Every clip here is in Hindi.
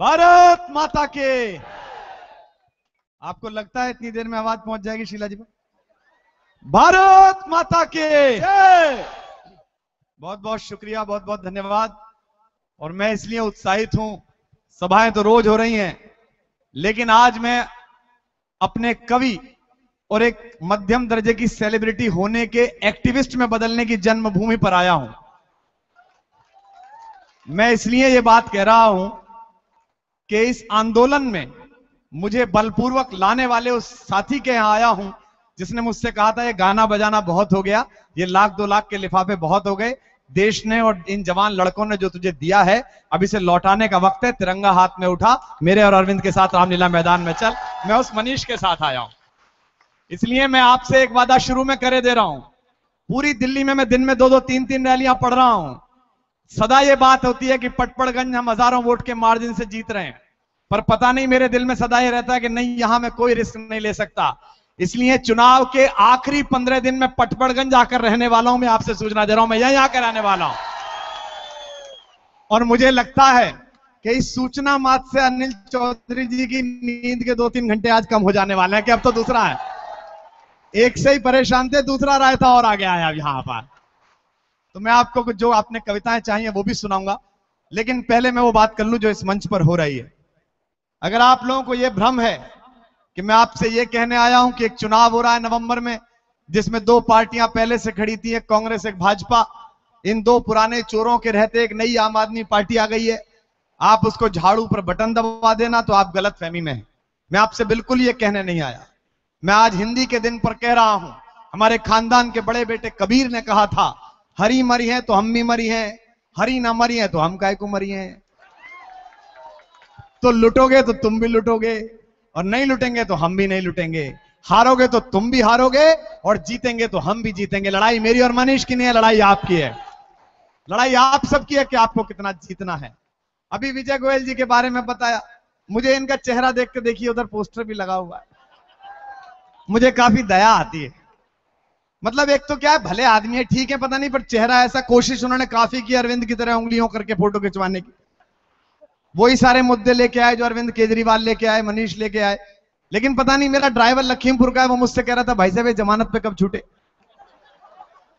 भारत माता के। आपको लगता है इतनी देर में आवाज पहुंच जाएगी शीला जी को? भारत माता के बहुत बहुत शुक्रिया, बहुत बहुत धन्यवाद। और मैं इसलिए उत्साहित हूं, सभाएं तो रोज हो रही हैं, लेकिन आज मैं अपने कवि और एक मध्यम दर्जे की सेलिब्रिटी होने के एक्टिविस्ट में बदलने की जन्मभूमि पर आया हूं। मैं इसलिए ये बात कह रहा हूं कि इस आंदोलन में मुझे बलपूर्वक लाने वाले उस साथी के यहां आया हूं जिसने मुझसे कहा था ये गाना बजाना बहुत हो गया, ये 1-2 लाख के लिफाफे बहुत हो गए, देश ने और इन जवान लड़कों ने जो तुझे दिया है अब इसे लौटाने का वक्त है, तिरंगा हाथ में उठा, मेरे और अरविंद के साथ रामलीला मैदान में चल। मैं उस मनीष के साथ आया हूं। इसलिए मैं आपसे एक वादा शुरू में करे दे रहा हूं। पूरी दिल्ली में मैं दिन में 2-2, 3-3 रैलियां पढ़ रहा हूं। सदा ये बात होती है कि पटपड़गंज हम हजारों वोट के मार्जिन से जीत रहे हैं, पर पता नहीं मेरे दिल में सदा ये रहता है कि नहीं, यहां मैं कोई रिस्क नहीं ले सकता। इसलिए चुनाव के आखिरी 15 दिन में पटपड़गंज आकर रहने वाला हूं। मैं आपसे सूचना दे रहा हूं, मैं यहीं आकर रहने वाला हूं। और मुझे लगता है कि इस सूचना मात्र से अनिल चौधरी जी की नींद के 2-3 घंटे आज कम हो जाने वाले हैं कि अब तो दूसरा है। एक से ही परेशान थे, दूसरा रायता और आ गया है अब यहां पर। तो मैं आपको जो आपने कविताएं चाहिए वो भी सुनाऊंगा, लेकिन पहले मैं वो बात कर लूं जो इस मंच पर हो रही है। अगर आप लोगों को यह भ्रम है कि मैं आपसे यह कहने आया हूं कि एक चुनाव हो रहा है नवंबर में जिसमें 2 पार्टियां पहले से खड़ी थी, एक कांग्रेस एक भाजपा, इन 2 पुराने चोरों के रहते एक नई आम आदमी पार्टी आ गई है, आप उसको झाड़ू पर बटन दबा देना तो आप गलत फहमी में हैं। मैं आपसे बिल्कुल ये कहने नहीं आया। मैं आज हिंदी के दिन पर कह रहा हूं, हमारे खानदान के बड़े बेटे कबीर ने कहा था, हरी मरी है तो हम भी मरी हैं, हरी ना मरी है तो हम काहे को मरी हैं। तो लुटोगे तो तुम भी लुटोगे और नहीं लुटेंगे तो हम भी नहीं लुटेंगे, हारोगे तो तुम भी हारोगे और जीतेंगे तो हम भी जीतेंगे। लड़ाई मेरी और मनीष की नहीं है, लड़ाई आपकी है। लड़ाई आप सबकी है कि आपको कितना जीतना है। अभी विजय गोयल जी के बारे में बताया, मुझे इनका चेहरा देख के देखिए, उधर पोस्टर भी लगा हुआ है, मुझे काफी दया आती है। मतलब एक तो क्या है, भले आदमी है ठीक है, पता नहीं, पर चेहरा ऐसा, कोशिश उन्होंने काफी की अरविंद की तरह उंगलियों करके फोटो खिंचवाने की। वही सारे मुद्दे लेके आए जो अरविंद केजरीवाल लेके आए, मनीष लेके आए। लेकिन पता नहीं, मेरा ड्राइवर लखीमपुर का है, वो मुझसे कह रहा था भाई साहब ये जमानत पे कब छूटे।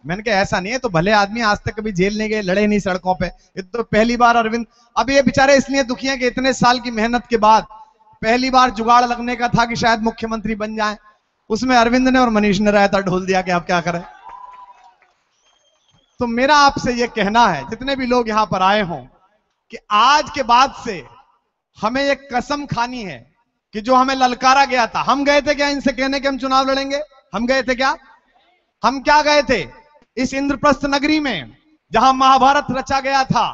मैंने कहा ऐसा नहीं है, तो भले आदमी आज तक कभी जेल नहीं गए, लड़े नहीं सड़कों पे, ये तो पहली बार अरविंद। अब ये बेचारे इसलिए दुखी हैं कि इतने साल की मेहनत के बाद पहली बार जुगाड़ लगने का था कि शायद मुख्यमंत्री बन जाए, उसमें अरविंद ने और मनीष ने रायता ढोल दिया कि आप क्या करें। तो मेरा आपसे यह कहना है, जितने भी लोग यहां पर आए हों, कि आज के बाद से हमें एक कसम खानी है कि जो हमें ललकारा गया था, हम गए थे क्या इनसे कहने के हम चुनाव लड़ेंगे? हम गए थे क्या? हम क्या गए थे? इस इंद्रप्रस्थ नगरी में जहां महाभारत रचा गया था,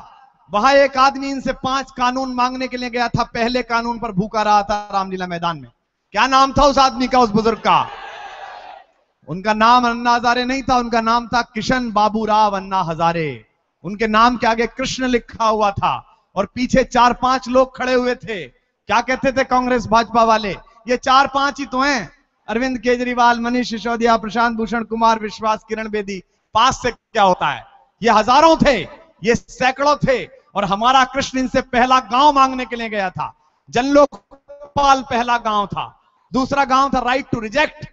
वहां एक आदमी इनसे 5 कानून मांगने के लिए गया था। पहले कानून पर भूखा रहा था रामलीला मैदान में। क्या नाम था उस आदमी का, उस बुजुर्ग का? उनका नाम अन्ना हजारे नहीं था, उनका नाम था किशन बाबूराव अन्ना हजारे। उनके नाम के आगे कृष्ण लिखा हुआ था और पीछे 4-5 लोग खड़े हुए थे। क्या कहते थे कांग्रेस भाजपा वाले? ये 4-5 ही तो हैं, अरविंद केजरीवाल, मनीष सिसोदिया, प्रशांत भूषण कुमार, विश्वास, किरण बेदी। 5 से क्या होता है? ये हजारों थे, ये सैकड़ों थे। और हमारा कृष्ण इनसे पहला गांव मांगने के लिए गया था। जनलोकपाल पहला गांव था। दूसरा गांव था राइट टू रिजेक्ट,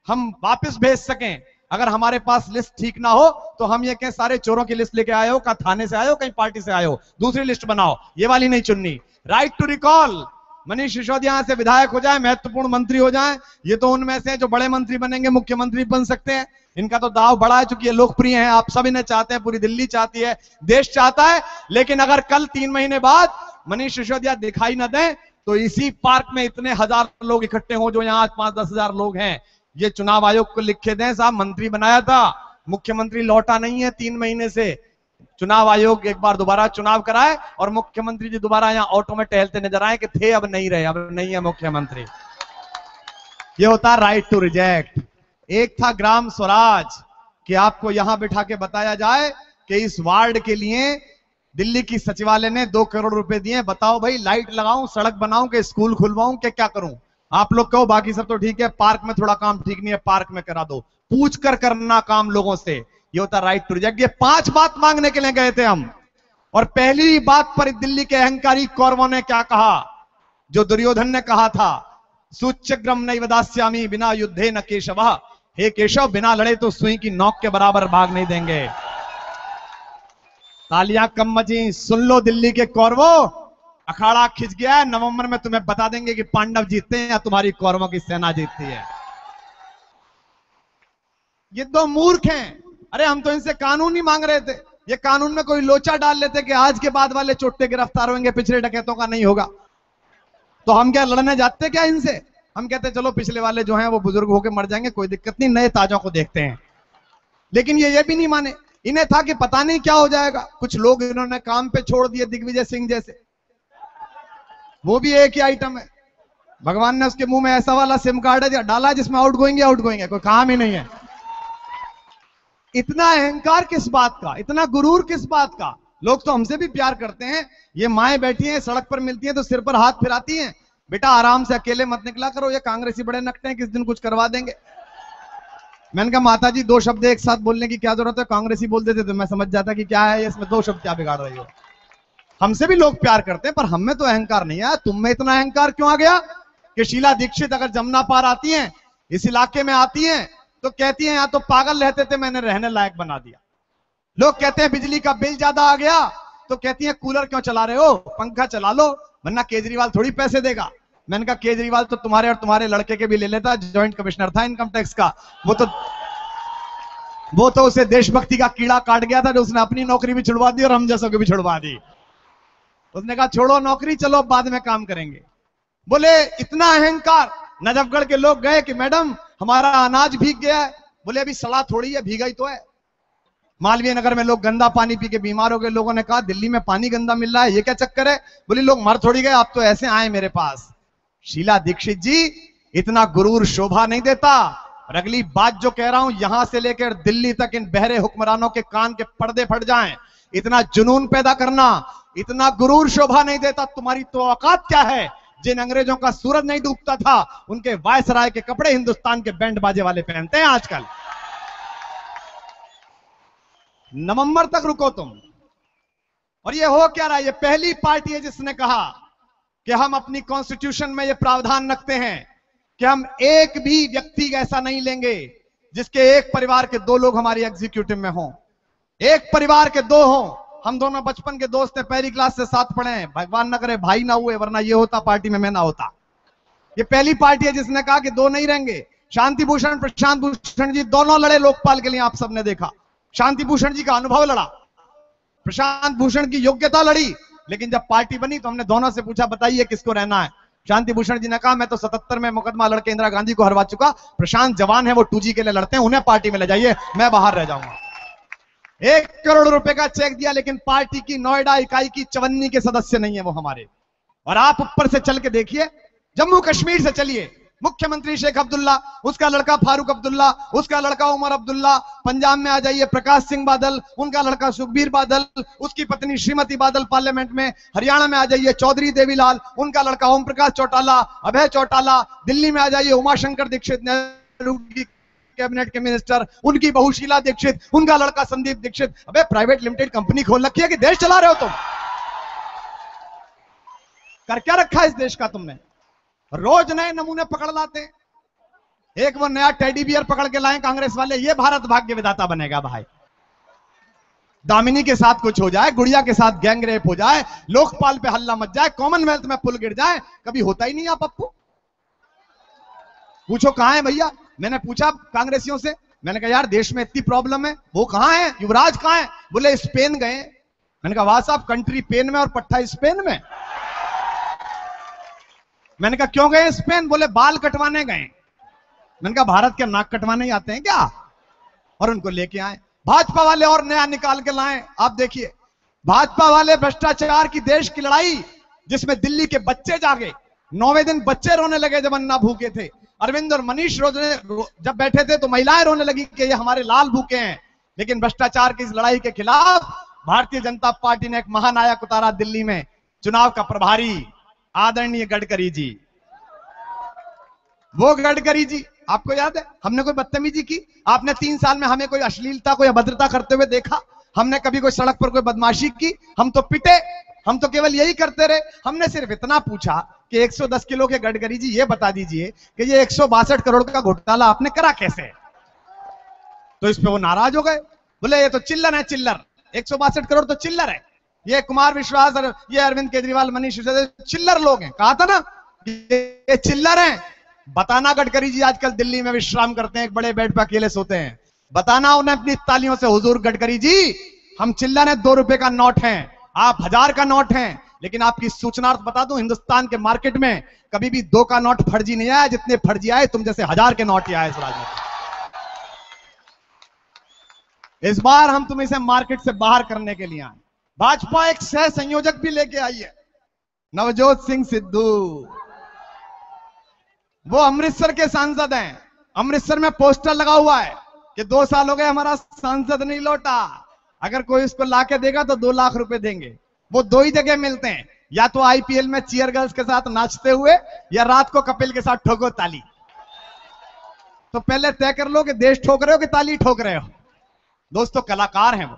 हम वापस भेज सकें। अगर हमारे पास लिस्ट ठीक ना हो तो हम ये कहें सारे चोरों की लिस्ट लेके आए हो, कहीं थाने से आए हो, कहीं पार्टी से आए हो, दूसरी लिस्ट बनाओ, ये वाली नहीं चुननी। Right to recall, Manish Sisodia से विधायक हो जाए, महत्वपूर्ण मंत्री हो जाए, ये तो उनमें से जो बड़े मंत्री बनेंगे, मुख्यमंत्री बन सकते हैं। इनका तो दाव बड़ा है, चूंकि ये लोकप्रिय हैं, आप सब इन्हें चाहते हैं, पूरी दिल्ली चाहती है, देश चाहता है। लेकिन अगर कल 3 महीने बाद मनीष सिसोदिया दिखाई न दें तो इसी पार्क में इतने हजार लोग इकट्ठे हों जो यहाँ 5-10 हजार लोग हैं, ये चुनाव आयोग को लिख के दें, साहब मंत्री बनाया था, मुख्यमंत्री लौटा नहीं है 3 महीने से। चुनाव आयोग एक बार दोबारा चुनाव कराए और मुख्यमंत्री जी दोबारा यहाँ ऑटो में टहलते नजर आए कि थे, अब नहीं रहे, अब नहीं है मुख्यमंत्री। ये होता है राइट टू रिजेक्ट। एक था ग्राम स्वराज, कि आपको यहां बिठा के बताया जाए कि इस वार्ड के लिए दिल्ली की सचिवालय ने 2 करोड़ रुपए दिए, बताओ भाई लाइट लगाऊं, सड़क बनाऊं, कि स्कूल खुलवाऊं, क्या करूं? आप लोग कहो बाकी सब तो ठीक है, पार्क में थोड़ा काम ठीक नहीं है, पार्क में करा दो। पूछ कर करना काम लोगों से, ये होता राइट टू रिजेक्ट। ये 5 बात मांगने के लिए गए थे हम, और पहली बात पर दिल्ली के अहंकारी कौरवों ने क्या कहा, जो दुर्योधन ने कहा था, सूच्यग्रम नैव दास्यामि बिना युद्धे न केशव। हे केशव, बिना लड़े तो सुई की नोक के बराबर भाग नहीं देंगे। तालियां कम मची, सुन लो दिल्ली के कौरवों, अखाड़ा खिंच गया है। नवंबर में तुम्हें बता देंगे कि पांडव जीतते हैं या तुम्हारी कौरवों की सेना जीतती है। ये दो मूर्ख हैं। अरे हम तो इनसे कानून ही मांग रहे थे, ये कानून में कोई लोचा डाल लेते कि आज के बाद वाले चोट्टे गिरफ्तार होंगे, पिछले डकैतों का नहीं होगा। तो हम क्या लड़ने जाते क्या इनसे? हम कहते चलो पिछले वाले जो हैं वो बुजुर्ग होकर मर जाएंगे, कोई दिक्कत नहीं, नए ताजों को देखते हैं। लेकिन ये भी नहीं माने। इन्हें था कि पता नहीं क्या हो जाएगा। कुछ लोग इन्होंने काम पे छोड़ दिए, दिग्विजय सिंह जैसे, वो भी एक ही आइटम है। भगवान ने उसके मुंह में ऐसा वाला सिम कार्ड है डाला जिसमें आउट गोइंग है, कोई काम ही नहीं है। इतना अहंकार किस बात का, इतना गुरूर किस बात का? लोग तो हमसे भी प्यार करते हैं। ये माएं बैठी हैं सड़क पर मिलती हैं तो सिर पर हाथ फिराती हैं, बेटा आराम से अकेले मत निकला करो, ये कांग्रेसी बड़े नकटे हैं, किस दिन कुछ करवा देंगे। मैंने कहा माता जी, दो शब्द एक साथ बोलने की क्या जरूरत है? कांग्रेसी बोल देते तो मैं समझ जाता कि क्या है इसमें, दो शब्द क्या बिगाड़ रही हो। हमसे भी लोग प्यार करते हैं, पर हम में तो अहंकार नहीं है। तुम में इतना अहंकार क्यों आ गया कि शीला दीक्षित अगर जमुना पार आती हैं, इस इलाके में आती हैं, तो कहती हैं यहाँ तो पागल रहते थे, मैंने रहने लायक बना दिया। लोग कहते हैं बिजली का बिल ज्यादा आ गया, तो कहती हैं कूलर क्यों चला रहे हो, पंखा चला लो, वरना केजरीवाल थोड़ी पैसे देगा। मैंने कहा केजरीवाल तो तुम्हारे और तुम्हारे लड़के के भी ले लेता, ज्वाइंट कमिश्नर था इनकम टैक्स का। वो तो उसे देशभक्ति का कीड़ा काट गया था, जो उसने अपनी नौकरी भी छुड़वा दी और हम जैसों की भी छुड़वा दी। उसने कहा छोड़ो नौकरी, चलो बाद में काम करेंगे। बोले इतना अहंकार। नजफगढ़ के लोग गए कि मैडम हमारा अनाज भीग गया है। बोले अभी सड़ा थोड़ी है, भीगा ही तो है। मालवीय नगर में लोग गंदा पानी पी के बीमार हो गए। लोगों ने कहा दिल्ली में पानी गंदा मिल रहा है, ये क्या चक्कर है? बोली लोग मर थोड़ी गए, आप तो ऐसे आए मेरे पास। शीला दीक्षित जी, इतना गुरूर शोभा नहीं देता। और अगली बात जो कह रहा हूं, यहां से लेकर दिल्ली तक इन बहरे हुक्मरानों के कान के पर्दे फट जाएं। इतना जुनून पैदा करना, इतना गुरूर शोभा नहीं देता। तुम्हारी तो औकात क्या है? जिन अंग्रेजों का सूरज नहीं डूबता था, उनके वायसराय के कपड़े हिंदुस्तान के बैंड बाजे वाले पहनते हैं आजकल। नवंबर तक रुको तुम। और ये हो क्या रहा है? ये पहली पार्टी है जिसने कहा कि हम अपनी कॉन्स्टिट्यूशन में ये प्रावधान रखते हैं कि हम एक भी व्यक्ति ऐसा नहीं लेंगे जिसके एक परिवार के दो लोग हमारी एग्जीक्यूटिव में हों, एक परिवार के दो हों। हम दोनों बचपन के दोस्त हैं, पहली क्लास से साथ पढ़े हैं। भगवान न करे भाई ना हुए, वरना ये होता पार्टी में मैं ना होता। ये पहली पार्टी है जिसने कहा कि दो नहीं रहेंगे। शांति भूषण, प्रशांत भूषण जी दोनों लड़े लोकपाल के लिए, आप सबने देखा। शांति भूषण जी का अनुभव लड़ा, प्रशांत भूषण की योग्यता लड़ी। लेकिन जब पार्टी बनी तो हमने दोनों से पूछा बताइए किसको रहना है। शांति भूषण जी ने कहा मैं तो 77 में मुकदमा लड़के इंदिरा गांधी को हरवा चुका, प्रशांत जवान है, वो 2G के लिए लड़ते हैं, उन्हें पार्टी में ले जाइए, मैं बाहर रह जाऊंगा। 1 करोड़ रुपए का चेक दिया, लेकिन पार्टी की नोएडा इकाई की 54 के सदस्य नहीं है वो हमारे। और आप ऊपर से चल के देखिए, जम्मू कश्मीर से चलिए, मुख्यमंत्री शेख अब्दुल्ला, उसका लड़का फारूक अब्दुल्ला, उसका लड़का उमर अब्दुल्ला। पंजाब में आ जाइए प्रकाश सिंह बादल, उनका लड़का सुखबीर बादल, उसकी पत्नी श्रीमती बादल पार्लियामेंट में। हरियाणा में आ जाइए चौधरी देवीलाल, उनका लड़का ओम प्रकाश चौटाला, अभय चौटाला। दिल्ली में आ जाइए उमाशंकर दीक्षित, नेहरू की कैबिनेट के मिनिस्टर, उनकी बहू शीला दीक्षित, उनका लड़का संदीप दीक्षित। अबे प्राइवेट लिमिटेड कंपनी खोल रखी है कि देश चला रहे हो तुम? कर क्या रखा है इस देश का तुमने? रोज नए नमूने पकड़ लाते। एक वो नया टेडी बियर पकड़ के लाए कांग्रेस वाले, ये भारत भाग्य विधाता बनेगा भाई। दामिनी के साथ कुछ हो जाए, गुड़िया के साथ गैंग रेप हो जाए, लोकपाल पे हल्ला मच जाए, कॉमनवेल्थ में पुल गिर जाए, कभी होता ही नहीं। आप पप्पू पूछो कहां है भैया? मैंने पूछा कांग्रेसियों से, मैंने कहा यार देश में इतनी प्रॉब्लम है, वो कहां है, युवराज कहां है? बोले स्पेन गए। मैंने कहा वाह साहब, कंट्री पेन में और पट्टा स्पेन में। मैंने कहा क्यों गए स्पेन? बोले बाल कटवाने गए। मैंने कहा भारत के नाक कटवाने ही आते हैं क्या? और उनको लेके आए। भाजपा वाले और नया निकाल के लाए। आप देखिए भाजपा वाले भ्रष्टाचार की देश की लड़ाई, जिसमें दिल्ली के बच्चे जागे, 9वें दिन बच्चे रोने लगे जब अन्ना भूखे थे। अरविंद और मनीष जब बैठे थे तो महिलाएं रोने लगी कि ये हमारे लाल भूखे हैं। लेकिन भ्रष्टाचार की इस लड़ाई के खिलाफ भारतीय जनता पार्टी ने एक महानायक उतारा दिल्ली में, चुनाव का प्रभारी आदरणीय गडकरी जी। वो गडकरी जी, आपको याद है हमने कोई बदतमीजी की? आपने 3 साल में हमें कोई अश्लीलता, कोई अभद्रता करते हुए देखा? हमने कभी कोई सड़क पर कोई बदमाशी की? हम तो पिटे, हम तो केवल यही करते रहे। हमने सिर्फ इतना पूछा कि 110 किलो के गडकरी जी ये बता दीजिए कि ये 162 करोड़ का घोटाला आपने करा कैसे? तो इस पे वो नाराज हो गए, बोले ये तो चिल्लर है, चिल्लर। 162 करोड़ तो चिल्लर है। ये कुमार विश्वास और ये अरविंद केजरीवाल, मनीष सिसोदिया चिल्लर लोग हैं। कहा था ना ये चिल्लर हैं। बताना गडकरी जी आजकल दिल्ली में विश्राम करते हैं, एक बड़े बेड पर अकेले सोते हैं। बताना उन्हें अपनी तालियों से, हुजूर गडकरी जी हम चिल्लर हैं, 2 रुपए का नोट हैं, आप 1000 का नोट हैं। लेकिन आपकी सूचनार्थ बता दूं, हिंदुस्तान के मार्केट में कभी भी 2 का नोट फर्जी नहीं आया, जितने फर्जी आए तुम जैसे 1000 के नोट ही आए इस राज्य में। इस बार हम तुम्हें इसे मार्केट से बाहर करने के लिए आए। भाजपा एक सह संयोजक भी लेके आई है, नवजोत सिंह सिद्धू। वो अमृतसर के सांसद हैं। अमृतसर में पोस्टर लगा हुआ है कि 2 साल हो गए हमारा सांसद नहीं लौटा, अगर कोई उसको लाके देगा तो 2 लाख रुपए देंगे। वो 2 ही जगह मिलते हैं, या तो आईपीएल में चीयर गर्ल्स के साथ नाचते हुए, या रात को कपिल के साथ ठोको ताली। तो पहले तय कर लो कि देश ठोक रहे हो कि ताली ठोक रहे हो। दोस्तों कलाकार हैं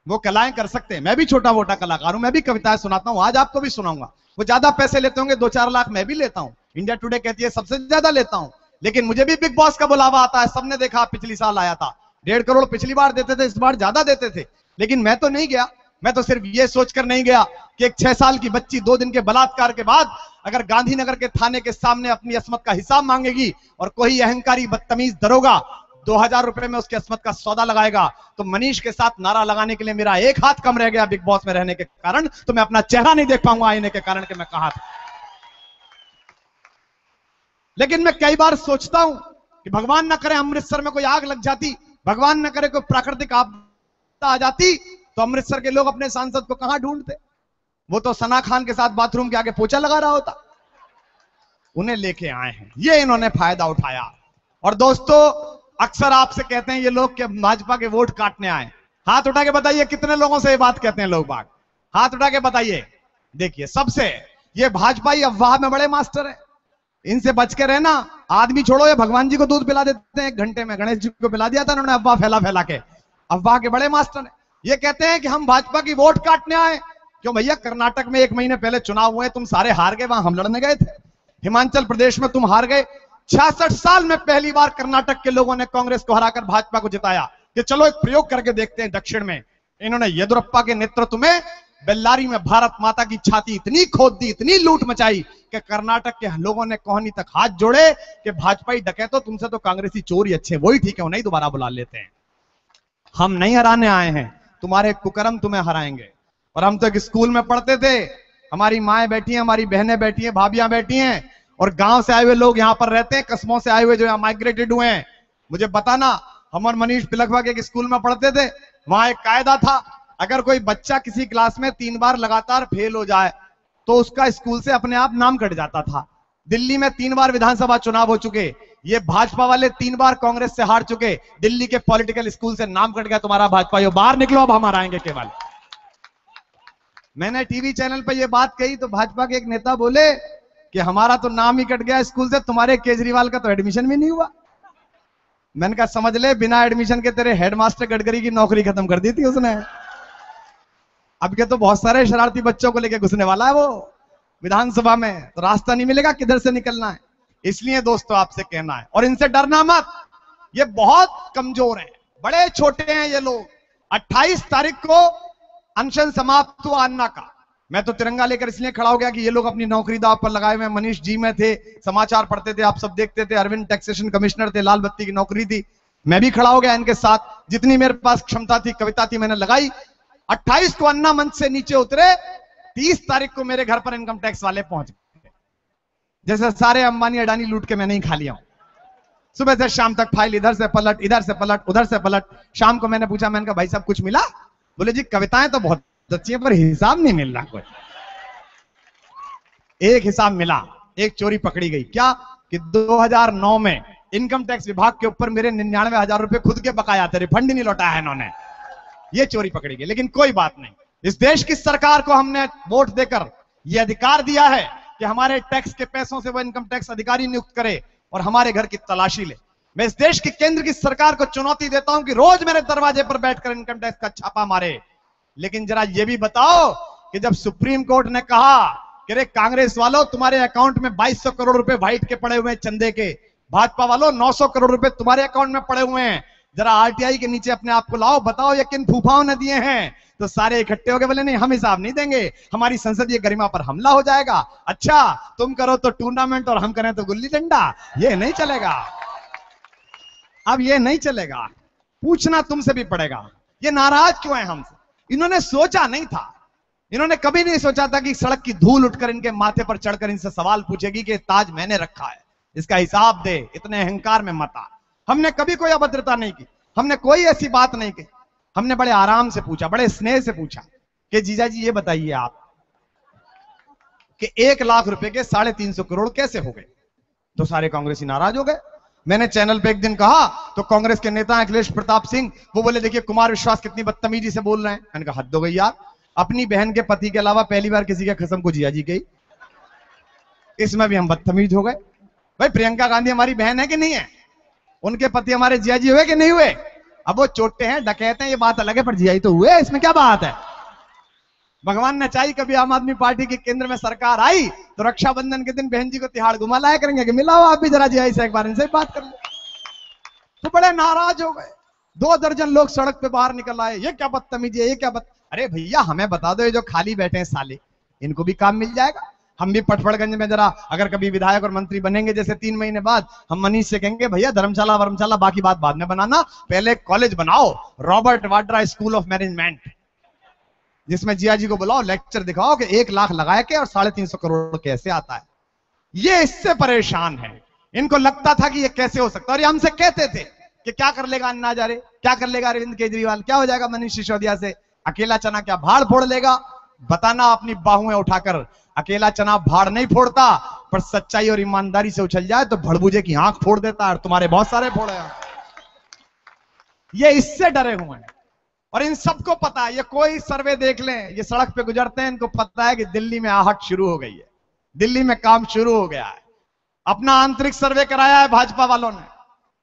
वो कलाएं कर सकते हैं। मैं भी छोटा मोटा कलाकार हूं, मैं भी कविताएं सुनाता हूं, आज आपको भी सुनाऊंगा। वो ज्यादा पैसे लेते होंगे, 2-4 लाख मैं भी लेता हूं, इंडिया टुडे कहती है सबसे ज्यादा लेता हूं। लेकिन मुझे भी बिग बॉस का बुलावा आता है, सबने देखा, पिछली साल आया था। 1.5 करोड़ पिछली बार देते थे, इस बार ज्यादा देते थे। लेकिन मैं तो नहीं गया। मैं तो सिर्फ ये सोचकर नहीं गया कि एक 6 साल की बच्ची 2 दिन के बलात्कार के बाद अगर गांधीनगर के थाने के सामने अपनी अस्मत का हिसाब मांगेगी और कोई अहंकारी बदतमीज दरोगा 2000 रुपए में उसके अस्मत का सौदा लगाएगा, तो मनीष के साथ नारा लगाने के लिए मेरा एक हाथ कम रह गया बिग बॉस में रहने के कारण, तो मैं अपना चेहरा नहीं देख पाऊंगा आईने के कारण कि मैं कहां था। लेकिन मैं कई बार सोचता हूं कि भगवान न करे अमृतसर में कोई आग लग जाती, भगवान न करे कोई प्राकृतिक आपदा आ जाती, तो अमृतसर के लोग अपने सांसद को कहां ढूंढते? वो तो सना खान के साथ बाथरूम के आगे पोछा लगा रहा होता। उन्हें लेके आए हैं, ये इन्होंने फायदा उठाया। और दोस्तों अक्सर आपसे कहते हैं ये लोग कि भाजपा के वोट काटने आए। हाथ उठा के बताइए कितने लोगों से ये बात कहते हैं लोग बाग? हाथ उठा के बताइए। देखिए सबसे ये भाजपा ही अफवाह में बड़े मास्टर हैं, इनसे बच के रहना। आदमी छोड़ो, ये भगवान जी को दूध पिला देते हैं 1 घंटे में। गणेश जी को पिला दिया था उन्होंने अफवाह फैला फैला के। अफवाह के बड़े मास्टर हैं। ये कहते हैं कि हम भाजपा की वोट काटने आए। क्यों भैया, कर्नाटक में 1 महीने पहले चुनाव हुए, तुम सारे हार गए, वहां हम लड़ने गए थे। हिमाचल प्रदेश में तुम हार गए। 66 साल में पहली बार कर्नाटक के लोगों ने कांग्रेस को हराकर भाजपा को जिताया कि चलो एक प्रयोग करके देखते हैं दक्षिण में। इन्होंने येदियुरप्पा के नेतृत्व में बेल्लारी में भारत माता की छाती इतनी खोद दी, इतनी लूट मचाई कि कर्नाटक के लोगों ने कोहनी तक हाथ जोड़े कि भाजपाई डकैतो, तुमसे तो कांग्रेसी चोर ही अच्छे, वही ठीक है, उन्हें दोबारा बुला लेते हैं। हम नहीं हराने आए हैं, तुम्हारे कुकर्म तुम्हें हराएंगे। और हम तो एक स्कूल में पढ़ते थे, हमारी माएं बैठी हैं, हमारी बहनें बैठी हैं, भाभियां बैठी हैं, और गांव से आए हुए लोग यहां पर रहते हैं, कस्बों से आए हुए जो यहां माइग्रेटेड हुए हैं। मुझे बताना, हम और मनीष पिलखवा के एक स्कूल में पढ़ते थे, वहां एक कायदा था, अगर कोई बच्चा किसी क्लास में 3 बार लगातार फेल हो जाए तो उसका स्कूल से अपने आप नाम कट जाता था। दिल्ली में 3 बार विधानसभा चुनाव हो चुके, ये भाजपा वाले 3 बार कांग्रेस से हार चुके, दिल्ली के पॉलिटिकल स्कूल से नाम कट गया तुम्हारा भाजपा, बाहर निकलो, अब हम हराएंगे केवल। मैंने टीवी चैनल पर यह बात कही तो भाजपा के एक नेता बोले कि हमारा तो नाम ही कट गया स्कूल से, तुम्हारे केजरीवाल का तो एडमिशन भी नहीं हुआ। मैंने कहा समझ ले, बिना एडमिशन के तेरे हेडमास्टर गडकरी की नौकरी खत्म कर दी थी उसने। अब के तो बहुत सारे शरारती बच्चों को लेके घुसने वाला है वो विधानसभा में, तो रास्ता नहीं मिलेगा किधर से निकलना है। इसलिए दोस्तों आपसे कहना है, और इनसे डरना मत, ये बहुत कमजोर हैं, बड़े छोटे हैं ये लोग। 28 तारीख को अनशन समाप्त हुआ अन्ना का। मैं तो तिरंगा लेकर इसलिए खड़ा हो गया कि ये लोग अपनी नौकरी दांव पर लगाए हुए। मनीष जी में थे, समाचार पढ़ते थे, आप सब देखते थे, अरविंद टैक्सेशन कमिश्नर थे, लाल बत्ती की नौकरी थी, मैं भी खड़ा हो गया इनके साथ। जितनी मेरे पास क्षमता थी, कविता थी, मैंने लगाई। 28 को अन्ना मंच से नीचे उतरे, 30 तारीख को मेरे घर पर इनकम टैक्स वाले पहुंच गए। जैसे सारे अंबानी अडानी लूट के मैंने ही खा लिया। सुबह से शाम तक फाइल इधर से पलट, इधर से पलट, उधर से पलट। शाम को मैंने पूछा, मैंने कहा भाई साहब कुछ मिला? बोले जी कविताएं तो बहुत अच्छी है पर हिसाब नहीं मिल रहा कोई। एक हिसाब मिला, एक चोरी पकड़ी गई। क्या कि 2009 में इनकम टैक्स विभाग के ऊपर मेरे 99,000 रुपए खुद के बकाया थे, रिफंड नहीं लौटाया है इन्होंने, ये चोरी पकड़ी गई। लेकिन कोई बात नहीं, इस देश की सरकार को हमने वोट देकर यह अधिकार दिया है कि हमारे टैक्स के पैसों से वो इनकम टैक्स अधिकारी नियुक्त करे और हमारे घर की तलाशी ले। मैं इस देश की केंद्र की सरकार को चुनौती देता हूं कि रोज मेरे दरवाजे पर बैठकर इनकम टैक्स का छापा मारे। लेकिन जरा यह भी बताओ कि जब सुप्रीम कोर्ट ने कहा कि रे कांग्रेस वालों, तुम्हारे अकाउंट में 2200 करोड़ रुपए व्हाइट के पड़े हुए हैं चंदे के, भाजपा वालों 900 करोड़ रुपए तुम्हारे अकाउंट में पड़े हुए हैं, जरा आरटीआई के नीचे अपने आप को लाओ, बताओ ये किन फूफाओं ने दिए हैं। तो सारे इकट्ठे हो गए, बोले नहीं हम हिसाब नहीं देंगे, हमारी संसदीय गरिमा पर हमला हो जाएगा। अच्छा, तुम करो तो टूर्नामेंट और हम करें तो गुल्ली डंडा, ये नहीं चलेगा। अब ये नहीं चलेगा, पूछना तुमसे भी पड़ेगा ये नाराज क्यों है हमसे। इन्होंने सोचा नहीं था, इन्होंने कभी नहीं सोचा था कि सड़क की धूल उठकर इनके माथे पर चढ़कर इनसे सवाल पूछेगी कि ताज मैंने रखा है, इसका हिसाब दे, इतने अहंकार में मत आ। हमने कभी कोई अभद्रता नहीं की, हमने कोई ऐसी बात नहीं की। हमने बड़े आराम से पूछा, बड़े स्नेह से पूछा कि जीजा जी ये बताइए आप कि 1 लाख रुपए के 350 करोड़ कैसे हो गए। तो सारे कांग्रेसी नाराज हो गए। मैंने चैनल पे एक दिन कहा तो कांग्रेस के नेता अखिलेश प्रताप सिंह वो बोले देखिए कुमार विश्वास कितनी बदतमीजी से बोल रहे हैं। मैंने कहा हद हो गई यार, अपनी बहन के पति के अलावा पहली बार किसी के कसम को जिया जी गई, इसमें भी हम बदतमीज हो गए। भाई प्रियंका गांधी हमारी बहन है कि नहीं है, उनके पति हमारे जिया जी हुए कि नहीं हुए। अब वो चोटे हैं, डकैते हैं, ये बात अलग है, पर जिया ही तो हुए, इसमें क्या बात है। भगवान ने चाहिए कभी आम आदमी पार्टी की केंद्र में सरकार आई तो रक्षाबंधन के दिन बहन जी को तिहाड़ घुमा लाया करेंगे कि मिलाओ आप भी जरा जिया से एक बार, इनसे बात कर लो। तो बड़े नाराज हो गए, 2 दर्जन लोग सड़क पे बाहर निकल आए, ये क्या बदतमीजी है, ये क्या अरे भैया हमें बता दो, ये जो खाली बैठे हैं साले, इनको भी काम मिल जाएगा। हम भी पटफड़गंज में जरा अगर कभी विधायक और मंत्री बनेंगे जैसे 3 महीने बाद, हम मनीष से कहेंगे भैया धर्मशाला वर्मशाला बाकी बात बाद में बनाना, पहले कॉलेज बनाओ, Robert Vadra school of management, जिसमें जिया जी को बुलाओ, लेक्चर दिखाओ कि 1 लाख लगाए के और 350 करोड़ कैसे आता है। ये इससे परेशान है, इनको लगता था कि ये कैसे हो सकता है। और ये हमसे कहते थे कि क्या कर लेगा अन्ना हजारे, क्या कर लेगा अरविंद केजरीवाल, क्या हो जाएगा मनीष सिसोदिया से, अकेला चना क्या भाड़ फोड़ लेगा। बताना अपनी बाहुएं उठाकर, अकेला चना भाड़ नहीं फोड़ता, पर सच्चाई और ईमानदारी से उछल जाए तो भड़बूजे की आंख फोड़ देता है, और तुम्हारे बहुत सारे फोड़े हैं। ये इससे डरे हुए हैं और इन सबको पता है, ये कोई सर्वे देख लें, ये सड़क पे गुजरते हैं, इनको पता है कि दिल्ली में आहट शुरू हो गई है, दिल्ली में काम शुरू हो गया है। अपना आंतरिक सर्वे कराया है भाजपा वालों ने,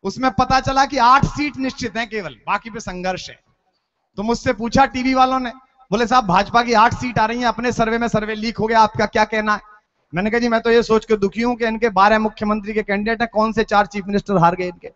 उसमें पता चला कि 8 सीट निश्चित हैं केवल, बाकी पे संघर्ष है। तो मुझसे पूछा टीवी वालों ने, बोले साहब भाजपा की 8 सीट आ रही है, अपने सर्वे में सर्वे लीक हो गया, आपका क्या कहना है। मैंने कहा जी मैं तो ये सोच के दुखी हूं कि इनके 12 मुख्यमंत्री के कैंडिडेट हैं, कौन से 4 चीफ मिनिस्टर हार गए इनके।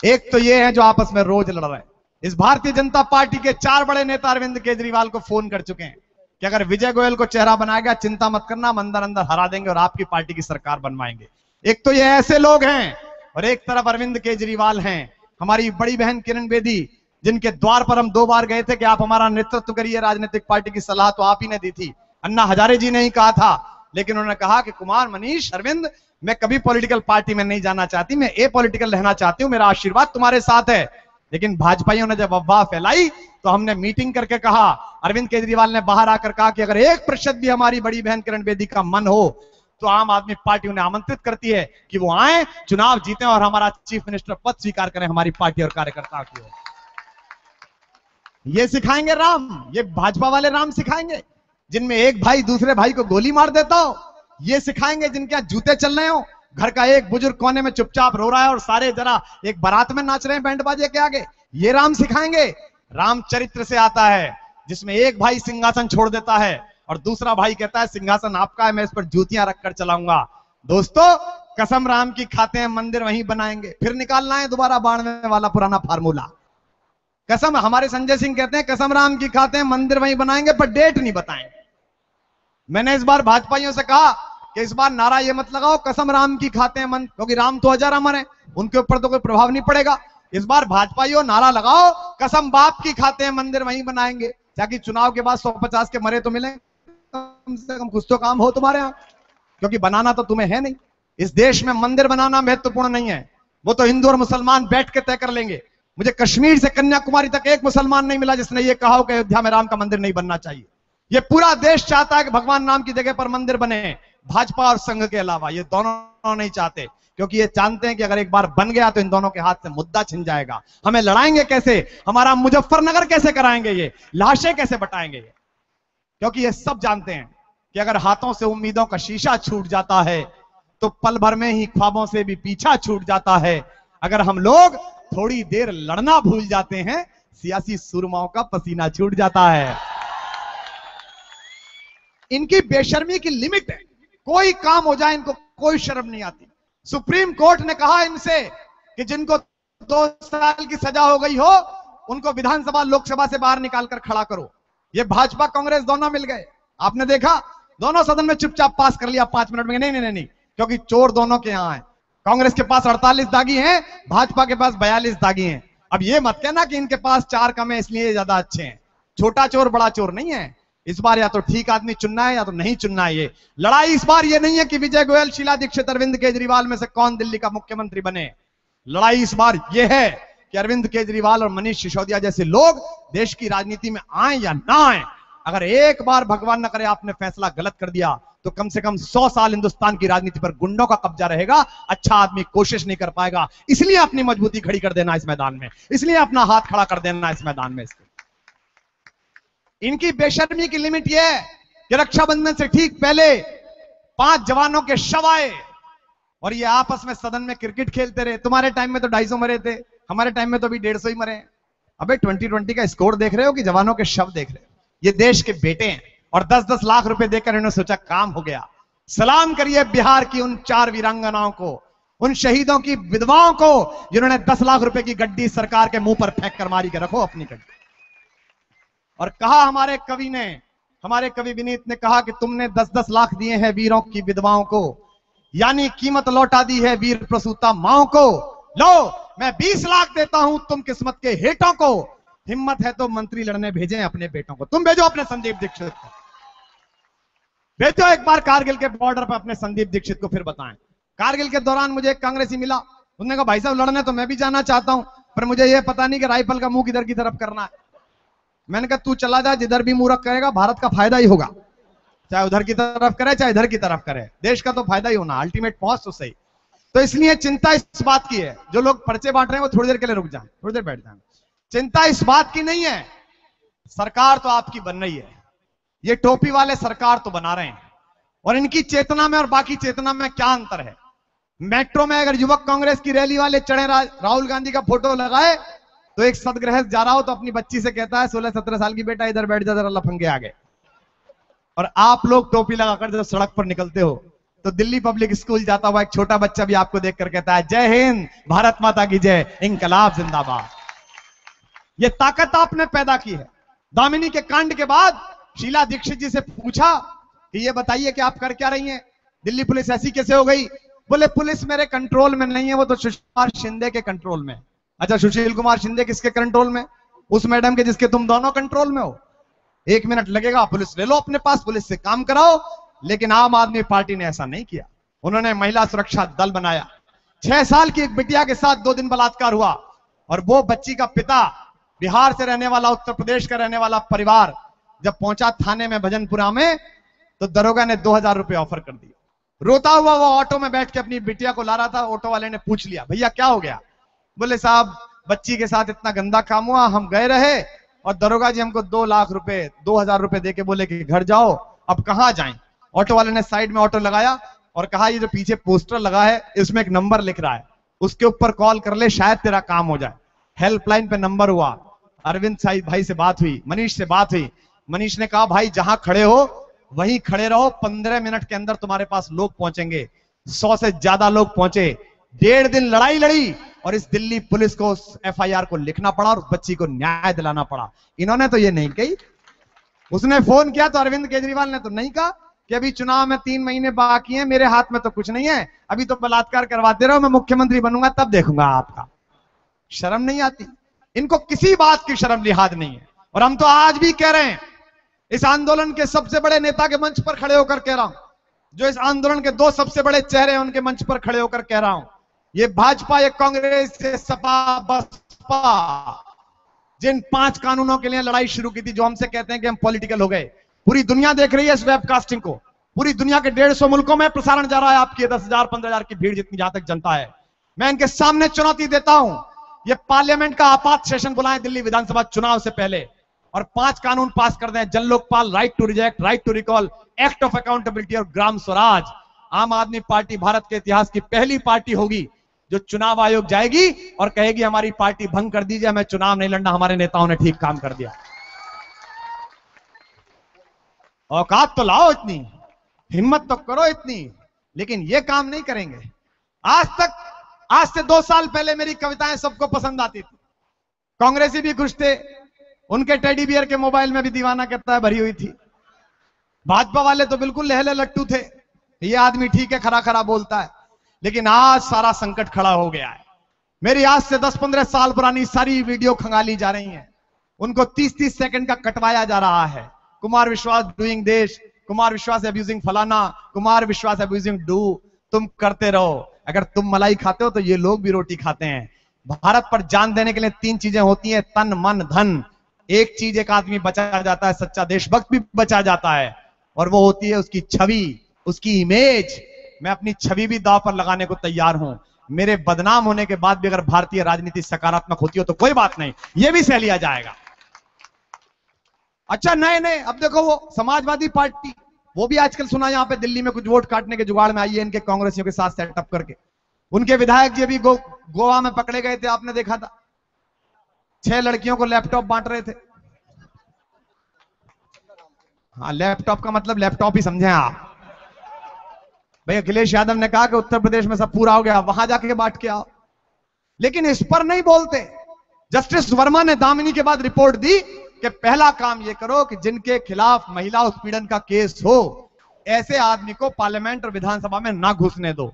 एक तो ये है जो आपस में रोज लड़ रहे हैं। इस भारतीय जनता पार्टी के 4 बड़े नेता अरविंद केजरीवाल को फोन कर चुके हैं कि अगर विजय गोयल को चेहरा बनाएगा चिंता मत करना, हम अंदर अंदर हरा देंगे और आपकी पार्टी की सरकार बनवाएंगे। एक तो ये ऐसे लोग हैं और एक तरफ अरविंद केजरीवाल हैं, हमारी बड़ी बहन किरण बेदी, जिनके द्वार पर हम 2 बार गए थे कि आप हमारा नेतृत्व करिए, राजनीतिक पार्टी की सलाह तो आप ही ने दी थी, अन्ना हजारे जी ने ही कहा था, लेकिन उन्होंने कहा कि कुमार मनीष अरविंद मैं कभी पॉलिटिकल पार्टी में नहीं जाना चाहती, मैं एपॉलिटिकल रहना चाहती हूं, मेरा आशीर्वाद तुम्हारे साथ है। लेकिन भाजपाइयों ने जब अफवाह फैलाई तो हमने मीटिंग करके कहा, अरविंद केजरीवाल ने बाहर आकर कहा कि अगर 1% भी हमारी बड़ी बहन किरण बेदी का मन हो तो आम आदमी पार्टी उन्हें आमंत्रित करती है कि वो आए, चुनाव जीतें और हमारा चीफ मिनिस्टर पद स्वीकार करें हमारी पार्टी और कार्यकर्ताओं की ओर। ये सिखाएंगे राम, ये भाजपा वाले राम सिखाएंगे, जिनमें एक भाई दूसरे भाई को गोली मार देता हो, ये सिखाएंगे जिनके यहाँ जूते चल रहे हो, घर का एक बुजुर्ग कोने में चुपचाप रो रहा है और सारे जरा एक बारात में नाच रहे हैं बैंड बाजे के आगे, ये राम सिखाएंगे। राम चरित्र से आता है जिसमें एक भाई सिंहासन छोड़ देता है और दूसरा भाई कहता है सिंहासन आपका है, मैं इस पर जूतियां रखकर चलाऊंगा। दोस्तों कसम राम की खाते हैं, मंदिर वहीं बनाएंगे, फिर निकालना है दोबारा बाढ़ने वाला पुराना फार्मूला। कसम, हमारे संजय सिंह कहते हैं कसम राम की खाते हैं, मंदिर वहीं बनाएंगे, पर डेट नहीं बताएंगे। मैंने इस बार भाजपाइयों से कहा कि इस बार नारा ये मत लगाओ कसम राम की खाते हैं मन, क्योंकि राम तो 1000 अमर है, उनके ऊपर तो कोई प्रभाव नहीं पड़ेगा। इस बार भाजपाइयों नारा लगाओ कसम बाप की खाते हैं, मंदिर वहीं बनाएंगे, ताकि चुनाव के बाद 150 के मरे तो मिले, कम से कम कुछ तो काम हो तुम्हारे यहाँ, क्योंकि बनाना तो तुम्हें है नहीं। इस देश में मंदिर बनाना महत्वपूर्ण नहीं है, वो तो हिंदू और मुसलमान बैठ के तय कर लेंगे। मुझे कश्मीर से कन्याकुमारी तक एक मुसलमान नहीं मिला जिसने ये कहा हो कि अयोध्या में राम का मंदिर नहीं बनना चाहिए। ये पूरा देश चाहता है कि भगवान राम की जगह पर मंदिर बने, भाजपा और संघ के अलावा ये दोनों नहीं चाहते, क्योंकि ये जानते हैं कि अगर एक बार बन गया तो इन दोनों के हाथ से मुद्दा छिन जाएगा। हमें लड़ाएंगे कैसे, हमारा मुजफ्फरनगर कैसे कराएंगे, ये लाशें कैसे बटाएंगे ये, क्योंकि ये सब जानते हैं कि अगर हाथों से उम्मीदों का शीशा छूट जाता है तो पल भर में ही ख्वाबों से भी पीछा छूट जाता है। अगर हम लोग थोड़ी देर लड़ना भूल जाते हैं, सियासी सुरमाओं का पसीना छूट जाता है। इनकी बेशर्मी की लिमिट है, कोई काम हो जाए इनको कोई शर्म नहीं आती। सुप्रीम कोर्ट ने कहा इनसे कि जिनको 2 साल की सजा हो गई हो उनको विधानसभा लोकसभा से बाहर निकालकर खड़ा करो। ये भाजपा कांग्रेस दोनों मिल गए, आपने देखा दोनों सदन में चुपचाप पास कर लिया 5 मिनट में। नहीं नहीं नहीं, क्योंकि चोर दोनों के यहां है। कांग्रेस के पास 48 दागी हैं, भाजपा के पास 42 दागी हैं। अब ये मत कहना कि इनके पास 4 कम है इसलिए ज्यादा अच्छे हैं। छोटा चोर बड़ा चोर नहीं है। इस बार या तो ठीक आदमी चुनना है या तो नहीं चुनना है। ये लड़ाई इस बार ये नहीं है कि विजय गोयल, शीला दीक्षित, अरविंद केजरीवाल में से कौन दिल्ली का मुख्यमंत्री बने। लड़ाई इस बार ये है कि अरविंद केजरीवाल और मनीष सिसोदिया जैसे लोग देश की राजनीति में आए या ना आए। अगर एक बार भगवान न करे आपने फैसला गलत कर दिया तो कम से कम 100 साल हिंदुस्तान की राजनीति पर गुंडों का कब्जा रहेगा। अच्छा आदमी कोशिश नहीं कर पाएगा। इसलिए अपनी मजबूती खड़ी कर देना इस मैदान में, इसलिए अपना हाथ खड़ा कर देना इस मैदान में। इनकी बेशर्मी की लिमिट यह है कि रक्षाबंधन से ठीक पहले 5 जवानों के शव आए और ये आपस में सदन में क्रिकेट खेलते रहे। तुम्हारे टाइम में तो 250 मरे थे, हमारे टाइम में तो अभी 150 ही मरे। अबे 2020 का स्कोर देख रहे हो कि जवानों के शव देख रहे हो? ये देश के बेटे हैं और 10-10 लाख रुपए देकर इन्होंने सोचा काम हो गया। सलाम करिए बिहार की उन 4 वीरांगनाओं को, उन शहीदों की विधवाओं को जिन्होंने 10 लाख रुपए की गड्डी सरकार के मुंह पर फेंक कर मारी के रखो अपनी गड्डी। और कहा हमारे कवि ने, हमारे कवि विनीत ने कहा कि तुमने 10-10 लाख दिए हैं वीरों की विधवाओं को, यानी कीमत लौटा दी है वीर प्रसूता माओ को। लो मैं 20 लाख देता हूं तुम किस्मत के हेठों को, हिम्मत है तो मंत्री लड़ने भेजें अपने बेटों को। तुम भेजो अपने संदीप दीक्षित को, भेजो एक बार कारगिल के बॉर्डर पर अपने संदीप दीक्षित को, फिर बताएं। कारगिल के दौरान मुझे एक कांग्रेसी मिला, उसने कहा भाई साहब लड़ने तो मैं भी जाना चाहता हूं पर मुझे यह पता नहीं कि राइफल का मुंह किधर की तरफ करना है। मैंने कहा तू चला जा, जिधर भी मुंह रख करेगा भारत का फायदा ही होगा, चाहे उधर की तरफ करे चाहे इधर की तरफ करे, देश का तो फायदा ही होना, अल्टीमेट पहुंच तो सही। तो इसलिए चिंता इस बात की है, जो लोग पर्चे बांट रहे हैं वो थोड़ी देर के लिए रुक जाएं, थोड़ी देर बैठ जाएं। चिंता इस बात की नहीं है, सरकार तो आपकी बन रही है, ये टोपी वाले सरकार तो बना रहे हैं और इनकी चेतना में और बाकी चेतना में क्या अंतर है। मेट्रो में अगर युवक कांग्रेस की रैली वाले चढ़े राहुल गांधी का फोटो लगाए तो एक सदगृहस्थ जा रहा हो तो अपनी बच्ची से कहता है 16-17 साल की बेटा इधर बैठ जा जरा लफंगे आगे। और आप लोग टोपी लगाकर जब सड़क पर निकलते हो तो दिल्ली पब्लिक स्कूल जाता हुआ एक छोटा बच्चा भी आपको देखकर कहता है जय हिंद, भारत माता की जय, इंकलाब जिंदाबाद। ये ताकत आपने पैदा की है। दामिनी के कांड के बाद शीला दीक्षित जी से पूछा कि ये बताइए कि आप कर क्या रही हैं, दिल्ली पुलिस ऐसी कैसे हो गई? बोले पुलिस मेरे कंट्रोल में नहीं है, वो तो सुशील कुमार शिंदे के कंट्रोल में। अच्छा सुशील कुमार शिंदे किसके कंट्रोल में? उस मैडम के जिसके तुम दोनों कंट्रोल में हो। 1 मिनट लगेगा, पुलिस ले लो अपने पास, पुलिस से काम कराओ। लेकिन आम आदमी पार्टी ने ऐसा नहीं किया, उन्होंने महिला सुरक्षा दल बनाया। 6 साल की एक बिटिया के साथ 2 दिन बलात्कार हुआ और वो बच्ची का पिता बिहार से रहने वाला, उत्तर प्रदेश का रहने वाला परिवार जब पहुंचा थाने में भजनपुरा में तो दरोगा ने 2000 रुपए ऑफर कर दिए। रोता हुआ वो ऑटो में बैठ के अपनी बिटिया को ला रहा था। ऑटो वाले ने पूछ लिया भैया क्या हो गया? बोले साहब बच्ची के साथ इतना गंदा काम हुआ, हम गए रहे और दरोगा जी हमको 2 लाख रुपए 2000 रुपए देके बोले कि घर जाओ, अब कहां जाएं? ऑटो वाले ने साइड में ऑटो लगाया और कहा ये जो पीछे पोस्टर लगा है इसमें एक नंबर लिख रहा है, उसके ऊपर कॉल कर ले, शायद तेरा काम हो जाए। हेल्पलाइन पे नंबर हुआ, अरविंद भाई से बात हुई, मनीष से बात हुई। मनीष ने कहा भाई जहां खड़े हो वहीं खड़े रहो, 15 मिनट के अंदर तुम्हारे पास लोग पहुंचेंगे। 100 से ज्यादा लोग पहुंचे। 1.5 दिन लड़ाई लड़ी और इस दिल्ली पुलिस को FIR को लिखना पड़ा और उस बच्ची को न्याय दिलाना पड़ा। इन्होंने तो ये नहीं कही। उसने फोन किया तो अरविंद केजरीवाल ने तो नहीं कहा कि अभी चुनाव में 3 महीने बाकी हैं, मेरे हाथ में तो कुछ नहीं है, अभी तो बलात्कार करवाते रहो, मैं मुख्यमंत्री बनूंगा तब देखूंगा आपका। शर्म नहीं आती इनको, किसी बात की शर्म लिहाज नहीं है। और हम तो आज भी कह रहे हैं, इस आंदोलन के सबसे बड़े नेता के मंच पर खड़े होकर कह रहा हूं, जो इस आंदोलन के 2 सबसे बड़े चेहरे हैं उनके मंच पर खड़े होकर कह रहा हूं, ये भाजपा, ये कांग्रेस, ये सपा बसपा, जिन 5 कानूनों के लिए लड़ाई शुरू की थी, जो हमसे कहते हैं कि हम पॉलिटिकल हो गए, पूरी दुनिया देख रही है इस वेबकास्टिंग को। पूरी दुनिया के 150 मुल्कों में प्रसारण जा रहा है आपकी 10,000 15,000 की भीड़ जितनी जहां तक जनता है। मैं इनके सामने चुनौती देता हूं, ये पार्लियामेंट का आपात सेशन बुलाएं दिल्ली विधानसभा चुनाव से पहले और 5 कानून पास कर दें, Jan Lokpal, right to reject, right to recall, act of accountability और ग्राम स्वराज। आम आदमी पार्टी भारत के इतिहास की पहली पार्टी होगी जो चुनाव आयोग जाएगी और कहेगी हमारी पार्टी भंग कर दीजिए, हमें चुनाव नहीं लड़ना, हमारे नेताओं ने ठीक काम कर दिया। औकात तो लाओ इतनी, हिम्मत तो करो इतनी, लेकिन ये काम नहीं करेंगे। आज से 2 साल पहले मेरी कविताएं सबको पसंद आती थी, कांग्रेसी भी खुश थे, उनके टेडी बियर के मोबाइल में भी दीवाना कहता भरी हुई थी। भाजपा वाले तो बिल्कुल लहले लट्टू थे, ये आदमी ठीक है, खरा खरा बोलता है। लेकिन आज सारा संकट खड़ा हो गया है। मेरी आज से 10-15 साल पुरानी सारी वीडियो खंगाली जा रही हैं, उनको 30-30 सेकंड का कटवाया जा रहा है। कुमार विश्वास डूइंग देश, कुमार विश्वास अब्यूजिंग फलाना, कुमार विश्वास अब्यूजिंग डू। तुम करते रहो, अगर तुम मलाई खाते हो तो ये लोग भी रोटी खाते हैं। भारत पर जान देने के लिए 3 चीजें होती हैं, तन मन धन। एक चीज एक आदमी बचा जाता है, सच्चा देशभक्त भी बचा जाता है, और वो होती है उसकी छवि, उसकी इमेज। मैं अपनी छवि भी दांव पर लगाने को तैयार हूं। मेरे बदनाम होने के बाद भी अगर भारतीय राजनीति सकारात्मक होती हो तो कोई बात नहीं, यह भी सह लिया जाएगा। अच्छा, नए अब देखो वो समाजवादी पार्टी, वो भी आजकल सुना यहां पे दिल्ली में कुछ वोट काटने के जुगाड़ में आई है, इनके कांग्रेसियों के साथ सेटअप करके। उनके विधायक जी अभी गोवा में पकड़े गए थे, आपने देखा था, 6 लड़कियों को लैपटॉप बांट रहे थे। हाँ, लैपटॉप का मतलब लैपटॉप ही समझे आप। भाई अखिलेश यादव ने कहा कि उत्तर प्रदेश में सब पूरा हो गया, वहां जाके बांट के आओ, लेकिन इस पर नहीं बोलते। जस्टिस वर्मा ने दामिनी के बाद रिपोर्ट दी कि पहला काम यह करो कि जिनके खिलाफ महिला उत्पीड़न का केस हो, ऐसे आदमी को पार्लियामेंट और विधानसभा में ना घुसने दो।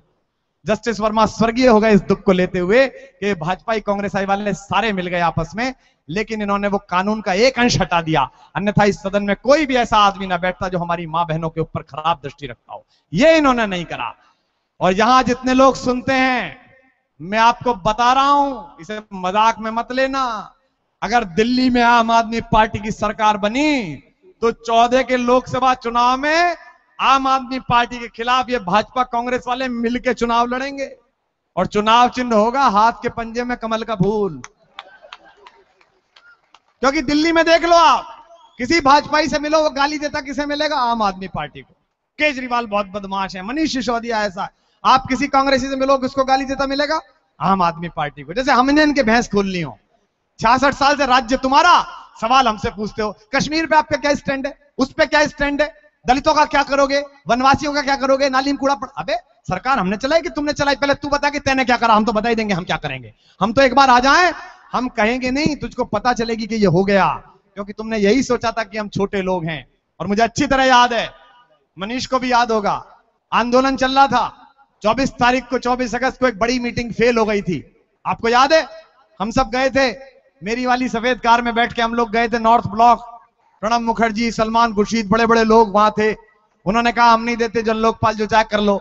जस्टिस वर्मा स्वर्गीय हो गए इस दुख को लेते हुए कि भाजपा कांग्रेसी वाले सारे मिल गए आपस में, लेकिन इन्होंने वो कानून का एक अंश हटा दिया, अन्यथा इस सदन में कोई भी ऐसा आदमी ना बैठता जो हमारी मां बहनों के ऊपर खराब दृष्टि रखता हो। ये इन्होंने नहीं करा। और यहां जितने लोग सुनते हैं, मैं आपको बता रहा हूं, इसे मजाक में मत लेना। अगर दिल्ली में आम आदमी पार्टी की सरकार बनी तो 14 के लोकसभा चुनाव में आम आदमी पार्टी के खिलाफ ये भाजपा कांग्रेस वाले मिलकर चुनाव लड़ेंगे, और चुनाव चिन्ह होगा हाथ के पंजे में कमल का फूल। क्योंकि दिल्ली में देख लो आप, किसी भाजपाई से मिलो वो गाली देता किसे मिलेगा? आम आदमी पार्टी को। केजरीवाल बहुत बदमाश है, मनीष सिसोदिया ऐसा। आप किसी कांग्रेसी से मिलो, किसको गाली देता मिलेगा? आम आदमी पार्टी को। जैसे हमने इनके भैंस खोल ली हो। 66 साल से राज्य तुम्हारा, सवाल हमसे पूछते हो कश्मीर पे आपका क्या स्टैंड है, उस पे क्या स्टैंड है, दलितों का क्या करोगे, वनवासियों का क्या करोगे, नाली में कूड़ा पड़। अबे सरकार हमने चलाई कि तुमने चलाई? पहले तू बता कि तैने क्या करा, हम तो बता ही देंगे हम क्या करेंगे। हम तो एक बार आ जाएं, हम कहेंगे नहीं, तुझको पता चलेगी कि ये हो गया, क्योंकि तुमने यही सोचा था कि हम छोटे लोग हैं। और मुझे अच्छी तरह याद है, मनीष को भी याद होगा, आंदोलन चल रहा था, 24 तारीख को 24 अगस्त को एक बड़ी मीटिंग फेल हो गई थी, आपको याद है? हम सब गए थे, मेरी वाली सफेद कार में बैठ के हम लोग गए थे नॉर्थ ब्लॉक। प्रणब मुखर्जी, सलमान खुर्शीद, बड़े बड़े लोग वहां थे। उन्होंने कहा हम नहीं देते जन लोकपाल, जो चाहे कर लो।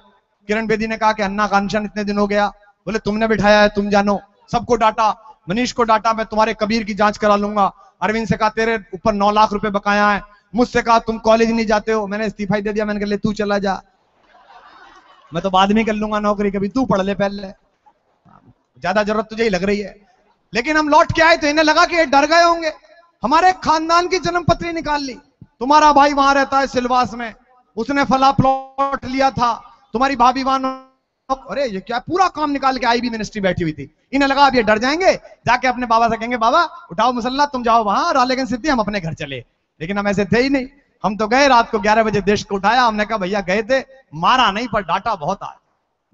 किरण बेदी ने कहा कि अन्ना का अनशन इतने दिन हो गया, बोले तुमने बिठाया है तुम जानो। सबको डांटा, मनीष को डांटा, मैं तुम्हारे कबीर की जांच करा लूंगा। अरविंद से कहा तेरे ऊपर 9 लाख रुपए बकाया है। मुझसे कहा तुम कॉलेज नहीं जाते हो, मैंने इस्तीफा ही दे दिया। मैंने कहा ले तू चला जा, मैं तो बाद में कर लूंगा नौकरी, कभी तू पढ़ ले पहले, ज्यादा जरूरत तुझे ही लग रही है। लेकिन हम लौट के आए तो इन्हें लगा कि ये डर गए होंगे। हमारे खानदान की जन्म पत्री निकाल ली, तुम्हारा भाई वहां रहता है सिलवास में, उसने फला प्लॉट लिया था, तुम्हारी भाभी वहां। अरे ये क्या, पूरा काम निकाल के आई भी मिनिस्ट्री बैठी हुई थी। इन्हें लगा अब ये डर जाएंगे, जाके अपने बाबा से कहेंगे बाबा उठाओ मुसल्ला, तुम जाओ वहां रालेगंज सिद्धि, हम अपने घर चले। लेकिन हम ऐसे थे ही नहीं। हम तो गए, रात को 11 बजे देश को उठाया। हमने कहा भैया गए थे, मारा नहीं पर डांटा बहुत आया,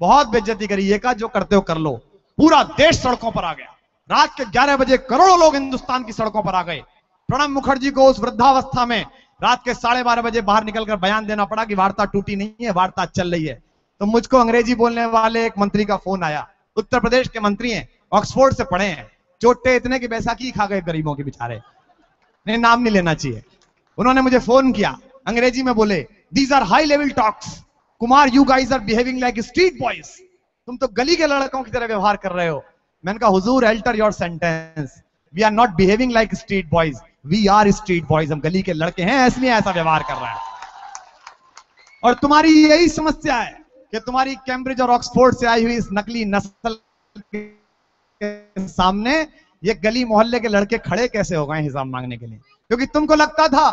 बहुत बेइज्जती करी। ये कहा जो करते हो कर लो। पूरा देश सड़कों पर आ गया। रात के 11 बजे करोड़ों लोग हिंदुस्तान की सड़कों पर आ गए। प्रणब मुखर्जी को उस वृद्धावस्था में रात के 12:30 बजे बाहर निकलकर बयान देना पड़ा कि वार्ता टूटी नहीं है, वार्ता चल रही है। तो मुझको अंग्रेजी बोलने वाले एक मंत्री का फोन आया, उत्तर प्रदेश के मंत्री हैं, ऑक्सफोर्ड से पढ़े हैं, चोटे इतने की बैसाखी खा गए गरीबों के बेचारे, नहीं नाम नहीं लेना चाहिए। उन्होंने मुझे फोन किया, अंग्रेजी में बोले these are high level talks, Kumar you guys are behaving like street boys, तुम तो गली के लड़कों की तरह व्यवहार कर रहे हो। मैंने कहा हुजूर alter your sentence, we are not behaving like street boys, we are street boys, हम गली के लड़के हैं इसलिए ऐसा व्यवहार कर रहे हैं। और तुम्हारी यही समस्या है कि तुम्हारी कैम्ब्रिज और ऑक्सफोर्ड से आई हुई इस नकली नस्ल के सामने ये गली मोहल्ले के लड़के खड़े कैसे हो गए हिसाब मांगने के लिए, क्योंकि तुमको लगता था।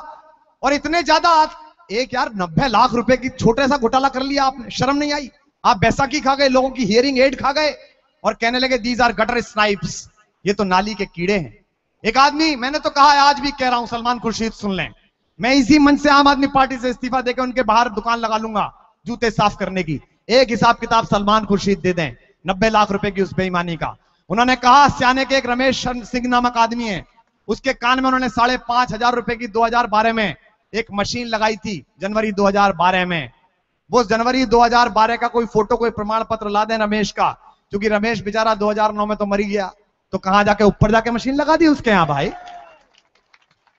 और इतने ज्यादा एक यार 90 लाख रुपए की छोटे सा घोटाला कर लिया आपने, शर्म नहीं आई? आप बैसाखी खा गए, लोगों की हियरिंग एड खा गए और कहने लगे दीज आर गटर स्नाइप्स, ये तो नाली के कीड़े हैं। एक आदमी, मैंने तो कहा है, आज भी कह रहा हूं, सलमान खुर्शीद सुन लें, मैं इसी मंच से आम आदमी पार्टी से इस्तीफा देकर उनके बाहर दुकान लगा लूंगा जूते साफ करने की। एक हिसाब किताब सलमान खुर्शीद दे दें 90 लाख रुपए की उस बेईमानी का। उन्होंने कहा सियाने के एक रमेश सिंह नामक आदमी है, उसके कान में उन्होंने 5,500 रुपए की 2012 में एक मशीन लगाई थी, जनवरी 2012 में। वो जनवरी 2012 का कोई फोटो, कोई प्रमाण पत्र ला दें रमेश का, क्योंकि रमेश बेचारा 2009 में तो मर ही गया, तो कहां जाके ऊपर जाके मशीन लगा दी उसके यहां भाई।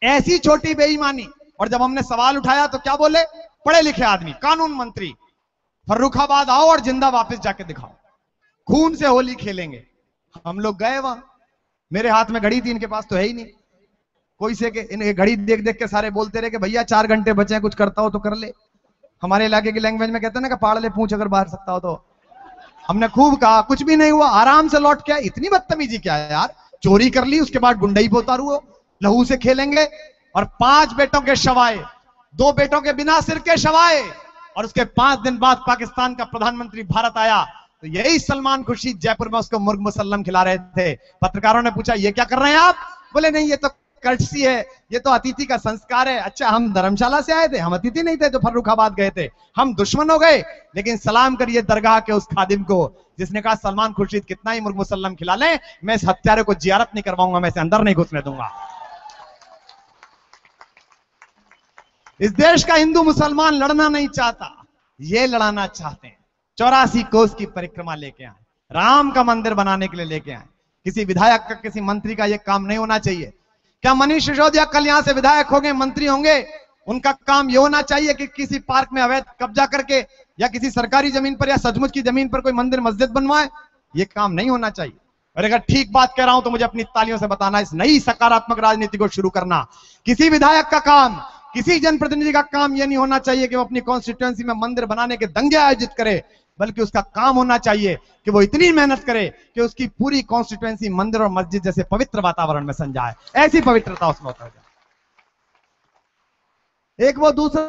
ऐसी छोटी बेईमानी। और जब हमने सवाल उठाया तो क्या बोले, पढ़े लिखे आदमी, कानून मंत्री, फर्रुखाबाद आओ और जिंदा वापस जाके दिखाओ, खून से होली खेलेंगे। हम लोग गए वहां, मेरे हाथ में घड़ी थी, इनके पास तो है ही नहीं कोई से, के इनके घड़ी देख देख के सारे बोलते रहे कि भैया 4 घंटे बचे हैं, कुछ करता हो तो कर ले। हमारे इलाके की लैंग्वेज में कहते हैं ना कि पाड़ ले पूछ अगर बाहर सकता हो तो। हमने खूब कहा, कुछ भी नहीं हुआ, आराम से लौट के आए। इतनी बदतमीजी क्या है यार, चोरी कर ली, उसके बाद गुंडई पे उतारू हो, लहू से खेलेंगे। और 5 बेटों के शवाए, 2 बेटों के बिना सिर के शवाए, और उसके 5 दिन बाद पाकिस्तान का प्रधानमंत्री भारत आया तो यही सलमान खुर्शीद जयपुर में उसको मुर्ग मुसल्लम खिला रहे थे। पत्रकारों ने पूछा ये क्या कर रहे हैं आप? बोले नहीं, ये तो कर्टसी है, ये तो अतिथि का संस्कार है। अच्छा, हम धर्मशाला से आए थे, हम अतिथि नहीं थे जो फर्रुखाबाद गए थे, हम दुश्मन हो गए। लेकिन सलाम करिए दरगाह के उस खादिम को जिसने कहा सलमान खुर्शीद कितना ही मुर्ग मुसल्लम खिला लें, मैं इस हत्यारे को जियारत नहीं करवाऊंगा, मैं इसे अंदर नहीं घुसने दूंगा। इस देश का हिंदू मुसलमान लड़ना नहीं चाहता, ये लड़ाना चाहते हैं। 84 कोस की परिक्रमा लेके आए, राम का मंदिर बनाने के लिए लेके आए। किसी विधायक का, किसी मंत्री का यह काम नहीं होना चाहिए। क्या मनीष सिसोदिया कल यहां से विधायक होंगे, मंत्री होंगे, उनका काम यह होना चाहिए कि किसी पार्क में अवैध कब्जा करके या किसी सरकारी जमीन पर या सचमुच की जमीन पर कोई मंदिर मस्जिद बनवाए? ये काम नहीं होना चाहिए। और अगर ठीक बात कह रहा हूं तो मुझे अपनी तालियों से बताना, इस नई सकारात्मक राजनीति को शुरू करना। किसी विधायक का काम, किसी जनप्रतिनिधि का काम यह नहीं होना चाहिए कि वो अपनी कॉन्स्टिट्यूएंसी में मंदिर बनाने के दंगे आयोजित करे, बल्कि उसका काम होना चाहिए कि वो इतनी मेहनत करे कि उसकी पूरी कॉन्स्टिट्यूएंसी मंदिर और मस्जिद जैसे पवित्र वातावरण में सं जाए, ऐसी पवित्रता उसमें उतर जाए। एक वो दूसरा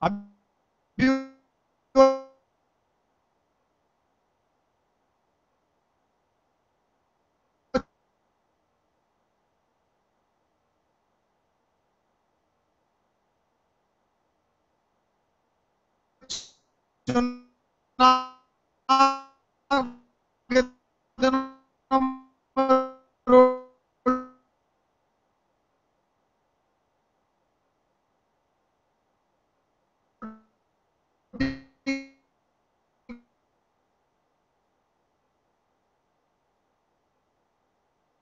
अभी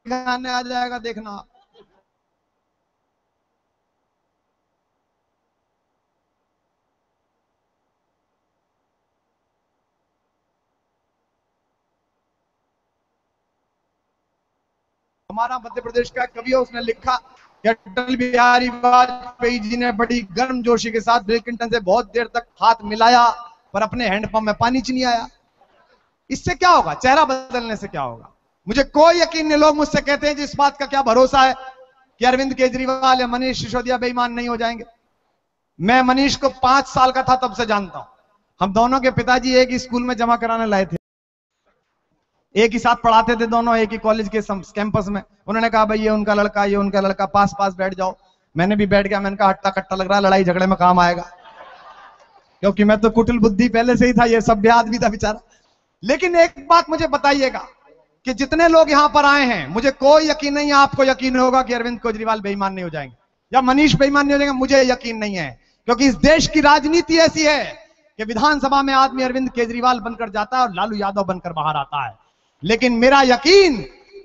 गाने आ जाएगा, देखना। हमारा मध्य प्रदेश का कवि है, उसने लिखा कि अटल बिहारी वाजपेयी जी ने बड़ी गर्मजोशी के साथ बिल क्लिंटन से बहुत देर तक हाथ मिलाया पर अपने हैंडपंप में पानी नहीं आया। इससे क्या होगा? चेहरा बदलने से क्या होगा? मुझे कोई यकीन नहीं। लोग मुझसे कहते हैं जिस बात का क्या भरोसा है कि अरविंद केजरीवाल या मनीष सिसोदिया बेईमान नहीं हो जाएंगे। मैं मनीष को 5 साल का था तब से जानता हूं। हम दोनों के पिताजी एक ही स्कूल में जमा कराने लाए थे, एक ही साथ पढ़ाते थे दोनों, एक ही कॉलेज के कैंपस में। उन्होंने कहा भाई ये उनका लड़का, ये उनका लड़का, पास पास बैठ जाओ। मैंने भी बैठ गया। मैंने कहा हट्टा कट्टा लग रहा है, लड़ाई झगड़े में काम आएगा, क्योंकि मैं तो कुटिल बुद्धि पहले से ही था, ये सभ्य आदमी था बेचारा। लेकिन एक बात मुझे बताइएगा कि जितने लोग यहां पर आए हैं, मुझे कोई यकीन नहीं है, आपको यकीन होगा कि अरविंद केजरीवाल बेईमान नहीं हो जाएंगे या मनीष बेईमान नहीं हो जाएंगे। मुझे यकीन नहीं है, क्योंकि इस देश की राजनीति ऐसी है कि विधानसभा में आदमी अरविंद केजरीवाल बनकर जाता है और लालू यादव बनकर बाहर आता है। लेकिन मेरा यकीन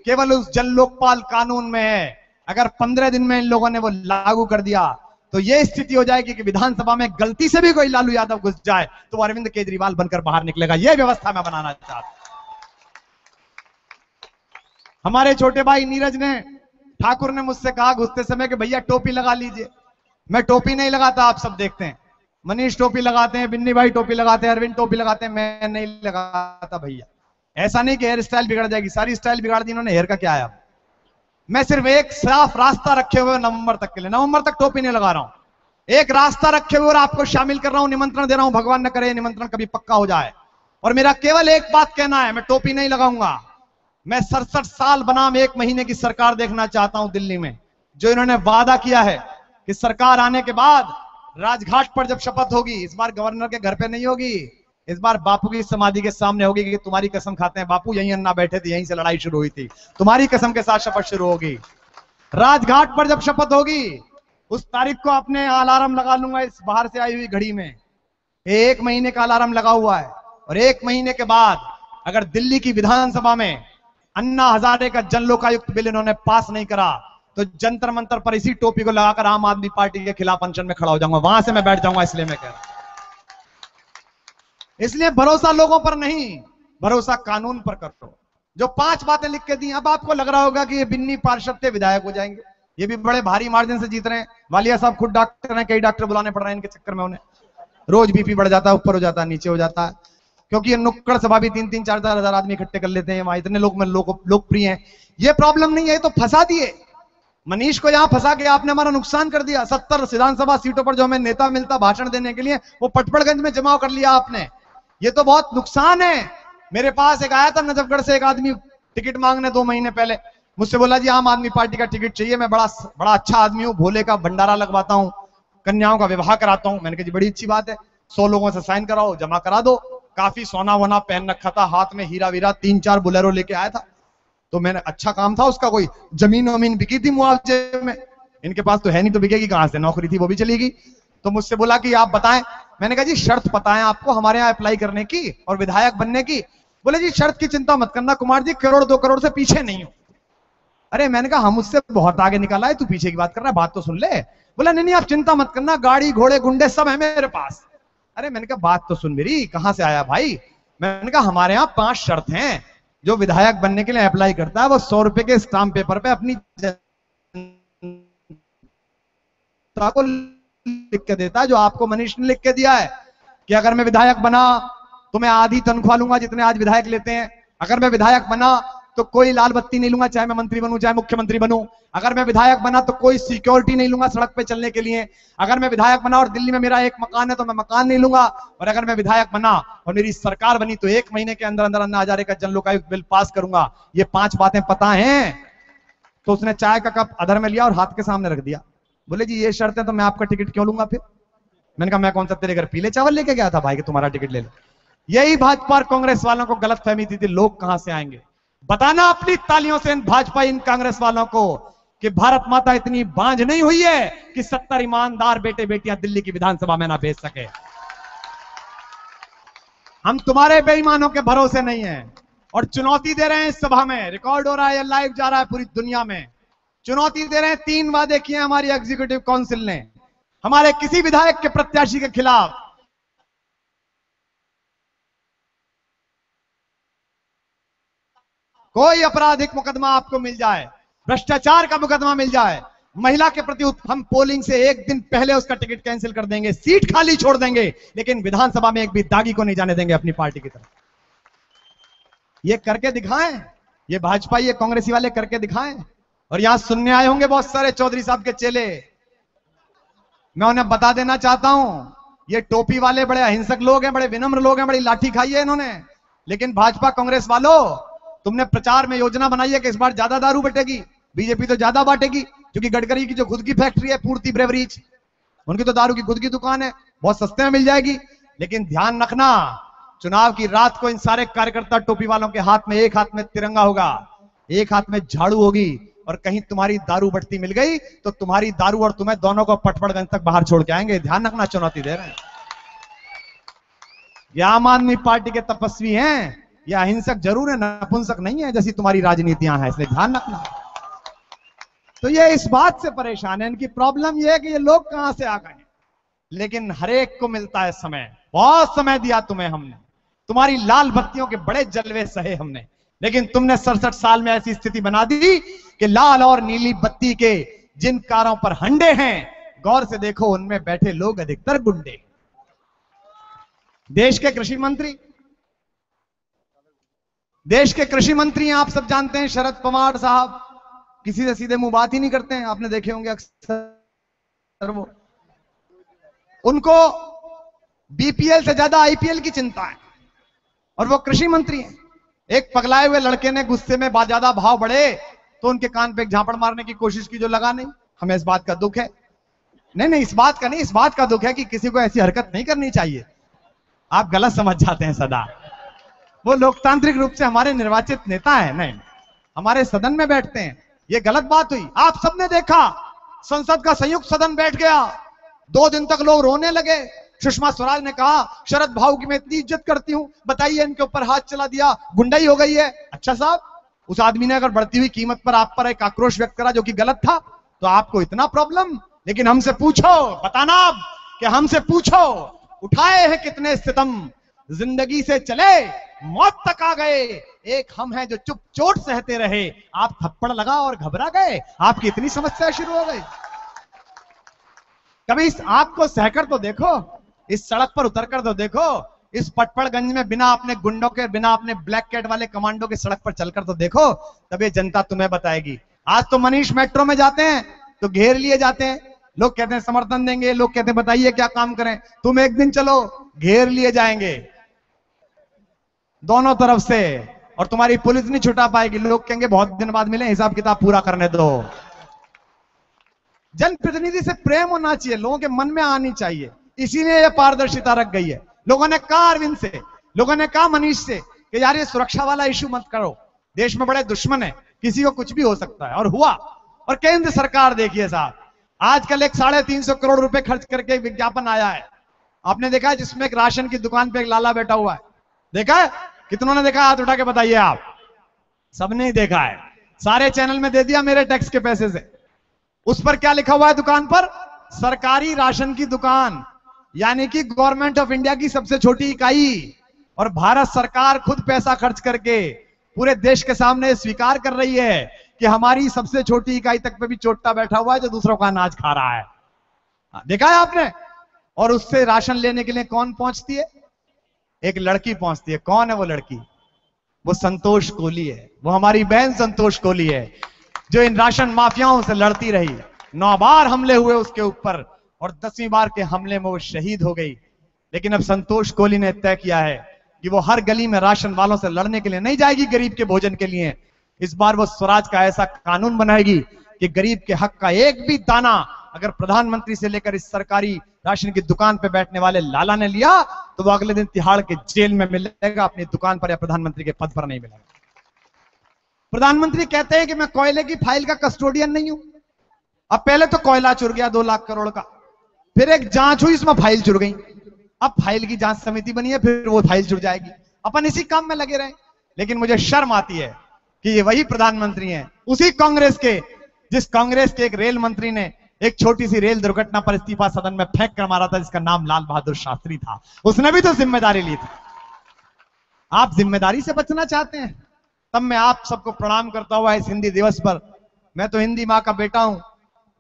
केवल उस जन लोकपाल कानून में है। अगर 15 दिन में इन लोगों ने वो लागू कर दिया तो ये स्थिति हो जाएगी कि विधानसभा में गलती से भी कोई लालू यादव घुस जाए तो वो अरविंद केजरीवाल बनकर बाहर निकलेगा। यह व्यवस्था मैं बनाना चाहता हूं। हमारे छोटे भाई नीरज ने ठाकुर ने मुझसे कहा घुसते समय कि भैया टोपी लगा लीजिए। मैं टोपी नहीं लगाता, आप सब देखते हैं। मनीष टोपी लगाते हैं, बिन्नी भाई टोपी लगाते हैं, अरविंद टोपी लगाते हैं, मैं नहीं लगाता भैया। ऐसा नहीं कि हेयर स्टाइल बिगड़ जाएगी, सारी स्टाइल बिगाड़ दी इन्होंने, हेयर का क्या आया। मैं सिर्फ एक साफ रास्ता रखे हुए नवंबर तक के लिए, नवंबर तक टोपी नहीं लगा रहा हूं। एक रास्ता रखे हुए और आपको शामिल कर रहा हूं, निमंत्रण दे रहा हूं। भगवान न करे निमंत्रण कभी पक्का हो जाए। और मेरा केवल एक बात कहना है, मैं टोपी नहीं लगाऊंगा। मैं 67 साल बनाम 1 महीने की सरकार देखना चाहता हूं दिल्ली में। जो इन्होंने वादा किया है कि सरकार आने के बाद राजघाट पर जब शपथ होगी, इस बार गवर्नर के घर पे नहीं होगी, इस बार बापू की समाधि के सामने होगी कि तुम्हारी कसम खाते हैं बापू, यहीं अन्ना बैठे थे, यहीं से लड़ाई शुरू हुई थी, तुम्हारी कसम के साथ शपथ शुरू होगी। राजघाट पर जब शपथ होगी उस तारीख को अपने अलार्म लगा लूंगा इस बाहर से आई हुई घड़ी में। 1 महीने का अलार्म लगा हुआ है। और 1 महीने के बाद अगर दिल्ली की विधानसभा में अन्ना हजारे का जन लोकायुक्त बिल इन्होंने पास नहीं करा तो जंतर मंतर पर इसी टोपी को लगाकर आम आदमी पार्टी के खिलाफ अनशन में खड़ा हो जाऊंगा, वहां से मैं बैठ जाऊंगा। इसलिए मैं कह रहा हूं, इसलिए भरोसा लोगों पर नहीं, भरोसा कानून पर करो। जो 5 बातें लिख के दी, अब आपको लग रहा होगा कि ये बिन्नी पार्षद थे विधायक हो जाएंगे, ये भी बड़े भारी मार्जिन से जीत रहे हैं। वालिया साहब खुद डॉक्टर हैं, कई डॉक्टर बुलाने पड़ रहे हैं इनके चक्कर में, उन्हें रोज बीपी बढ़ जाता है, ऊपर हो जाता है, नीचे हो जाता है, क्योंकि ये नुक्कड़ सभा भी 3-3, 4-4 हजार आदमी इकट्ठे कर लेते हैं, वहां इतने लोग लोकप्रिय हैं। ये प्रॉब्लम नहीं है, तो फंसा दिए मनीष को, यहां फंसा के आपने हमारा नुकसान कर दिया। 70 विधानसभा सीटों पर जो हमें नेता मिलता भाषण देने के लिए, वो पटपड़गंज में जमाव कर लिया आपने। ये तो बहुत नुकसान है। मेरे पास एक आया था नजफगढ़ से एक आदमी टिकट मांगने 2 महीने पहले, मुझसे बोला जी आम आदमी पार्टी का टिकट चाहिए, मैं बड़ा अच्छा आदमी हूँ, भोले का भंडारा लगवाता हूँ, कन्याओं का विवाह कराता हूँ। मैंने कहा जी बड़ी अच्छी बात है, 100 लोगों से साइन कराओ, जमा करा दो। काफी सोना वोना पहन रखा था, हाथ में हीरा वीरा, 3-4 बुलेरो लेके आया था। तो मैंने, अच्छा काम था उसका, कोई जमीन वमीन बिकी थी मुआवजे में, इनके पास तो है नहीं तो बिकेगी कहां से, नौकरी थी वो भी चली गई। तो मुझसे बोला कि आप बताएं। मैंने कहा जी शर्त पता है आपको हमारे यहाँ अप्लाई करने की और विधायक बनने की? बोले जी शर्त की चिंता मत करना कुमार जी, 1-2 करोड़ से पीछे नहीं हो। अरे मैंने कहा हम उससे बहुत आगे निकाला है, तू पीछे की बात कर रहा है, बात तो सुन ले। बोला नहीं आप चिंता मत करना, गाड़ी घोड़े गुंडे सब है मेरे पास। अरे मैंने कहा बात तो सुन मेरी, कहां से आया भाई? मैंने कहा हमारे यहाँ 5 शर्त हैं, जो विधायक बनने के लिए अप्लाई करता है वो 100 रुपए के स्टाम्प पेपर पे अपनी जनता को लिख के देता है, जो आपको मनीष ने लिख के दिया है कि अगर मैं विधायक बना तो मैं आधी तनख्वाह लूंगा जितने आज विधायक लेते हैं। अगर मैं विधायक बना तो कोई लाल बत्ती नहीं लूंगा, चाहे मैं मंत्री बनूं चाहे मुख्यमंत्री बनूं। अगर मैं विधायक बना तो कोई सिक्योरिटी नहीं लूंगा सड़क पे चलने के लिए। अगर मैं विधायक बना और दिल्ली में मेरा एक मकान है तो मैं मकान नहीं लूंगा। और अगर मैं विधायक बना और मेरी सरकार बनी तो 1 महीने के अंदर अंदर अन्ना हजारे का जन लोकायुक्त बिल पास करूंगा। ये 5 बातें पता हैं। तो उसने चाय का कप अधर में लिया और हाथ के सामने रख दिया। बोले जी ये शर्त है तो मैं आपका टिकट क्यों लूंगा फिर? मैंने कहा मैं कौन सा तेरे घर पीले चावल लेके गया था भाई कि तुम्हारा टिकट ले लो। यही भाजपा और कांग्रेस वालों को गलत फहमी थी लोग कहां से आएंगे। बताना अपनी तालियों से इन भाजपा इन कांग्रेस वालों को कि भारत माता इतनी बांझ नहीं हुई है कि 70 ईमानदार बेटे बेटियां दिल्ली की विधानसभा में ना भेज सके। हम तुम्हारे बेईमानों के भरोसे नहीं है और चुनौती दे रहे हैं इस सभा में, रिकॉर्ड हो रहा है, लाइव जा रहा है पूरी दुनिया में। चुनौती दे रहे हैं, 3 वादे किए हमारी एग्जीक्यूटिव काउंसिल ने हमारे किसी विधायक के प्रत्याशी के खिलाफ। कोई आपराधिक मुकदमा आपको मिल जाए, भ्रष्टाचार का मुकदमा मिल जाए, महिला के प्रति हम पोलिंग से 1 दिन पहले उसका टिकट कैंसिल कर देंगे, सीट खाली छोड़ देंगे, लेकिन विधानसभा में एक भी दागी को नहीं जाने देंगे अपनी पार्टी की तरफ। ये करके दिखाएं, ये भाजपा ये कांग्रेसी वाले करके दिखाएं। और यहां सुनने आए होंगे बहुत सारे चौधरी साहब के चेले, मैं उन्हें बता देना चाहता हूं, ये टोपी वाले बड़े अहिंसक लोग हैं, बड़े विनम्र लोग हैं, बड़ी लाठी खाई है इन्होंने। लेकिन भाजपा कांग्रेस वालों, तुमने प्रचार में योजना बनाई है कि इस बार ज्यादा दारू बटेगी, बीजेपी तो ज्यादा बांटेगी, क्योंकि गडकरी की जो खुद की फैक्ट्री है पूर्ति ब्रेवरीज, उनकी तो दारू की खुद की दुकान है, बहुत सस्ते में मिल जाएगी। लेकिन ध्यान रखना, चुनाव की रात को इन सारे कार्यकर्ता टोपी वालों के हाथ में, एक हाथ में तिरंगा होगा, एक हाथ में झाड़ू होगी, और कहीं तुम्हारी दारू बढ़ती मिल गई तो तुम्हारी दारू और तुम्हें दोनों को पटपड़गंज तक बाहर छोड़ के आएंगे। ध्यान रखना, चुनौती दे रहे हैं। ये आम आदमी पार्टी के तपस्वी हैं, ये अहिंसक जरूर है, नपुंसक नहीं है जैसी तुम्हारी राजनीतियां हैं, इसलिए ध्यान रखना। तो ये इस बात से परेशान है, इनकी प्रॉब्लम ये है कि ये लोग कहां से आ गए। लेकिन हर एक को मिलता है समय, बहुत समय दिया तुम्हें हमने, तुम्हारी लाल बत्तियों के बड़े जलवे सहे हमने, लेकिन तुमने 67 साल में ऐसी स्थिति बना दी कि लाल और नीली बत्ती के जिन कारों पर हंडे हैं, गौर से देखो उनमें बैठे लोग अधिकतर गुंडे। देश के कृषि मंत्री, देश के कृषि मंत्री हैं, आप सब जानते हैं, शरद पवार साहब किसी से सीधे मुंह बात ही नहीं करते हैं, आपने देखे होंगे अक्सर। वो उनको बीपीएल से ज्यादा आईपीएल की चिंता है, और वो कृषि मंत्री हैं। एक पगलाए हुए लड़के ने गुस्से में ज्यादा भाव बढ़े तो उनके कान पे एक झापड़ मारने की कोशिश की, जो लगा नहीं। हमें इस बात का दुख है, नहीं इस बात का नहीं, इस बात का दुख है कि किसी को ऐसी हरकत नहीं करनी चाहिए। आप गलत समझ जाते हैं सदा। वो लोकतांत्रिक रूप से हमारे निर्वाचित नेता है, नहीं हमारे सदन में बैठते हैं, ये गलत बात हुई। आप सबने देखा संसद का संयुक्त सदन बैठ गया, 2 दिन तक लोग रोने लगे। सुषमा स्वराज ने कहा शरद भाऊ की मैं इतनी इज्जत करती हूं, बताइए इनके ऊपर हाथ चला दिया, गुंडाई हो गई है। अच्छा साहब, उस आदमी ने अगर बढ़ती हुई कीमत पर आप पर एक आक्रोश व्यक्त करा जो कि गलत था, तो आपको इतना प्रॉब्लम। लेकिन हमसे पूछो, बताना कि हमसे पूछो, उठाए हैं कितने सितम, जिंदगी से चले मौत तक आ गए, एक हम हैं जो चुप चोट सहते रहे, आप थप्पड़ लगा और घबरा गए, आपकी इतनी समस्या शुरू हो गई। कभी इस आग को सहकर तो देखो, इस सड़क पर उतरकर तो देखो, इस पटपड़गंज में बिना अपने गुंडों के, बिना अपने ब्लैक कैट वाले कमांडो के सड़क पर चलकर तो देखो, तब ये जनता तुम्हें बताएगी। आज तो मनीष मेट्रो में जाते हैं तो घेर लिए जाते हैं, लोग कहते हैं समर्थन देंगे, लोग कहते हैं बताइए क्या काम करें, तुम एक दिन चलो घेर लिए जाएंगे दोनों तरफ से, और तुम्हारी पुलिस नहीं छुटा पाएगी। लोग कहेंगे बहुत दिन बाद मिले, हिसाब किताब पूरा करने दो। जनप्रतिनिधि से प्रेम होना चाहिए, लोगों के मन में आनी चाहिए, इसीलिए यह पारदर्शिता रख गई है। लोगों ने कहा अरविंद से, लोगों ने कहा मनीष से कि यार ये सुरक्षा वाला इशू मत करो, देश में बड़े दुश्मन है, किसी को कुछ भी हो सकता है, और हुआ। और केंद्र सरकार देखिए साहब, आजकल एक 350 करोड़ रुपए खर्च करके विज्ञापन आया है, आपने देखा है, जिसमें एक राशन की दुकान पे एक लाला बैठा हुआ है, देखा है? कितनों ने देखा? हाथ उठा के बताइए आप। सबने ही देखा है, सारे चैनल में दे दिया मेरे टैक्स के पैसे से। उस पर क्या लिखा हुआ है दुकान पर? सरकारी राशन की दुकान, यानी कि गवर्नमेंट ऑफ इंडिया की सबसे छोटी इकाई, और भारत सरकार खुद पैसा खर्च करके पूरे देश के सामने स्वीकार कर रही है कि हमारी सबसे छोटी इकाई तक पे भी चोट्टा बैठा हुआ है जो दूसरों का अनाज खा रहा है। देखा है आपने? और उससे राशन लेने के लिए कौन पहुंचती है? एक लड़की पहुंचती है। कौन है वो लड़की? वो संतोष कोहली है, वो हमारी बहन संतोष कोहली है, जो इन राशन माफियाओं से लड़ती रही। 9 बार हमले हुए उसके ऊपर, और 10वीं बार के हमले में वो शहीद हो गई। लेकिन अब संतोष कोहली ने तय किया है कि वो हर गली में राशन वालों से लड़ने के लिए नहीं जाएगी गरीब के भोजन के लिए। इस बार वो स्वराज का ऐसा कानून बनाएगी कि गरीब के हक का एक भी दाना अगर प्रधानमंत्री से लेकर इस सरकारी राशन की दुकान पे बैठने वाले लाला ने लिया, तो वो अगले दिन तिहाड़ के जेल में मिलेगा, अपनी दुकान पर या प्रधानमंत्री के पद पर नहीं मिलेगा। प्रधानमंत्री कहते हैं कि मैं कोयले की फाइल का कस्टोडियन नहीं हूं। अब पहले तो कोयला चुर गया 2 लाख करोड़ का, फिर एक जांच हुई, इसमें फाइल चुर गई, अब फाइल की जांच समिति बनी है, फिर वो फाइल चुर जाएगी। अपन इसी काम में लगे रहे। लेकिन मुझे शर्म आती है कि ये वही प्रधानमंत्री हैं, उसी कांग्रेस के, जिस कांग्रेस के एक रेल मंत्री ने एक छोटी सी रेल दुर्घटना पर इस्तीफा सदन में फेंक कर मारा था, जिसका नाम लाल बहादुर शास्त्री था। उसने भी तो जिम्मेदारी ली थी। आप जिम्मेदारी से बचना चाहते हैं? तब मैं आप सबको प्रणाम करता हुआ इस हिंदी दिवस पर, मैं तो हिंदी माँ का बेटा हूं,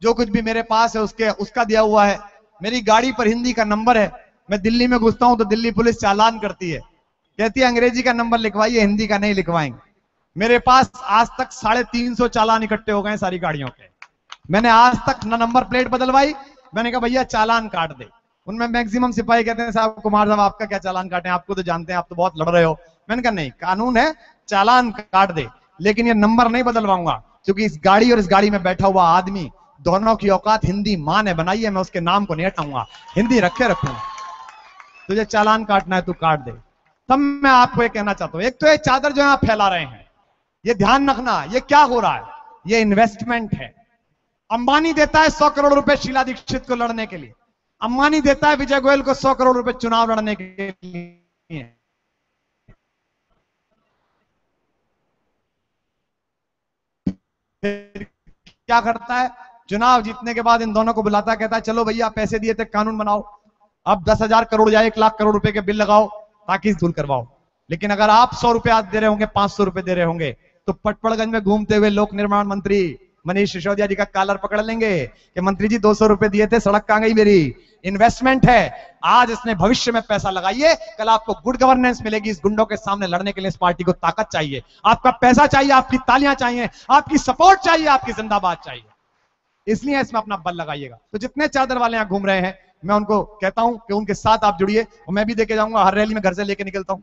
जो कुछ भी मेरे पास है उसका दिया हुआ है। मेरी गाड़ी पर हिंदी का नंबर है। मैं दिल्ली में घुसता हूं तो दिल्ली पुलिस चालान करती है, कहती है अंग्रेजी का नंबर लिखवाइए, हिंदी का नहीं लिखवाएंगे। मेरे पास आज तक 350 चालान इकट्ठे हो गए सारी गाड़ियों के। मैंने आज तक न नंबर प्लेट बदलवाई, मैंने कहा भैया चालान काट दे। उनमें मैक्सिमम सिपाही कहते हैं साहब कुमार साहब आपका क्या चालान काटें, आपको तो जानते हैं, आप तो बहुत लड़ रहे हो। मैंने कहा नहीं, कानून है, चालान काट दे, लेकिन ये नंबर नहीं बदलवाऊंगा, क्योंकि इस गाड़ी और इस गाड़ी में बैठा हुआ आदमी दोनों की औकात हिंदी मां ने बनाई है। मैं उसके नाम को नहीं हटाऊंगा, हिंदी रखे रखूंगा। तुझे चालान काटना है तू काट दे। तब मैं आपको ये कहना चाहता हूं, एक तो ये चादर जो है आप फैला रहे हैं, ये ध्यान रखना, ये क्या हो रहा है? ये इन्वेस्टमेंट है। अंबानी देता है 100 करोड़ रुपए शीला दीक्षित को लड़ने के लिए, अंबानी देता है विजय गोयल को 100 करोड़ रुपए चुनाव लड़ने के लिए। क्या करता है, चुनाव जीतने के बाद इन दोनों को बुलाता है, कहता है चलो भैया पैसे दिए थे कानून बनाओ, अब 10,000 करोड़ या 1 लाख करोड़ रुपए के बिल लगाओ ताकि धूल करवाओ। लेकिन अगर आप 100 रुपए आज दे रहे होंगे, 500 रुपए दे रहे होंगे, तो पटपड़गंज में घूमते हुए लोक निर्माण मंत्री मनीष सिसोदिया जी का कॉलर पकड़ लेंगे कि मंत्री जी 200 रुपए दिए थे, सड़क कहां गई मेरी, इन्वेस्टमेंट है, आज इसने भविष्य में पैसा लगाइए, कल आपको गुड गवर्नेंस मिलेगी। इस गुंडों के सामने लड़ने के लिए इस पार्टी को ताकत चाहिए, आपका पैसा चाहिए, आपकी तालियां चाहिए, आपकी सपोर्ट चाहिए, आपकी जिंदाबाद चाहिए, इसलिए इसमें अपना बल लगाइएगा। तो जितने चादर वाले यहां घूम रहे हैं, मैं उनको कहता हूं कि उनके साथ आप जुड़िए, और मैं भी देके जाऊंगा, हर रैली में घर से लेके निकलता हूं।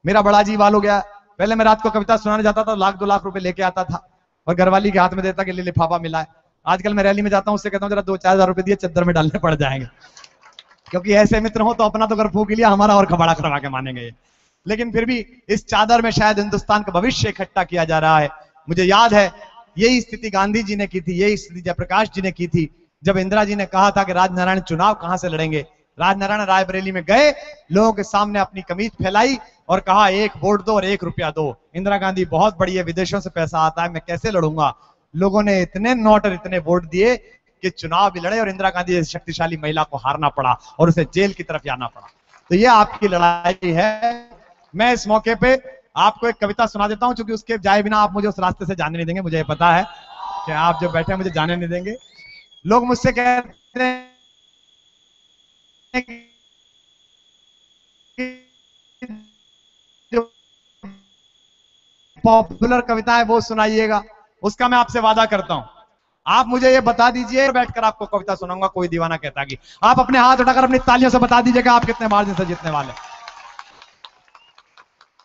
मेरा बड़ा अजीब हाल हो गया, पहले मैं रात को कविता सुनाने जाता था, 1-2 लाख रुपए लेके आता था और घरवाली के हाथ में देता कि ले लिफाफा मिला है। आजकल मैं रैली में जाता हूं, उससे कहता हूं जरा 2-4 हजार रुपए दिए, चद्दर में डालने पड़ जाएंगे, क्योंकि ऐसे मित्र हो तो अपना तो घर फूक लिया, हमारा और खबड़ा करवा के मानेंगे ये। लेकिन फिर भी इस चादर में शायद हिंदुस्तान का भविष्य इकट्ठा किया जा रहा है। मुझे याद है यही स्थिति गांधी जी ने की थी, यही स्थिति जयप्रकाश जी ने की थी, जब इंदिरा जी ने कहा था कि राजनारायण चुनाव कहां से लड़ेंगे। राजनारायण रायबरेली में गए, लोगों के सामने अपनी कमीज फैलाई और कहा 1 वोट दो और 1 रुपया दो। इंदिरा गांधी बहुत बड़ी है, विदेशों से पैसा आता है, मैं कैसे लड़ूंगा। लोगों ने इतने नोट और इतने वोट दिए कि चुनाव भी लड़े और इंदिरा गांधी जैसी शक्तिशाली महिला को हारना पड़ा और उसे जेल की तरफ जाना पड़ा। तो ये आपकी लड़ाई है। मैं इस मौके पे आपको एक कविता सुना देता हूं, क्योंकि उसके जाए बिना आप मुझे उस रास्ते से जाने नहीं देंगे। मुझे पता है कि आप जो बैठे हैं मुझे जाने नहीं देंगे। लोग मुझसे कहते हैं जो पॉपुलर कविताएं वो सुनाइएगा, उसका मैं आपसे वादा करता हूं। आप मुझे ये बता दीजिए, बैठकर आपको कविता सुनाऊंगा, कोई दीवाना कहता कि आप अपने हाथ उठाकर अपनी तालियों से बता दीजिएगा आप कितने मार्जिन से जीतने वाले।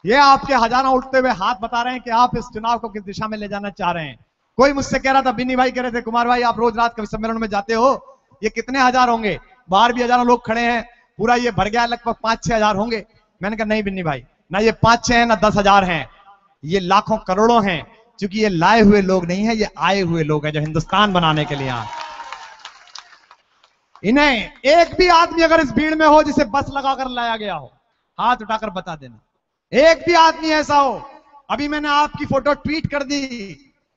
ये आपके हजारों उठते हुए हाथ बता रहे हैं कि आप इस चुनाव को किस दिशा में ले जाना चाह रहे हैं। कोई मुझसे कह रहा था, बिन्नी भाई कह रहे थे, कुमार भाई आप रोज रात कवि सम्मेलन में जाते हो, ये कितने हजार होंगे, बाहर भी हजारों लोग खड़े हैं, पूरा ये भर गया, लगभग 5-6 हजार होंगे। मैंने कहा नहीं बिन्नी भाई, ना ये 5-6 हैं ना 10,000 हैं, ये लाखों करोड़ों हैं, क्योंकि ये लाए हुए लोग नहीं है, ये आए हुए लोग हैं जो हिंदुस्तान बनाने के लिए आए। इन्हें एक भी आदमी अगर इस भीड़ में हो जिसे बस लगाकर लाया गया हो, हाथ उठाकर बता देना, एक भी आदमी ऐसा हो। अभी मैंने आपकी फोटो ट्वीट कर दी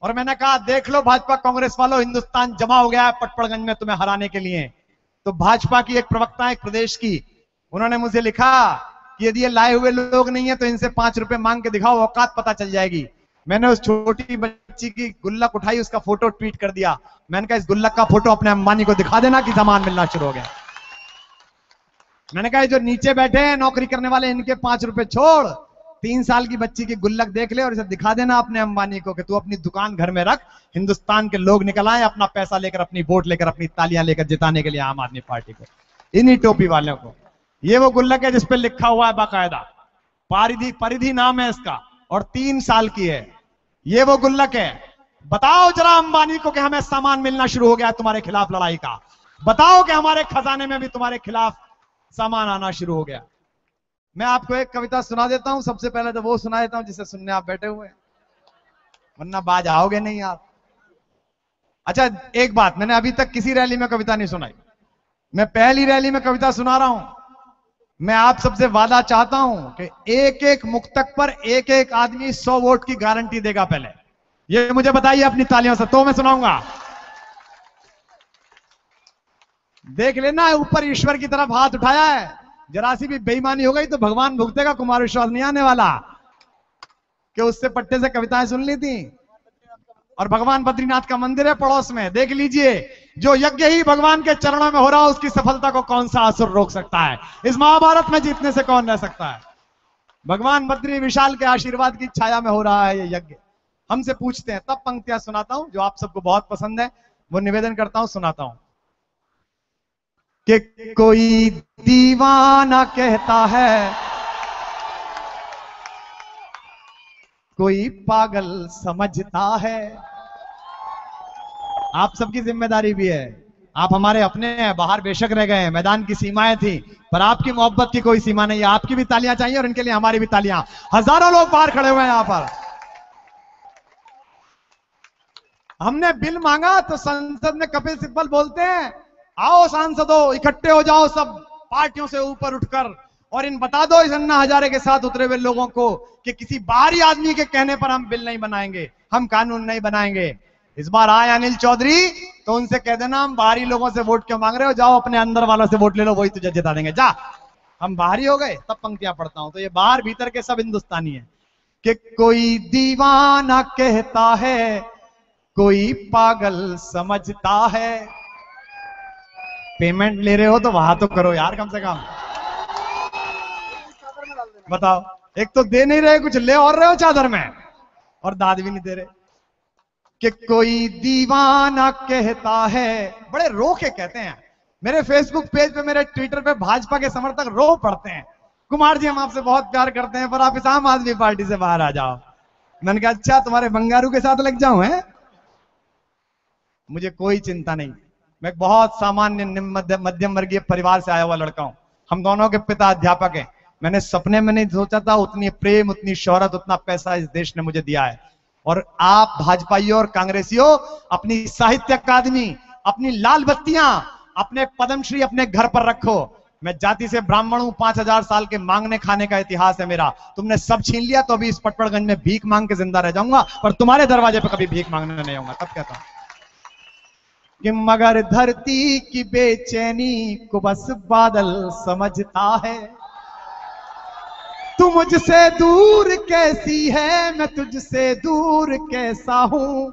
और मैंने कहा देख लो भाजपा कांग्रेस वालों, हिंदुस्तान जमा हो गया है पटपड़गंज में तुम्हें हराने के लिए। तो भाजपा की एक प्रवक्ता, एक प्रदेश की, उन्होंने मुझे लिखा कि यदि ये लाए हुए लोग नहीं है तो इनसे 5 रुपए मांग के दिखाओ, औकात पता चल जाएगी। मैंने उस छोटी बच्ची की गुल्लक उठाई, उसका फोटो ट्वीट कर दिया। मैंने कहा इस गुल्लक का फोटो अपने अंबानी को दिखा देना कि सामान मिलना शुरू हो गया। मैंने कहा जो नीचे बैठे हैं नौकरी करने वाले, इनके 5 रुपए छोड़, 3 साल की बच्ची की गुल्लक देख ले और इसे दिखा देना अपने अंबानी को कि तू अपनी दुकान घर में रख, हिंदुस्तान के लोग निकल आए अपना पैसा लेकर, अपनी वोट लेकर, अपनी तालियां लेकर जिताने के लिए आम आदमी पार्टी को, इन्हीं टोपी वालों को। ये वो गुल्लक है जिसपे लिखा हुआ है बाकायदा, परिधि नाम है इसका और 3 साल की है। ये वो गुल्लक है। बताओ जरा अंबानी को कि हमें सामान मिलना शुरू हो गया तुम्हारे खिलाफ लड़ाई का, बताओ कि हमारे खजाने में भी तुम्हारे खिलाफ सामान आना शुरू हो गया। मैं आपको एक कविता सुना देता हूं, सबसे पहले तो वो सुना देता हूं जिसे सुनने आप बैठे हुए हैं, वरना बाज आओगे नहीं आप। अच्छा एक बात, मैंने अभी तक किसी रैली में कविता नहीं सुनाई, मैं पहली रैली में कविता सुना रहा हूं। मैं आप सबसे वादा चाहता हूं कि एक एक मुक्तक पर एक एक आदमी 100 वोट की गारंटी देगा। पहले ये मुझे बताइए अपनी तालियों से, तो मैं सुनाऊंगा। देख लेना, ऊपर ईश्वर की तरफ हाथ उठाया है, जरा सी भी बेईमानी हो गई तो भगवान भुगतेगा। कुमार विश्वास नहीं आने वाला कि उससे पट्टे से कविताएं सुन ली थी। और भगवान बद्रीनाथ का मंदिर है पड़ोस में, देख लीजिए, जो यज्ञ ही भगवान के चरणों में हो रहा है उसकी सफलता को कौन सा असुर रोक सकता है। इस महाभारत में जीतने से कौन रह सकता है। भगवान बद्री विशाल के आशीर्वाद की छाया में हो रहा है ये यज्ञ। हमसे पूछते हैं, तब पंक्तियां सुनाता हूं जो आप सबको बहुत पसंद है, वो निवेदन करता हूं, सुनाता हूं कि कोई दीवाना कहता है, कोई पागल समझता है। आप सबकी जिम्मेदारी भी है, आप हमारे अपने हैं, बाहर बेशक रह गए हैं, मैदान की सीमाएं थी, पर आपकी मोहब्बत की कोई सीमा नहीं है। आपकी भी तालियां चाहिए और इनके लिए हमारी भी तालियां। हजारों लोग बाहर खड़े हुए हैं यहां पर। हमने बिल मांगा तो संसद में कपिल सिब्बल बोलते हैं, आओ सांसदों इकट्ठे हो जाओ सब पार्टियों से ऊपर उठकर और इन बता दो इस अन्ना हजारे के साथ उतरे हुए लोगों को कि किसी बाहरी आदमी के कहने पर हम बिल नहीं बनाएंगे, हम कानून नहीं बनाएंगे। इस बार आए अनिल चौधरी तो उनसे कह देना हम बाहरी लोगों से वोट क्यों मांग रहे हो, जाओ अपने अंदर वालों से वोट ले लो, वही तुझे जिता देंगे, जा। हम बाहरी हो गए तब पंक्तियां पढ़ता हूं। तो ये बाहर भीतर के सब हिंदुस्तानी है कि कोई दीवाना कहता है, कोई पागल समझता है। पेमेंट ले रहे हो तो वहां तो करो यार कम से कम। बताओ, एक तो दे नहीं रहे कुछ, ले और रहे हो चादर में, और दाद भी नहीं दे रहे। कि कोई दीवाना कहता है, बड़े रो के कहते हैं। मेरे फेसबुक पेज पे, मेरे ट्विटर पे भाजपा के समर्थक रो पड़ते हैं, कुमार जी हम आपसे बहुत प्यार करते हैं पर आप इस आम आदमी पार्टी से बाहर आ जाओ। मैंने कहा अच्छा तुम्हारे बंगारू के साथ लग जाऊं है? मुझे कोई चिंता नहीं, मैं बहुत सामान्य मध्यम वर्गीय परिवार से आया हुआ लड़का हूं। हम दोनों के पिता अध्यापक हैं। मैंने सपने में नहीं सोचा था उतनी प्रेम, उतनी शोहरत, उतना पैसा इस देश ने मुझे दिया है। और आप भाजपाइयों और कांग्रेसियों अपनी साहित्य अकादमी, अपनी लाल बत्तियां, अपने पद्मश्री अपने घर पर रखो। मैं जाति से ब्राह्मण हूं, 5000 साल के मांगने खाने का इतिहास है मेरा। तुमने सब छीन लिया तो अभी इस पटपड़गंज में भीख मांग के जिंदा रह जाऊंगा, पर तुम्हारे दरवाजे पर कभी भीख मांगने नहीं आऊंगा। तब कहता हूं कि मगर धरती की बेचैनी को बस बादल समझता है। तू मुझसे दूर कैसी है, मैं तुझसे दूर कैसा हूं।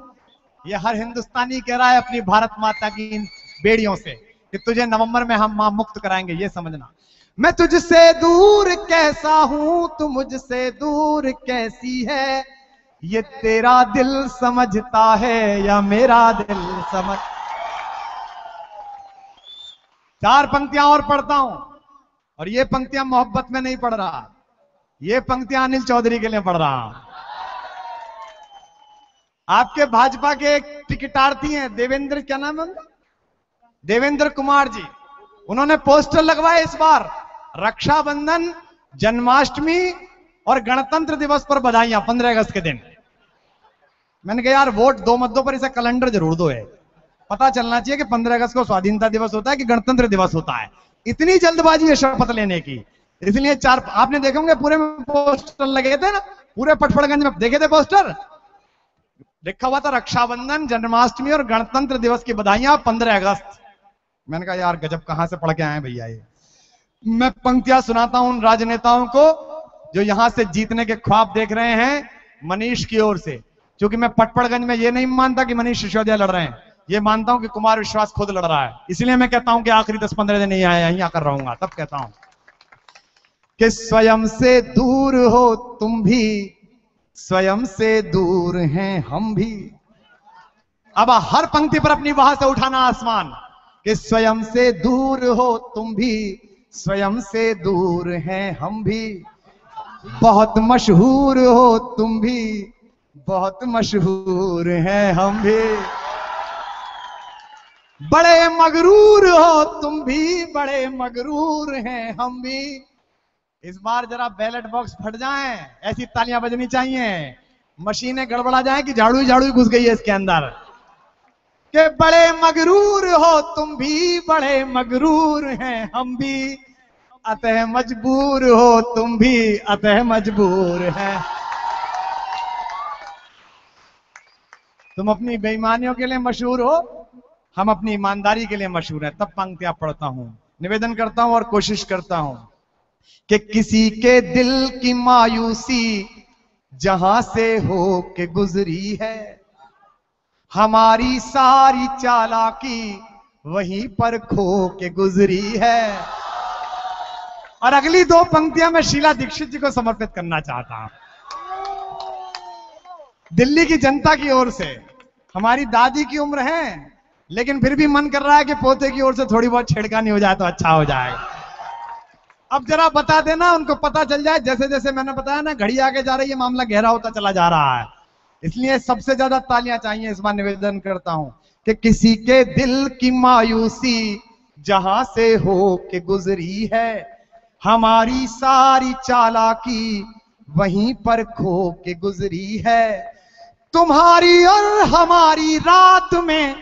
ये हर हिंदुस्तानी कह रहा है अपनी भारत माता की इन बेड़ियों से कि तुझे नवंबर में हम मां मुक्त कराएंगे, ये समझना। मैं तुझसे दूर कैसा हूं, तू मुझसे दूर कैसी है, ये तेरा दिल समझता है या मेरा दिल समझ। 4 पंक्तियां और पढ़ता हूं, और ये पंक्तियां मोहब्बत में नहीं पढ़ रहा, ये पंक्तियां अनिल चौधरी के लिए पढ़ रहा हूं। आपके भाजपा के एक टिकटार्थी हैं, देवेंद्र, क्या नाम है उनका, देवेंद्र कुमार जी। उन्होंने पोस्टर लगवाए इस बार, रक्षाबंधन, जन्माष्टमी और गणतंत्र दिवस पर बधाइयां 15 अगस्त के दिन। मैंने कहा यार वोट दो मत दो पर इसे कैलेंडर जरूर दो, है पता चलना चाहिए कि 15 अगस्त को स्वाधीनता दिवस होता है कि गणतंत्र दिवस होता है। इतनी जल्दबाजी है शपथ लेने की, इसलिए 4 आपने देखे होंगे पूरे में पोस्टर लगे थे ना, पूरे पटपड़गंज में देखे थे पोस्टर, लिखा हुआ था रक्षाबंधन, जन्माष्टमी और गणतंत्र दिवस की बधाइयां 15 अगस्त। मैंने कहा यार गजब, कहां से पढ़ के आए भैया ये। मैं पंक्तियां सुनाता हूं उन राजनेताओं को जो यहां से जीतने के ख्वाब देख रहे हैं, मनीष की ओर से। क्योंकि मैं पटपड़गंज में ये नहीं मानता कि मनीष सिसोदिया लड़ रहे हैं, ये मानता हूं कि कुमार विश्वास खुद लड़ रहा है। इसलिए मैं कहता हूं कि आखिरी 10-15 दिन नहीं आए, यहीं आकर रहूंगा। तब कहता हूं कि स्वयं से दूर हो तुम भी, स्वयं से दूर हैं हम भी। अब हर पंक्ति पर अपनी वहां से उठाना आसमान कि स्वयं से दूर हो तुम भी, स्वयं से दूर हैं हम भी। बहुत मशहूर हो तुम भी, बहुत मशहूर हैं हम भी। बड़े मगरूर हो तुम भी, बड़े मगरूर हैं हम भी। इस बार जरा बैलेट बॉक्स फट जाएं, ऐसी तालियां बजनी चाहिए, मशीनें गड़बड़ा जाएं कि झाड़ू झाड़ू घुस गई है इसके अंदर। कि बड़े मगरूर हो तुम भी, बड़े मगरूर हैं हम भी, अतः मजबूर हो तुम भी, अतः मजबूर हैं। तुम अपनी बेईमानियों के लिए मशहूर हो, हम अपनी ईमानदारी के लिए मशहूर हैं। तब पंक्तियां पढ़ता हूं, निवेदन करता हूं और कोशिश करता हूं कि किसी के दिल की मायूसी जहां से हो के गुजरी है, हमारी सारी चालाकी वहीं पर खो के गुजरी है। और अगली 2 पंक्तियां मैं शीला दीक्षित जी को समर्पित करना चाहता हूं। दिल्ली की जनता की ओर से, हमारी दादी की उम्र है लेकिन फिर भी मन कर रहा है कि पोते की ओर से थोड़ी बहुत छेड़खानी हो जाए तो अच्छा हो जाएगा। अब जरा बता देना, उनको पता चल जाए, जैसे जैसे मैंने बताया ना घड़ी आगे जा रही है मामला गहरा होता चला जा रहा है। इसलिए सबसे ज्यादा तालियां चाहिए। इस बार निवेदन करता हूं कि किसी के दिल की मायूसी जहां से हो के गुजरी है, हमारी सारी चालाकी वहीं पर खो के गुजरी है। तुम्हारी और हमारी रात में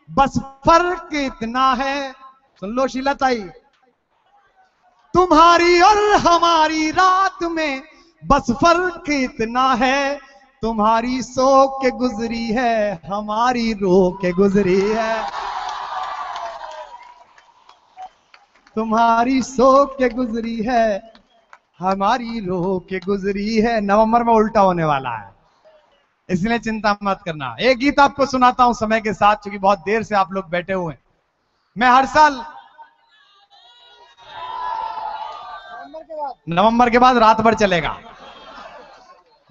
बस फर्क इतना है, सुन लो शीला ताई, तुम्हारी और हमारी रात में बस फर्क इतना है तुम्हारी सो के गुजरी है, हमारी रो के गुजरी है। तुम्हारी सो के गुजरी है, हमारी रो के गुजरी है। नवंबर में उल्टा होने वाला है, इसलिए चिंता मत करना। एक गीत आपको सुनाता हूं समय के साथ, क्योंकि बहुत देर से आप लोग बैठे हुए हैं। मैं हर साल नवंबर के बाद रात भर चलेगा।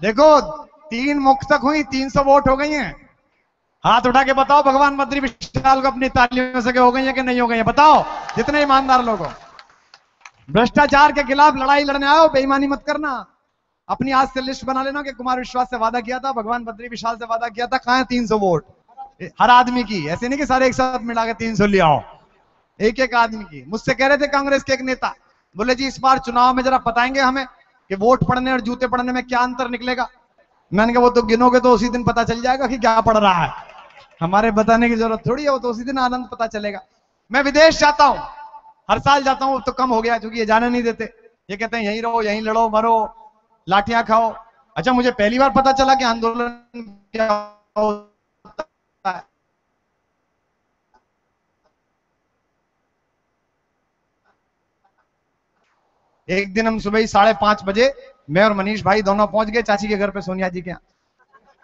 देखो 3 मुक्तक हुई, 300 वोट हो गई हैं। हाथ उठा के बताओ भगवान बद्री विशाल को अपनी तालियों से हो गई है कि नहीं हो गई है? बताओ जितने ईमानदार लोग हो। भ्रष्टाचार के खिलाफ लड़ाई लड़ने आओ, बेईमानी मत करना। अपनी आज से लिस्ट बना लेना कि कुमार विश्वास से वादा किया था, भगवान बद्री विशाल से वादा किया था, कहां है 300 वोट हर आदमी की। ऐसे नहीं कि सारे एक साथ मिला के 300 ले आओ, एक एक आदमी की। मुझसे कह रहे थे कांग्रेस के एक नेता, बोले जी इस बार चुनाव में जरा बताएंगे हमें कि वोट पड़ने और जूते पड़ने में क्या अंतर निकलेगा। मैंने कहा वो तो गिनोगे तो उसी दिन पता चल जाएगा कि क्या पड़ रहा है, हमारे बताने की जरूरत थोड़ी है, वो तो उसी दिन आनंद पता चलेगा। मैं विदेश जाता हूं, हर साल जाता हूं, तो कम हो गया क्योंकि ये जाने नहीं देते। ये कहते हैं यहीं रहो, यहीं लड़ो, मरो, लाठियां खाओ। अच्छा मुझे पहली बार पता चला कि आंदोलन क्या होता है। एक दिन हम सुबह ही 5:30 बजे मैं और मनीष भाई दोनों पहुंच गए चाची के घर पे, सोनिया जी के यहाँ।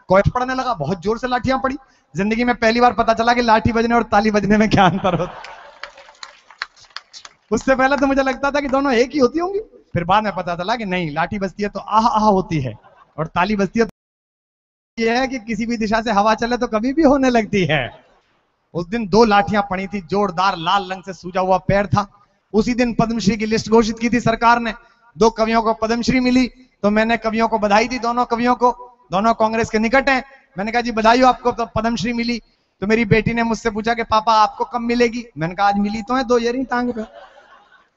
कोयत पड़ने लगा, बहुत जोर से लाठियां पड़ी। जिंदगी में पहली बार पता चला कि लाठी बजने और ताली बजने में क्या अंतर होता। उससे पहले तो मुझे लगता था कि दोनों एक ही होती होंगी, फिर बाद में पता चला कि नहीं, लाठी बजती है तो आह आह होती है, और ताली बजती है तो यह है कि किसी भी दिशा से हवा चले तो कभी भी होने लगती है। उस दिन 2 लाठियां पड़ी थी, जोरदार लाल रंग से सूजा हुआ पैर था। उसी दिन पद्मश्री की लिस्ट घोषित की थी सरकार ने, 2 कवियों को पद्मश्री मिली, तो मैंने कवियों को बधाई दी, दोनों कवियों को। दोनों कांग्रेस के निकट हैं। मैंने कहा जी बधाई हो आपको, तो पद्मश्री मिली। तो मेरी बेटी ने मुझसे पूछा कि पापा आपको कब मिलेगी। मैंने कहा आज मिली तो है 2 ईयरिंग टांग पे।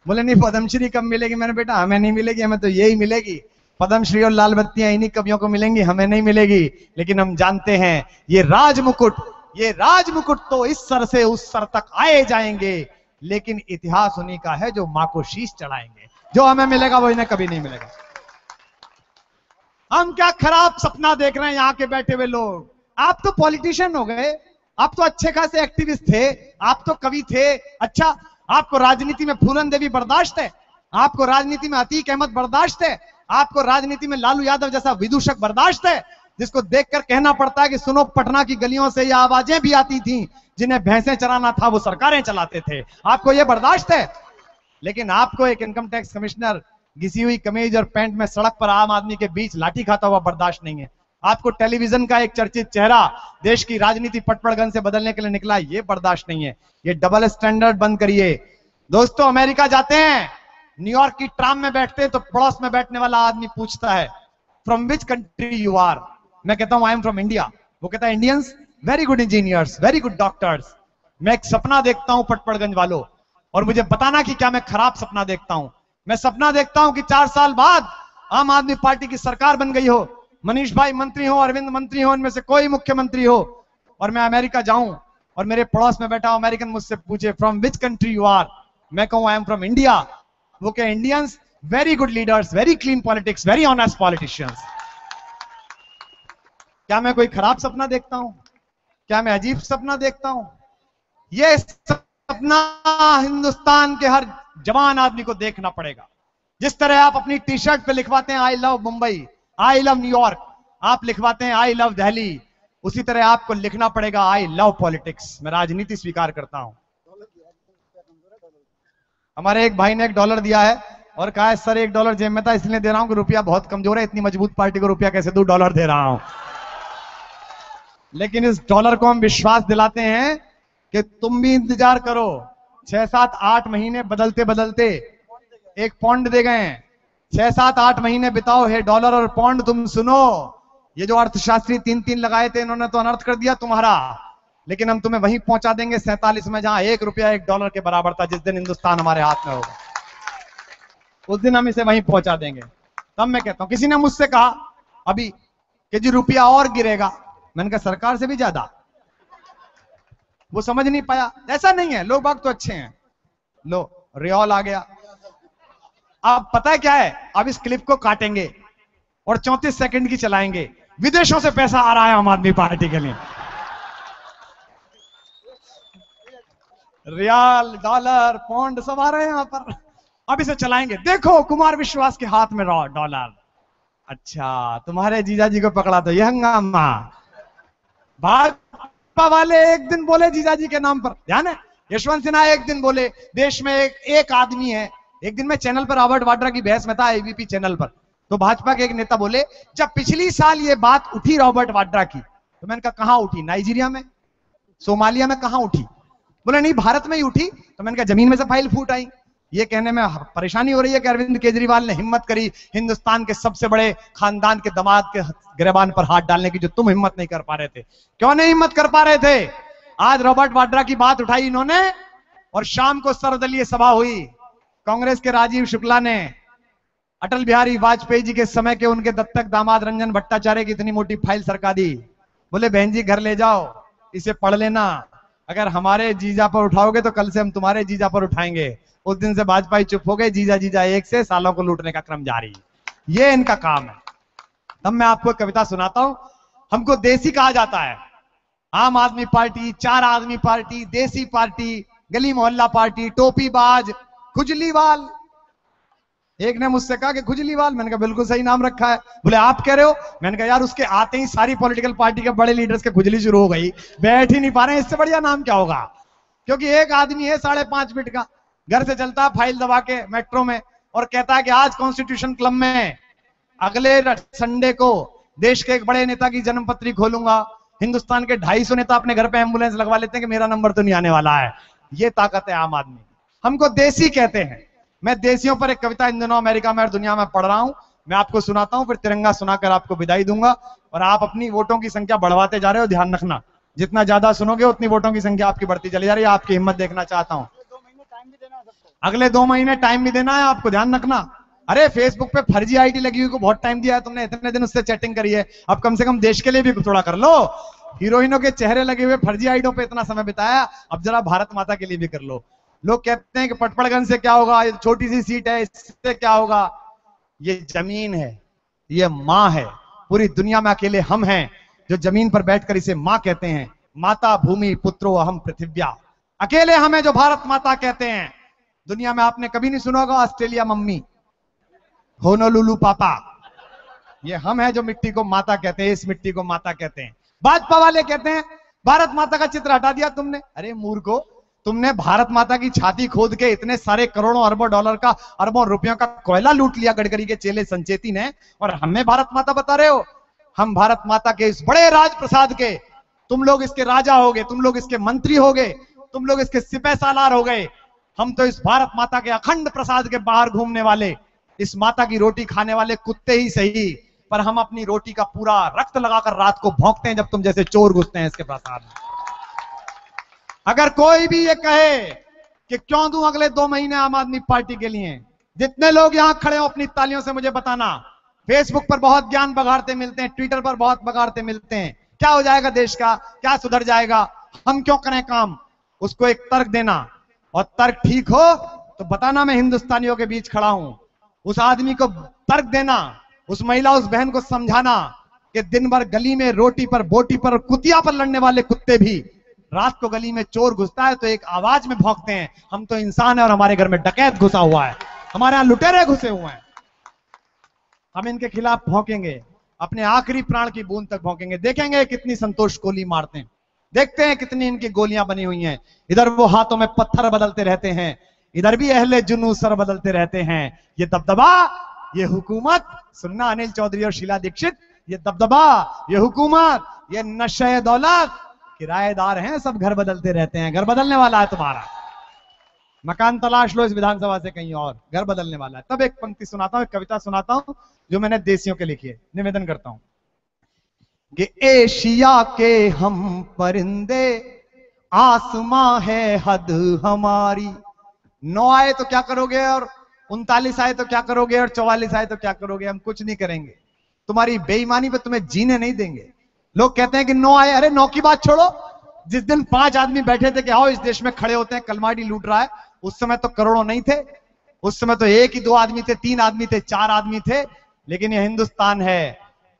बोले नहीं पद्मश्री कब मिलेगी। मैंने बेटा हमें नहीं मिलेगी, हमें तो यही मिलेगी, पद्मश्री और लाल बत्तियां इन्हीं कवियों को मिलेंगी, हमें नहीं मिलेगी। लेकिन हम जानते हैं ये राजमुकुट तो इस सर से उस सर तक आए जाएंगे, लेकिन इतिहास उन्हीं का है जो मां को शीश चढ़ाएंगे। जो हमें मिलेगा वो इन्हें कभी नहीं मिलेगा। हम क्या खराब सपना देख रहे हैं यहाँ के बैठे हुए लोग। आप तो पॉलिटिशियन हो गए, आप तो अच्छे खासे एक्टिविस्ट थे, आप तो कवि थे। अच्छा आपको राजनीति में फूलन देवी बर्दाश्त है, आपको राजनीति में अतीक अहमद बर्दाश्त है, आपको राजनीति में लालू यादव जैसा विदूषक बर्दाश्त है, जिसको देखकर कहना पड़ता है कि सुनो पटना की गलियों से ये आवाजें भी आती थी, जिन्हें भैंसें चराना था वो सरकारें चलाते थे। आपको ये बर्दाश्त है। लेकिन आपको एक इनकम टैक्स कमिश्नर घिसी हुई कमीज और पैंट में सड़क पर आम आदमी के बीच लाठी खाता हुआ बर्दाश्त नहीं है। आपको टेलीविजन का एक चर्चित चेहरा देश की राजनीति पटपड़गन से बदलने के लिए निकला, ये बर्दाश्त नहीं है। ये डबल स्टैंडर्ड बंद करिए। दोस्तों अमेरिका जाते हैं, न्यूयॉर्क की ट्राम में बैठते हैं तो पड़ोस में बैठने वाला आदमी पूछता है from which country you are. मैं कहता हूं आई एम फ्रॉम इंडिया। वो कहता है Indians very good engineers, very good doctors. मैं एक सपना देखता हूं पटपड़गंज वालों, और मुझे बताना कि क्या मैं खराब सपना देखता हूं। मैं सपना देखता हूं कि 4 साल बाद आम आदमी पार्टी की सरकार बन गई हो, मनीष भाई मंत्री हो, अरविंद मंत्री हो, इनमें से कोई मुख्यमंत्री हो, और मैं अमेरिका जाऊं और मेरे पड़ोस में बैठा अमेरिकन मुझसे पूछे from which country you are. मैं कहूं आई एम फ्रॉम इंडिया। वो कहे Indians very good leaders, very clean politics, very honest politicians. क्या मैं कोई खराब सपना देखता हूं? क्या मैं अजीब सपना देखता हूं? यह सपना हिंदुस्तान के हर जवान आदमी को देखना पड़ेगा। जिस तरह आप अपनी टी शर्ट पे लिखवाते हैं I love Mumbai, I love New York, आप लिखवाते हैं आई लव दिल्ली, उसी तरह आपको लिखना पड़ेगा आई लव पॉलिटिक्स। मैं राजनीति स्वीकार करता हूं। हमारे एक भाई ने $1 दिया है और कहा है सर $1 जेब में था इसलिए दे रहा हूं कि रुपया बहुत कमजोर है, इतनी मजबूत पार्टी को रुपया कैसे दूं, $1 दे रहा हूं। लेकिन इस $1 को हम विश्वास दिलाते हैं कि तुम भी इंतजार करो, 6, 7, 8 महीने बदलते बदलते एक पौंड दे गए। 6, 7, 8 महीने बिताओ हे डॉलर और पौंड। तुम सुनो, ये जो अर्थशास्त्री 3 लगाए थे इन्होंने तो अनर्थ कर दिया तुम्हारा, लेकिन हम तुम्हें वहीं पहुंचा देंगे 47 में जहां $1 $1 के बराबर था। जिस दिन हिंदुस्तान हमारे हाथ में होगा उस दिन हम इसे वहीं पहुंचा देंगे। तब मैं कहता हूं, किसी ने मुझसे कहा अभी कि जी रुपया और गिरेगा। मैंने कहा सरकार से भी ज्यादा। वो समझ नहीं पाया। ऐसा नहीं है, लोग बाग तो अच्छे हैं। लो रियल आ गया। अब पता है क्या है, अब इस क्लिप को काटेंगे और 34 सेकंड की चलाएंगे। विदेशों से पैसा आ रहा है आम आदमी पार्टी के लिए। रियाल, डॉलर, पौंड सब आ रहे हैं यहां पर। अब इसे चलाएंगे। देखो कुमार विश्वास के हाथ में डॉलर। अच्छा, तुम्हारे जीजा जी को पकड़ा तो यह हंगामा। भाजपा वाले एक दिन बोले जीजा जी के नाम पर, ध्यान है, यशवंत सिन्हा एक दिन बोले देश में एक आदमी है। एक दिन मैं चैनल पर रॉबर्ट वाड्रा की बहस में था, एबीपी चैनल पर, तो भाजपा के एक नेता बोले जब पिछली साल ये बात उठी रॉबर्ट वाड्रा की, तो मैंने कहा कहां उठी? नाइजीरिया में, सोमालिया में, कहां उठी? बोले नहीं भारत में ही उठी। तो मैंने कहा जमीन में से फाइल फूट आई। ये कहने में परेशानी हो रही है कि अरविंद केजरीवाल ने हिम्मत करी हिंदुस्तान के सबसे बड़े खानदान के दामाद के गिरबान पर हाथ डालने की, जो तुम हिम्मत नहीं कर पा रहे थे। क्यों नहीं हिम्मत कर पा रहे थे? आज रॉबर्ट वाड्रा की बात उठाई इन्होंने, और शाम को सर्वदलीय सभा हुई। कांग्रेस के राजीव शुक्ला ने अटल बिहारी वाजपेयी जी के समय के उनके दत्तक दामाद रंजन भट्टाचार्य की इतनी मोटी फाइल सरका दी। बोले बहन जी घर ले जाओ, इसे पढ़ लेना, अगर हमारे जीजा पर उठाओगे तो कल से हम तुम्हारे जीजा पर उठाएंगे। उस दिन से भाजपा चुप हो गए, जीजा जीजा एक से सालों को लूटने का क्रम जारी। ये इनका काम है। तब मैं आपको कविता सुनाता हूं। हमको देसी कहा जाता है। आम आदमी पार्टी, चार आदमी पार्टी, देसी पार्टी, गली मोहल्ला पार्टी, टोपीबाज, खुजलीवाल। एक ने मुझसे कहा कि खुजलीवाल, मैंने कहा बिल्कुल सही नाम रखा है। बोले आप कह रहे हो? मैंने कहा यार उसके आते ही सारी पॉलिटिकल पार्टी के बड़े लीडर्स के खुजली शुरू हो गई, बैठ ही नहीं पा रहे हैं। इससे बढ़िया नाम क्या होगा? क्योंकि एक आदमी है 5.5 फीट का, घर से चलता है फाइल दबा के मेट्रो में, और कहता है कि आज कॉन्स्टिट्यूशन क्लब में अगले संडे को देश के एक बड़े नेता की जन्मपत्री खोलूंगा। हिंदुस्तान के 250 नेता अपने घर पे एम्बुलेंस लगवा लेते हैं कि मेरा नंबर तो नहीं आने वाला है। ये ताकत है आम आदमी। हमको देसी कहते हैं। मैं देसियों पर एक कविता इन दिनों अमेरिका में और दुनिया में पढ़ रहा हूं, मैं आपको सुनाता हूं, फिर तिरंगा सुनाकर आपको विदाई दूंगा। और आप अपनी वोटों की संख्या बढ़वाते जा रहे हो, ध्यान रखना, जितना ज्यादा सुनोगे उतनी वोटों की संख्या आपकी बढ़ती चली जा रही है। आपकी हिम्मत देखना चाहता हूं। अगले 2 महीने टाइम भी देना है आपको, ध्यान रखना। अरे फेसबुक पे फर्जी आईडी लगी हुई को बहुत टाइम दिया है तुमने, इतने दिन उससे चैटिंग करी है, अब कम से कम देश के लिए भी थोड़ा कर लो। हीरोइनों के चेहरे लगे हुए फर्जी आईडियों पे इतना समय बिताया, अब जरा भारत माता के लिए भी कर लो। लोग कहते हैं कि पटपड़गंज से क्या होगा, ये छोटी सी सीट है, इससे क्या होगा? ये जमीन है, ये माँ है। पूरी दुनिया में अकेले हम हैं जो जमीन पर बैठकर इसे माँ कहते हैं। माता भूमि पुत्रो अहम पृथिव्या, अकेले हमें जो भारत माता कहते हैं। दुनिया में आपने कभी नहीं सुना होगा ऑस्ट्रेलिया मम्मी, होनोलुलु पापा। ये हम हैं जो मिट्टी को माता कहते हैं, इस मिट्टी को माता कहते हैं। भाजपा वाले कहते हैं भारत माता का चित्र हटा दिया तुमने। अरे मूर्खो, तुमने भारत माता की छाती खोद के इतने सारे करोड़ों अरबों डॉलर का, अरबों रुपयों का कोयला लूट लिया गडकरी के चेले संचेती ने, और हमें भारत माता बता रहे हो? हम भारत माता के इस बड़े राजप्रसाद के, तुम लोग इसके राजा हो गए, तुम लोग इसके मंत्री हो गए, तुम लोग इसके सिपह सालार हो गए। हम तो इस भारत माता के अखंड प्रसाद के बाहर घूमने वाले, इस माता की रोटी खाने वाले कुत्ते ही सही, पर हम अपनी रोटी का पूरा रक्त लगाकर रात को भौंकते हैं जब तुम जैसे चोर घुसते हैं इसके प्रसाद में। अगर कोई भी ये कहे कि क्यों दूं अगले 2 महीने आम आदमी पार्टी के लिए, जितने लोग यहां खड़े हो अपनी तालियों से मुझे बताना। फेसबुक पर बहुत ज्ञान बघाड़ते मिलते हैं, ट्विटर पर बहुत बघाड़ते मिलते हैं। क्या हो जाएगा देश का, क्या सुधर जाएगा, हम क्यों करें काम? उसको एक तर्क देना, और तर्क ठीक हो तो बताना मैं हिंदुस्तानियों के बीच खड़ा हूं। उस आदमी को तर्क देना, उस महिला, उस बहन को समझाना कि दिन भर गली में रोटी पर, बोटी पर, कुतिया पर लड़ने वाले कुत्ते भी रात को गली में चोर घुसता है तो एक आवाज में भौंकते हैं, हम तो इंसान है और हमारे घर में डकैत घुसा हुआ है, हमारे यहां लुटेरे घुसे हुए हैं। हम इनके खिलाफ भौंकेंगे, अपने आखिरी प्राण की बूंद तक भौंकेंगे। देखेंगे कितनी संतोष गोली मारते हैं, देखते हैं कितनी इनकी गोलियां बनी हुई हैं। इधर वो हाथों में पत्थर बदलते रहते हैं, इधर भी अहले जुनू सर बदलते रहते हैं। ये दबदबा, ये हुकूमत, सुनना अनिल चौधरी और शीला दीक्षित, ये दबदबा, ये हुकूमत, ये नशे दौलत, किराएदार हैं सब, घर बदलते रहते हैं। घर बदलने वाला है तुम्हारा, मकान तलाश लो इस विधानसभा से कहीं और, घर बदलने वाला है। तब एक पंक्ति सुनाता हूं, एक कविता सुनाता हूं जो मैंने देसियों के लिखी है। निवेदन करता हूं कि एशिया के हम परिंदे, आसमां है हद हमारी। 9 आए तो क्या करोगे, और 39 आए तो क्या करोगे, और 44 आए तो क्या करोगे? हम कुछ नहीं करेंगे, तुम्हारी बेईमानी पे तुम्हें जीने नहीं देंगे। लोग कहते हैं कि 9 आए, अरे 9 की बात छोड़ो, जिस दिन 5 आदमी बैठे थे कि आओ इस देश में खड़े होते हैं, कलमाडी लूट रहा है, उस समय तो करोड़ों नहीं थे, उस समय तो 1 ही 2 आदमी थे, 3 आदमी थे, 4 आदमी थे। लेकिन ये हिंदुस्तान है,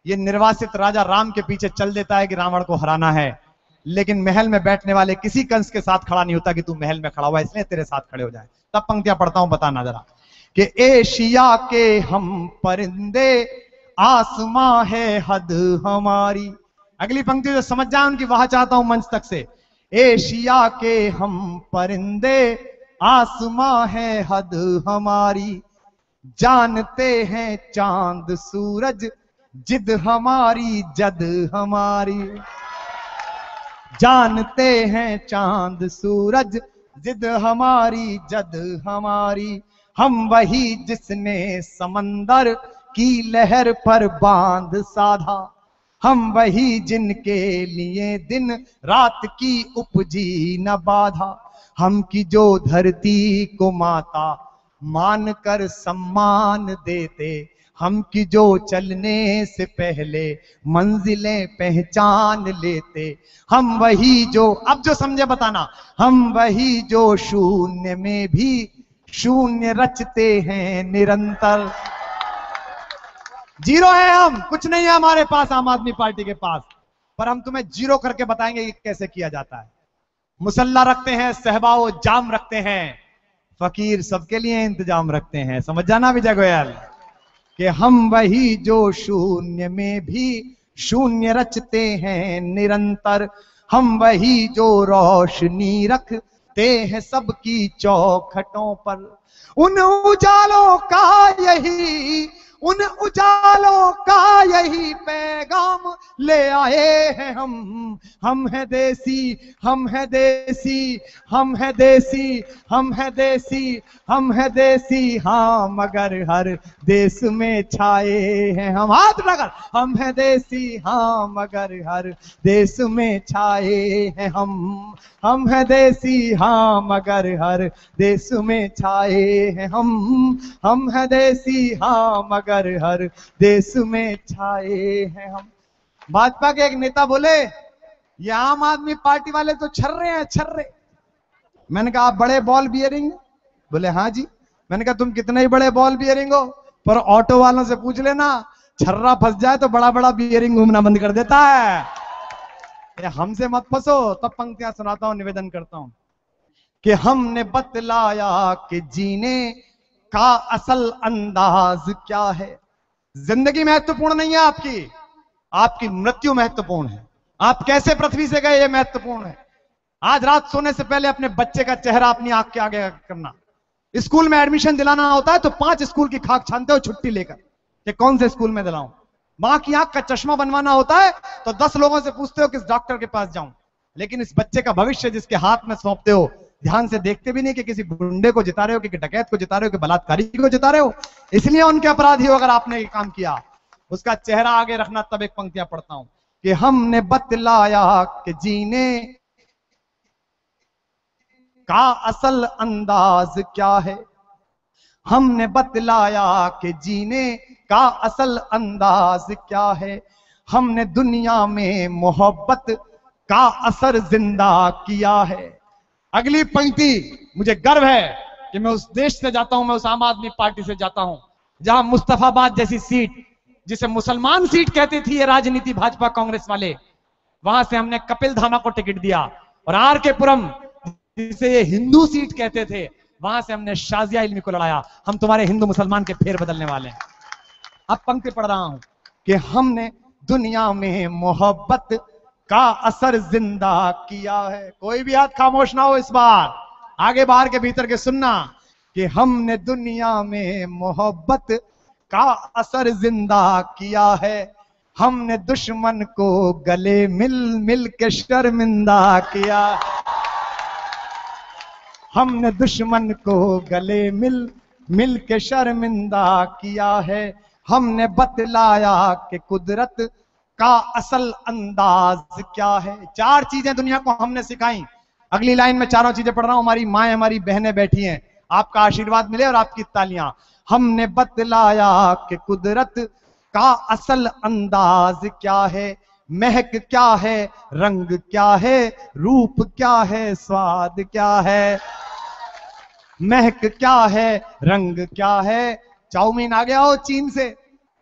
ये निर्वासित राजा राम के पीछे चल देता है कि रावण को हराना है, लेकिन महल में बैठने वाले किसी कंस के साथ खड़ा नहीं होता कि तू महल में खड़ा हुआ इसलिए तेरे साथ खड़े हो जाए। तब पंक्तियां पढ़ता हूं, बताना जरा कि एशिया के हम परिंदे आसमां है हद हमारी। अगली पंक्ति जो समझ जाए उनकी वह चाहता हूं मंच तक से। एशिया के हम परिंदे आसमां है हद हमारी, जानते हैं चांद सूरज जिद हमारी जद हमारी। जानते हैं चांद सूरज जिद हमारी जद हमारी, हम वही जिसने समंदर की लहर पर बांध साधा, हम वही जिनके लिए दिन रात की उपजी न बाधा, हम की जो धरती को माता मान कर सम्मान देते, हम की जो चलने से पहले मंजिलें पहचान लेते, हम वही जो, अब जो समझे बताना, हम वही जो शून्य में भी शून्य रचते हैं निरंतर। जीरो है हम, कुछ नहीं है हमारे पास आम आदमी पार्टी के पास, पर हम तुम्हें जीरो करके बताएंगे कि कैसे किया जाता है। मुसल्ला रखते हैं, सहबाओ जाम रखते हैं, फकीर सबके लिए इंतजाम रखते हैं। समझ जाना विजय गोयल कि हम वही जो शून्य में भी शून्य रचते हैं निरंतर, हम वही जो रोशनी रखते हैं सबकी चौखटों पर। उन उजालों का यही, उन उजालों का यही पैगाम ले आए हैं हम हैं देसी, हम हैं देसी, हम हैं देसी, हम हैं देसी, हम हैं देसी, हाँ मगर हर देश में छाए हैं हम। हाथ लगाकर, हम हैं देसी, हाँ मगर हर देश में छाए हैं हम हैं देसी, हाँ मगर हर देश में छाए हैं हम हैं देसी, हाँ मगर हर देश में छाए हैं हम। भाजपा के एक नेता बोले ये आम आदमी पार्टी वाले तो छर्रे हैं, छर्रे। मैंने कहा आप बड़े बॉल बियरिंग? बोले हाँ जी। मैंने कहा तुम कितने ही बड़े बॉल बियरिंग हो, पर ऑटो वालों से पूछ लेना, छर्रा फंस जाए तो बड़ा बड़ा बियरिंग घूमना बंद कर देता है। हमसे मत फंसो। तब पंक्तियां सुनाता हूं, निवेदन करता हूं कि हमने बतलाया कि जीने का असल अंदाज क्या है। जिंदगी महत्वपूर्ण नहीं है आपकी, आपकी मृत्यु महत्वपूर्ण है। आप कैसे पृथ्वी से गए ये महत्वपूर्ण है। आज रात सोने से पहले अपने बच्चे का चेहरा अपनी आंख के आगे करना। स्कूल में एडमिशन दिलाना होता है तो 5 स्कूल की खाक छानते हो छुट्टी लेकर कि कौन से स्कूल में दिलाऊं। मां की आंख का चश्मा बनवाना होता है तो 10 लोगों से पूछते हो किस डॉक्टर के पास जाऊं। लेकिन इस बच्चे का भविष्य जिसके हाथ में सौंपते हो, ध्यान से देखते भी नहीं कि किसी गुंडे को जिता रहे हो, कि डकैत को जिता रहे हो, कि बलात्कारी को जिता रहे हो। इसलिए उनके अपराधी हो अगर आपने ये काम किया। उसका चेहरा आगे रखना। तब एक पंक्तियां पढ़ता हूं कि हमने बतलाया कि जीने का असल अंदाज क्या है। हमने बतलाया कि जीने का असल अंदाज क्या है। हमने दुनिया में मोहब्बत का असर जिंदा किया है। अगली पंक्ति, मुझे गर्व है कि मैं उस देश से जाता हूं, मैं उस आम आदमी पार्टी से जाता हूं जहां मुस्तफाबाद जैसी सीट, जिसे मुसलमान सीट कहती थी ये राजनीति भाजपा कांग्रेस वाले, वहां से हमने कपिल धामा को टिकट दिया। और आर के पुरम, जिसे ये हिंदू सीट कहते थे, वहां से हमने शाजिया इल्मी को लड़ाया। हम तुम्हारे हिंदू मुसलमान के फेर बदलने वाले हैं। अब पंक्ति पढ़ रहा हूं कि हमने दुनिया में मोहब्बत का असर जिंदा किया है। कोई भी हाथ खामोश ना हो इस बार, आगे बाहर के भीतर के सुनना कि हमने दुनिया में मोहब्बत का असर जिंदा किया है। हमने दुश्मन को गले मिल मिल के शर्मिंदा किया। हमने दुश्मन को गले मिल मिल के शर्मिंदा किया है। हमने बतलाया कि कुदरत का असल अंदाज क्या है। 4 चीजें दुनिया को हमने सिखाई। अगली लाइन में चारों चीजें पढ़ रहा हूं। हमारी माएं, हमारी बहनें बैठी हैं, आपका आशीर्वाद मिले और आपकी तालियां। हमने बतलाया कि कुदरत का असल अंदाज क्या है। महक क्या है, रंग क्या है, रूप क्या है, स्वाद क्या है। महक क्या है, रंग क्या है। चाउमीन आ गया हो चीन से,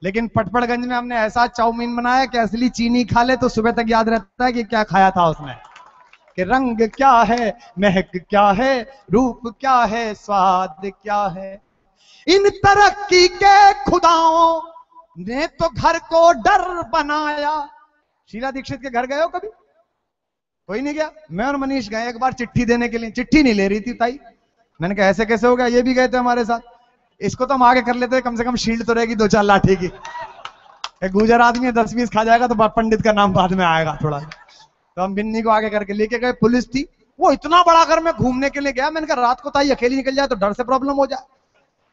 लेकिन पटपड़गंज में हमने ऐसा चाउमीन बनाया कि असली चीनी खा ले तो सुबह तक याद रहता है कि क्या खाया था उसने, कि रंग क्या है, महक क्या है, रूप क्या है, स्वाद क्या है। इन तरक्की के खुदाओं ने तो घर को डर बनाया। शीला दीक्षित के घर गए हो कभी? कोई नहीं गया। मैं और मनीष गए एक बार चिट्ठी देने के लिए, चिट्ठी नहीं ले रही थी ताई। मैंने कहा ऐसे कैसे हो गया, ये भी गए थे हमारे साथ, इसको तो हम आगे कर लेते, कम से कम शील्ड तो रहेगी 2-4 लाठी की। एक गुजर आदमी है, 10-20 खा जाएगा तो पंडित का नाम बाद में आएगा थोड़ा। तो हम बिन्नी को आगे करके लेके गए, पुलिस थी, वो इतना बड़ा घर में घूमने के लिए गया। मैंने कहा रात को ताई अकेली निकल जाए तो डर से प्रॉब्लम हो जाए,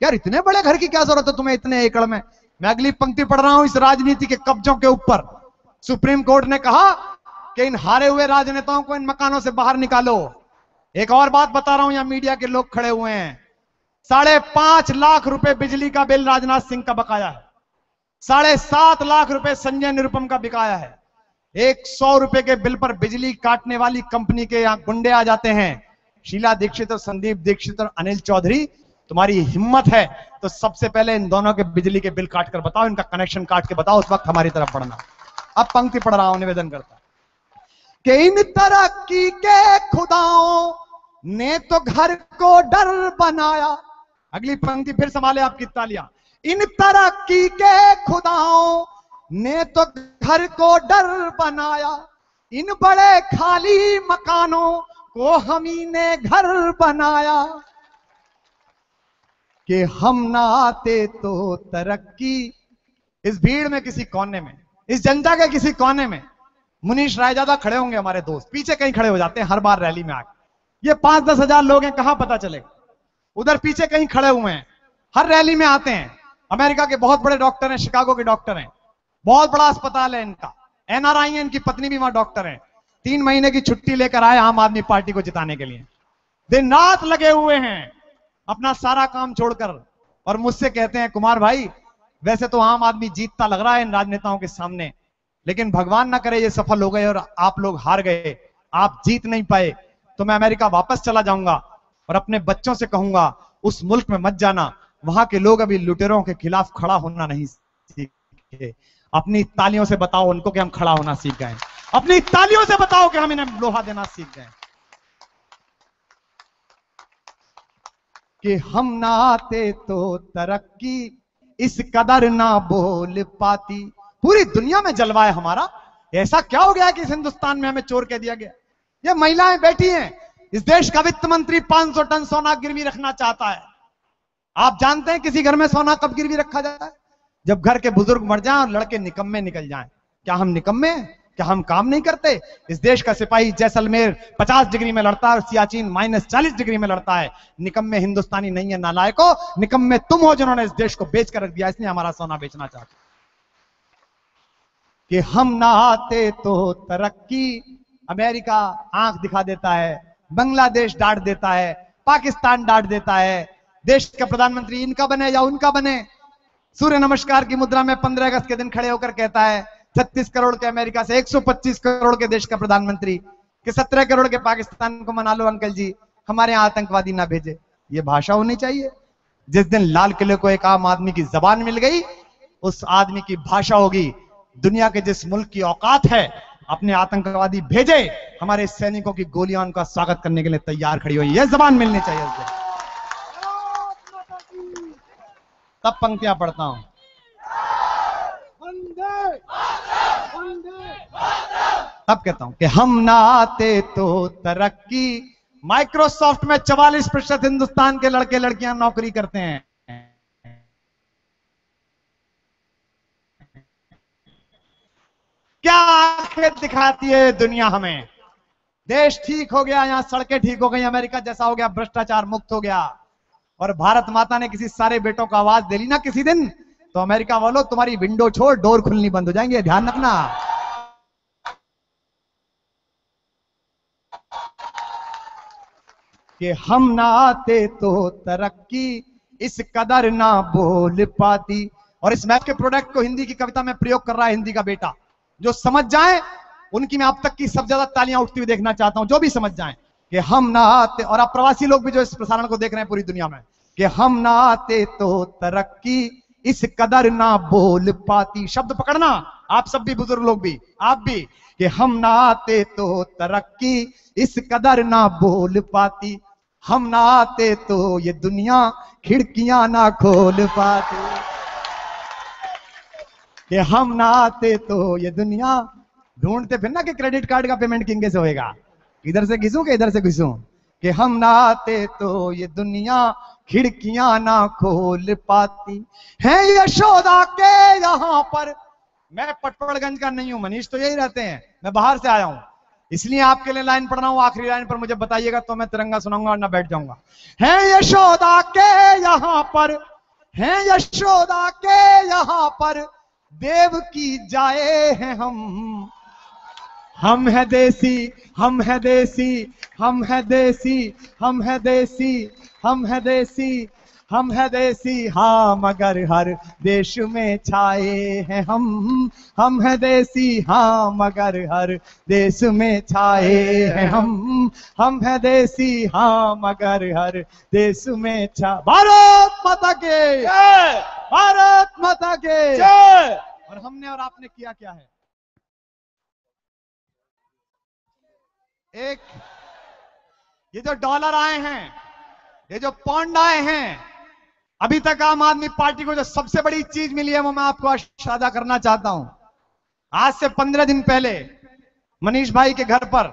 यार इतने बड़े घर की क्या जरूरत है तुम्हें इतने एकड़ में। मैं अगली पंक्ति पढ़ रहा हूं। इस राजनीति के कब्जों के ऊपर सुप्रीम कोर्ट ने कहा कि इन हारे हुए राजनेताओं को इन मकानों से बाहर निकालो। एक और बात बता रहा हूं, यहां मीडिया के लोग खड़े हुए हैं। 5.5 लाख रुपए बिजली का बिल राजनाथ सिंह का बकाया है, 7.5 लाख रुपए संजय निरुपम का बकाया है। 100 रुपए के बिल पर बिजली काटने वाली कंपनी के यहां गुंडे आ जाते हैं। शीला दीक्षित और संदीप दीक्षित और अनिल चौधरी, तुम्हारी हिम्मत है तो सबसे पहले इन दोनों के बिजली के बिल काट कर बताओ, इनका कनेक्शन काट के बताओ, उस वक्त हमारी तरफ बढ़ना। अब पंक्ति पढ़ रहा हूं, निवेदन करता कि इन तरक्की के खुदाओं ने तो घर को डर बनाया। अगली पंक्ति फिर संभाले आपकी तालियां। इन तरक्की के खुदाओं ने तो घर को डर बनाया, इन बड़े खाली मकानों को हम ही ने घर बनाया। कि हम ना आते तो तरक्की। इस भीड़ में किसी कोने में, इस जनता के किसी कोने में मुनीश रायजादा खड़े होंगे, हमारे दोस्त पीछे कहीं खड़े हो जाते हैं हर बार रैली में आके। ये 5-10 हजार लोग हैं, कहां पता चलेगा। उधर पीछे कहीं खड़े हुए हैं, हर रैली में आते हैं। अमेरिका के बहुत बड़े डॉक्टर हैं, शिकागो के डॉक्टर हैं, बहुत बड़ा अस्पताल है इनका, एनआरआई है, इनकी पत्नी भी वहां डॉक्टर है। 3 महीने की छुट्टी लेकर आए आम आदमी पार्टी को जिताने के लिए, दिन रात लगे हुए हैं अपना सारा काम छोड़कर, और मुझसे कहते हैं कुमार भाई वैसे तो आम आदमी जीतता लग रहा है इन राजनेताओं के सामने, लेकिन भगवान ना करे ये सफल हो गए और आप लोग हार गए, आप जीत नहीं पाए, तो मैं अमेरिका वापस चला जाऊंगा और अपने बच्चों से कहूंगा उस मुल्क में मत जाना, वहां के लोग अभी लुटेरों के खिलाफ खड़ा होना नहीं सीखे। अपनी तालियों से बताओ उनको कि हम खड़ा होना सीख गए, अपनी तालियों से बताओ कि हम इन्हें लोहा देना सीख गए। कि हम ना आते तो तरक्की इस कदर ना बोल पाती। पूरी दुनिया में जलवा है हमारा, ऐसा क्या हो गया कि इस हिंदुस्तान में हमें चोर कह दिया गया। ये महिलाएं बैठी हैं, इस देश का वित्त मंत्री 500 टन सोना गिरवी रखना चाहता है। आप जानते हैं किसी घर में सोना कब गिरवी रखा जाता है? जब घर के बुजुर्ग मर जाएं और लड़के निकम्मे निकल जाएं। क्या हम निकम्मे हैं? क्या हम काम नहीं करते? इस देश का सिपाही जैसलमेर 50 डिग्री में लड़ता है और सियाचिन -40 डिग्री में लड़ता है। निकम्मे हिंदुस्तानी नहीं है नालायकों, निकम्मे तुम हो जिन्होंने इस देश को बेच कर रख दिया, इसलिए हमारा सोना बेचना चाहते। कि हम ना आते तो तरक्की। अमेरिका आंख दिखा देता है, बांग्लादेश डांट देता है, पाकिस्तान डांट देता है, देश का प्रधानमंत्री इनका बने या उनका बने। सूर्य नमस्कार की मुद्रा में 15 अगस्त के दिन खड़े होकर कहता है 36 करोड़ के अमेरिका से 125 करोड़ के देश का प्रधानमंत्री कि 17 करोड़ के पाकिस्तान को मना लो अंकल जी, हमारे यहां आतंकवादी ना भेजे। ये भाषा होनी चाहिए। जिस दिन लाल किले को एक आम आदमी की जबान मिल गई, उस आदमी की भाषा होगी। दुनिया के जिस मुल्क की औकात है अपने आतंकवादी भेजे, हमारे सैनिकों की गोलियां उनका स्वागत करने के लिए तैयार खड़ी हुई, यह जबान मिलनी चाहिए उस दिन। तब पंक्तियां पढ़ता हूं। तब कहता हूं कि हम ना आते तो तरक्की। माइक्रोसॉफ्ट में 44% हिंदुस्तान के लड़के लड़कियां नौकरी करते हैं। क्या आंखें दिखाती है दुनिया हमें? देश ठीक हो गया, यहां सड़कें ठीक हो गई, अमेरिका जैसा हो गया, भ्रष्टाचार मुक्त हो गया, और भारत माता ने किसी सारे बेटों को आवाज दे ली ना किसी दिन, तो अमेरिका वालों तुम्हारी विंडो छोड़ डोर खुलनी बंद हो जाएंगे, ध्यान रखना। कि हम ना आते तो तरक्की इस कदर ना बोल पाती। और इस मैप के प्रोडक्ट को हिंदी की कविता में प्रयोग कर रहा है हिंदी का बेटा। जो समझ जाए उनकी मैं अब तक की सब ज्यादा तालियां उठती हुई देखना चाहता हूं, जो भी समझ जाए कि हम ना आते। और आप प्रवासी लोग भी जो इस प्रसारण को देख रहे हैं पूरी दुनिया में, कि हम ना आते तो तरक्की इस कदर ना बोल पाती। शब्द पकड़ना, आप सब भी, बुजुर्ग लोग भी, आप भी, कि हम ना आते तो तरक्की इस कदर ना बोल पाती, हम ना आते तो ये दुनिया खिड़कियां ना खोल पाती, कि हम ना आते तो ये दुनिया। ढूंढते फिर ना कि क्रेडिट कार्ड का पेमेंट किंग से होएगा, इधर से घिसूं कि इधर से घिसूं, कि हम ना आते तो ये दुनिया खिड़कियां ना खोल पाती। है यशोदा के यहाँ पर, मैं पटपड़गंज का नहीं हूं, मनीष तो यही रहते हैं, मैं बाहर से आया हूं, इसलिए आपके लिए लाइन पढ़ रहा हूं। आखिरी लाइन पर मुझे बताइएगा तो मैं तिरंगा सुनाऊंगा और ना बैठ जाऊंगा। है यशोदा के यहाँ पर, है यशोदा के यहाँ पर, देव की जाए हैं हम है देसी, हम है देसी, हम है देसी, हम है देसी, हम है देसी, हम है देसी, हाँ मगर हर देश में छाए हैं हम है देसी, हाँ मगर हर देश में छाए हैं हम है देसी, हाँ मगर हर देश में छा। भारत माता के, भारत माता के। और हमने और आपने किया क्या है? एक ये जो डॉलर आए हैं, ये जो पौंड आए हैं, अभी तक आम आदमी पार्टी को जो सबसे बड़ी चीज मिली है वो मैं आपको साझा करना चाहता हूं। आज से 15 दिन पहले मनीष भाई के घर पर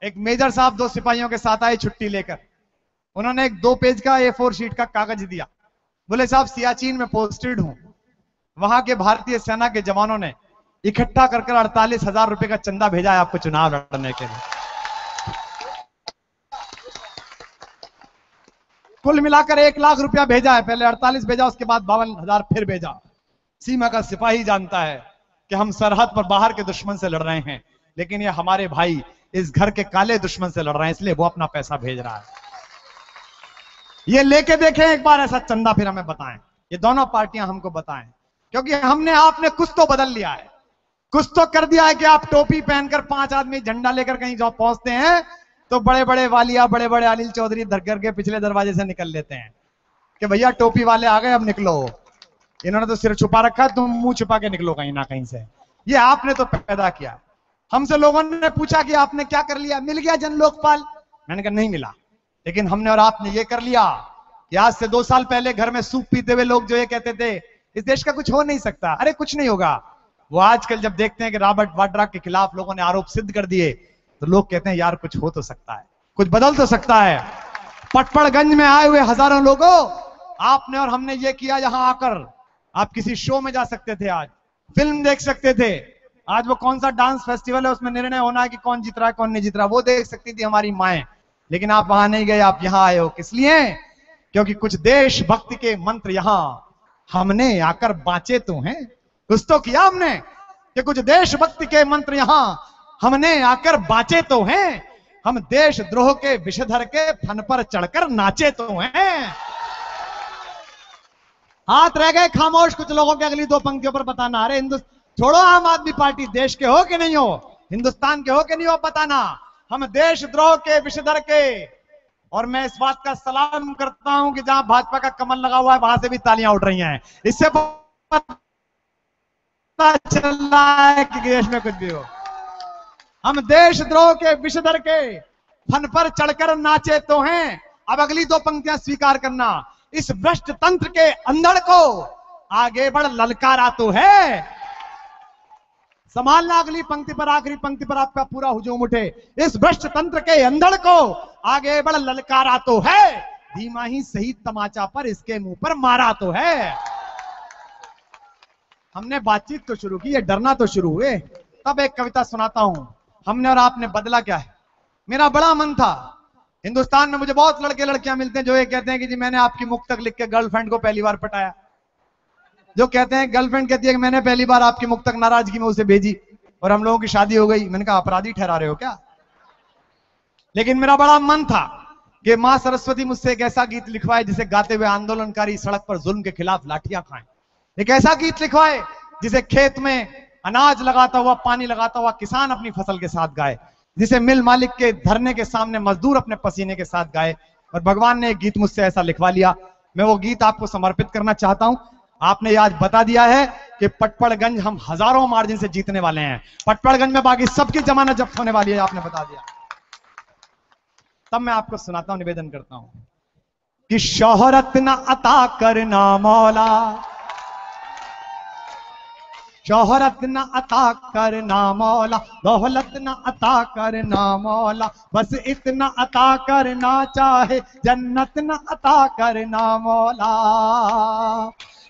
एक मेजर साहब 2 सिपाहियों के साथ आए छुट्टी लेकर। उन्होंने एक 2 पेज का A4 शीट का कागज दिया। बोले साहब सियाचिन में पोस्टेड हूं, वहां के भारतीय सेना के जवानों ने इकट्ठा कर 48,000 रुपए का चंदा भेजा है आपको चुनाव लड़ने के लिए। कुल मिलाकर 1 लाख रुपया भेजा है, पहले 48 भेजा, उसके बाद 52,000 फिर भेजा। सीमा का सिपाही जानता है कि हम सरहद पर बाहर के दुश्मन से लड़ रहे हैं, लेकिन ये हमारे भाई इस घर के काले दुश्मन से लड़ रहे हैं, इसलिए वो अपना पैसा भेज रहा है। ये लेके देखें एक बार ऐसा चंदा, फिर हमें बताएं, ये दोनों पार्टियां हमको बताएं, क्योंकि हमने आपने कुछ तो बदल लिया है, कुछ तो कर दिया है कि आप टोपी पहनकर 5 आदमी झंडा लेकर कहीं जब पहुंचते हैं तो बड़े बड़े वालिया, बड़े बड़े अनिल चौधरी धरकर के पिछले दरवाजे से निकल लेते हैं कि भैया टोपी वाले आ गए, अब निकलो। इन्होंने तो सिर छुपा रखा है, तुम मुंह छुपा के निकलो कहीं ना कहीं से। ये आपने तो पैदा किया। हमसे लोगों ने पूछा कि आपने क्या कर लिया, मिल गया जन लोकपाल? मैंने कहा नहीं मिला, लेकिन हमने और आपने ये कर लिया कि आज से 2 साल पहले घर में सूप पीते हुए लोग जो ये कहते थे इस देश का कुछ हो नहीं सकता, अरे कुछ नहीं होगा, वो आजकल जब देखते हैं कि रॉबर्ट वाड्रा के खिलाफ लोगों ने आरोप सिद्ध कर दिए तो लोग कहते हैं यार कुछ हो तो सकता है, कुछ बदल तो सकता है। पटपड़गंज में आए हुए हजारों लोगों, आपने और हमने ये किया, यहां आकर आप किसी शो में जा सकते थे, आज फिल्म देख सकते थे, आज वो कौन सा डांस फेस्टिवल है उसमें निर्णय होना है कि कौन जीत रहा है कौन नहीं जीत रहा, वो देख सकती थी हमारी माएं, लेकिन आप वहां नहीं गए, आप यहां आए हो। किस लिए? क्योंकि कुछ देशभक्ति के मंत्र यहां हमने आकर बांचे तो हैं, कुछ तो किया हमने कि कुछ देशभक्ति के मंत्र यहां हमने आकर बांचे तो हैं, हम देशद्रोह के विषधर के फन पर चढ़कर नाचे तो हैं। हाथ रह गए खामोश कुछ लोगों के, अगली 2 पंक्तियों पर बताना। अरे छोड़ो आम आदमी पार्टी, देश के हो कि नहीं हो, हिंदुस्तान के हो कि नहीं हो, बताना। हम देशद्रोह के विषधर के, और मैं इस बात का सलाम करता हूं कि जहां भाजपा का कमल लगा हुआ है वहां से भी तालियां उठ रही हैं, इससे पता चल रहा है कि देश में कुछ भी हो। हम देशद्रोह के विषधर के फन पर चढ़कर नाचे तो हैं। अब अगली 2 पंक्तियां स्वीकार करना। इस भ्रष्ट तंत्र के अंधड़ को आगे बढ़ ललकारा तो है। संभालना अगली पंक्ति पर, आखिरी पंक्ति पर आपका पूरा हुजूम उठे। इस भ्रष्ट तंत्र के अंधड़ को आगे बढ़ ललकारा तो है, धीमा ही सही तमाचा पर इसके मुंह पर मारा तो है। हमने बातचीत तो शुरू की, ये डरना तो शुरू हुए। तब एक कविता सुनाता हूं, हमने और आपने बदला क्या है। मेरा बड़ा मन था, हिंदुस्तान में मुझे बहुत लड़के लड़कियां मिलते हैं जो ये कहते हैं कि जी मैंने आपकी मुक्तक लिख के गर्लफ्रेंड को पहली बार पटाया, जो कहते हैं गर्लफ्रेंड कहती है कि मैंने पहली बार आपकी मुक्तक नाराजगी में उसे भेजी और हम लोगों की शादी हो गई। मैंने कहा अपराधी ठहरा रहे हो क्या? लेकिन मेरा बड़ा मन था कि मां सरस्वती मुझसे एक ऐसा गीत लिखवाए जिसे गाते हुए आंदोलनकारी सड़क पर जुल्म के खिलाफ लाठियां खाएं, एक ऐसा गीत लिखवाए जिसे खेत में अनाज लगाता हुआ, पानी लगाता हुआ किसान अपनी फसल के साथ गाए, जिसे मिल मालिक के धरने के सामने मजदूर अपने पसीने के साथ गाए। और भगवान ने एक गीत मुझसे ऐसा लिखवा लिया। मैं वो गीत आपको समर्पित करना चाहता हूं। आपने आज बता दिया है कि पटपड़गंज हम हजारों मार्जिन से जीतने वाले हैं। पटपड़गंज में बाकी सबकी जमानत जब्त होने वाली है, आपने बता दिया। तब मैं आपको सुनाता हूं, निवेदन करता हूं कि शोहरत न अता करना मौला, शोहरत न अता करना मौला, दौलत न अता करना मौला, बस इतना अता करना चाहे, जन्नत न अता करना मौला।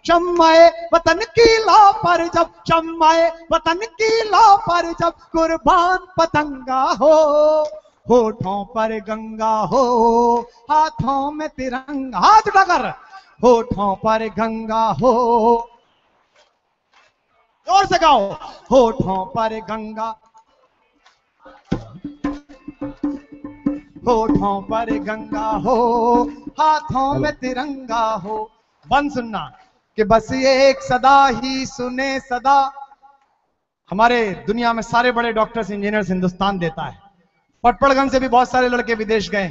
शम्माए वतन की ला पर जब, शम्माए वतन की ला पर जब कुर्बान पतंगा हो, होठों पर गंगा हो, हाथों में तिरंगा, हाथ उठाकर, होठों पर गंगा हो, जोर से गाओ, होठों पर गंगा, होठों पर गंगा हो, हाथों में तिरंगा हो। बंद सुनना कि बस ये एक सदा ही सुने सदा। हमारे दुनिया में सारे बड़े डॉक्टर्स इंजीनियर्स हिंदुस्तान देता है। पटपड़गंज से भी बहुत सारे लड़के विदेश गए।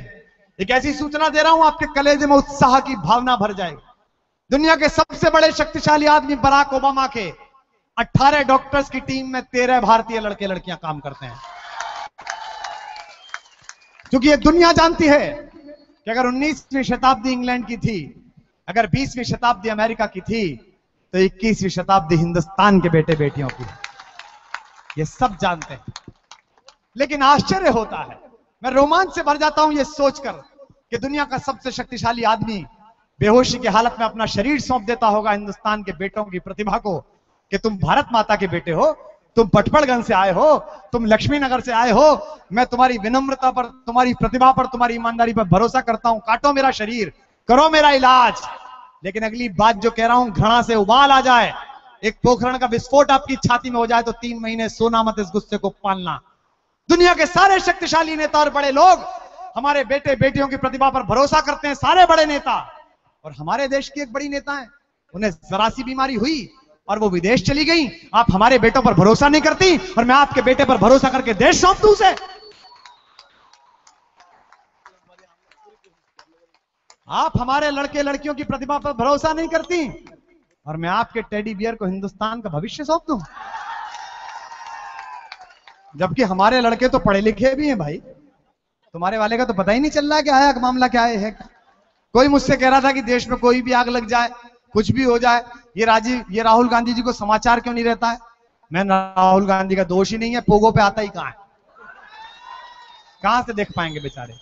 एक ऐसी सूचना दे रहा हूं, आपके कलेजे में उत्साह की भावना भर जाएगी। दुनिया के सबसे बड़े शक्तिशाली आदमी बराक ओबामा के 18 डॉक्टर्स की टीम में 13 भारतीय लड़के लड़कियां काम करते हैं। क्योंकि ये दुनिया जानती है कि अगर 19वीं शताब्दी इंग्लैंड की थी, अगर 20वीं शताब्दी अमेरिका की थी, तो 21वीं शताब्दी हिंदुस्तान के बेटे बेटियों की। ये सब जानते हैं। लेकिन आश्चर्य होता है, मैं रोमांच से भर जाता हूं ये सोचकर कि दुनिया का सबसे शक्तिशाली आदमी बेहोशी की हालत में अपना शरीर सौंप देता होगा हिंदुस्तान के बेटों की प्रतिभा को कि तुम भारत माता के बेटे हो, तुम पटपड़गंज से आए हो, तुम लक्ष्मी नगर से आए हो, मैं तुम्हारी विनम्रता पर, तुम्हारी प्रतिभा पर, तुम्हारी ईमानदारी पर भरोसा करता हूं, काटो मेरा शरीर, करो मेरा इलाज। लेकिन अगली बात जो कह रहा हूं, घृणा से उबाल आ जाए, एक पोखरण का विस्फोट आपकी छाती में हो जाए, तो 3 महीने सोना मत इस गुस्से को पालना। दुनिया के सारे शक्तिशाली नेता और बड़े लोग हमारे बेटे बेटियों की प्रतिभा पर भरोसा करते हैं, सारे बड़े नेता। और हमारे देश की एक बड़ी नेता है, उन्हें जरा सी बीमारी हुई और वो विदेश चली गई। आप हमारे बेटों पर भरोसा नहीं करती और मैं आपके बेटे पर भरोसा करके देश सौंप दूं उसे। आप हमारे लड़के लड़कियों की प्रतिभा पर भरोसा नहीं करती और मैं आपके टेडी बियर को हिंदुस्तान का भविष्य सौंप दूं। जबकि हमारे लड़के तो पढ़े लिखे भी हैं भाई, तुम्हारे वाले का तो पता ही नहीं चल रहा है कि आया मामला क्या है। कोई मुझसे कह रहा था कि देश में कोई भी आग लग जाए, कुछ भी हो जाए, ये राहुल गांधी जी को समाचार क्यों नहीं रहता है। मैं राहुल गांधी का दोष ही नहीं है, पोगो पे आता ही कहां है, कहां से देख पाएंगे बेचारे।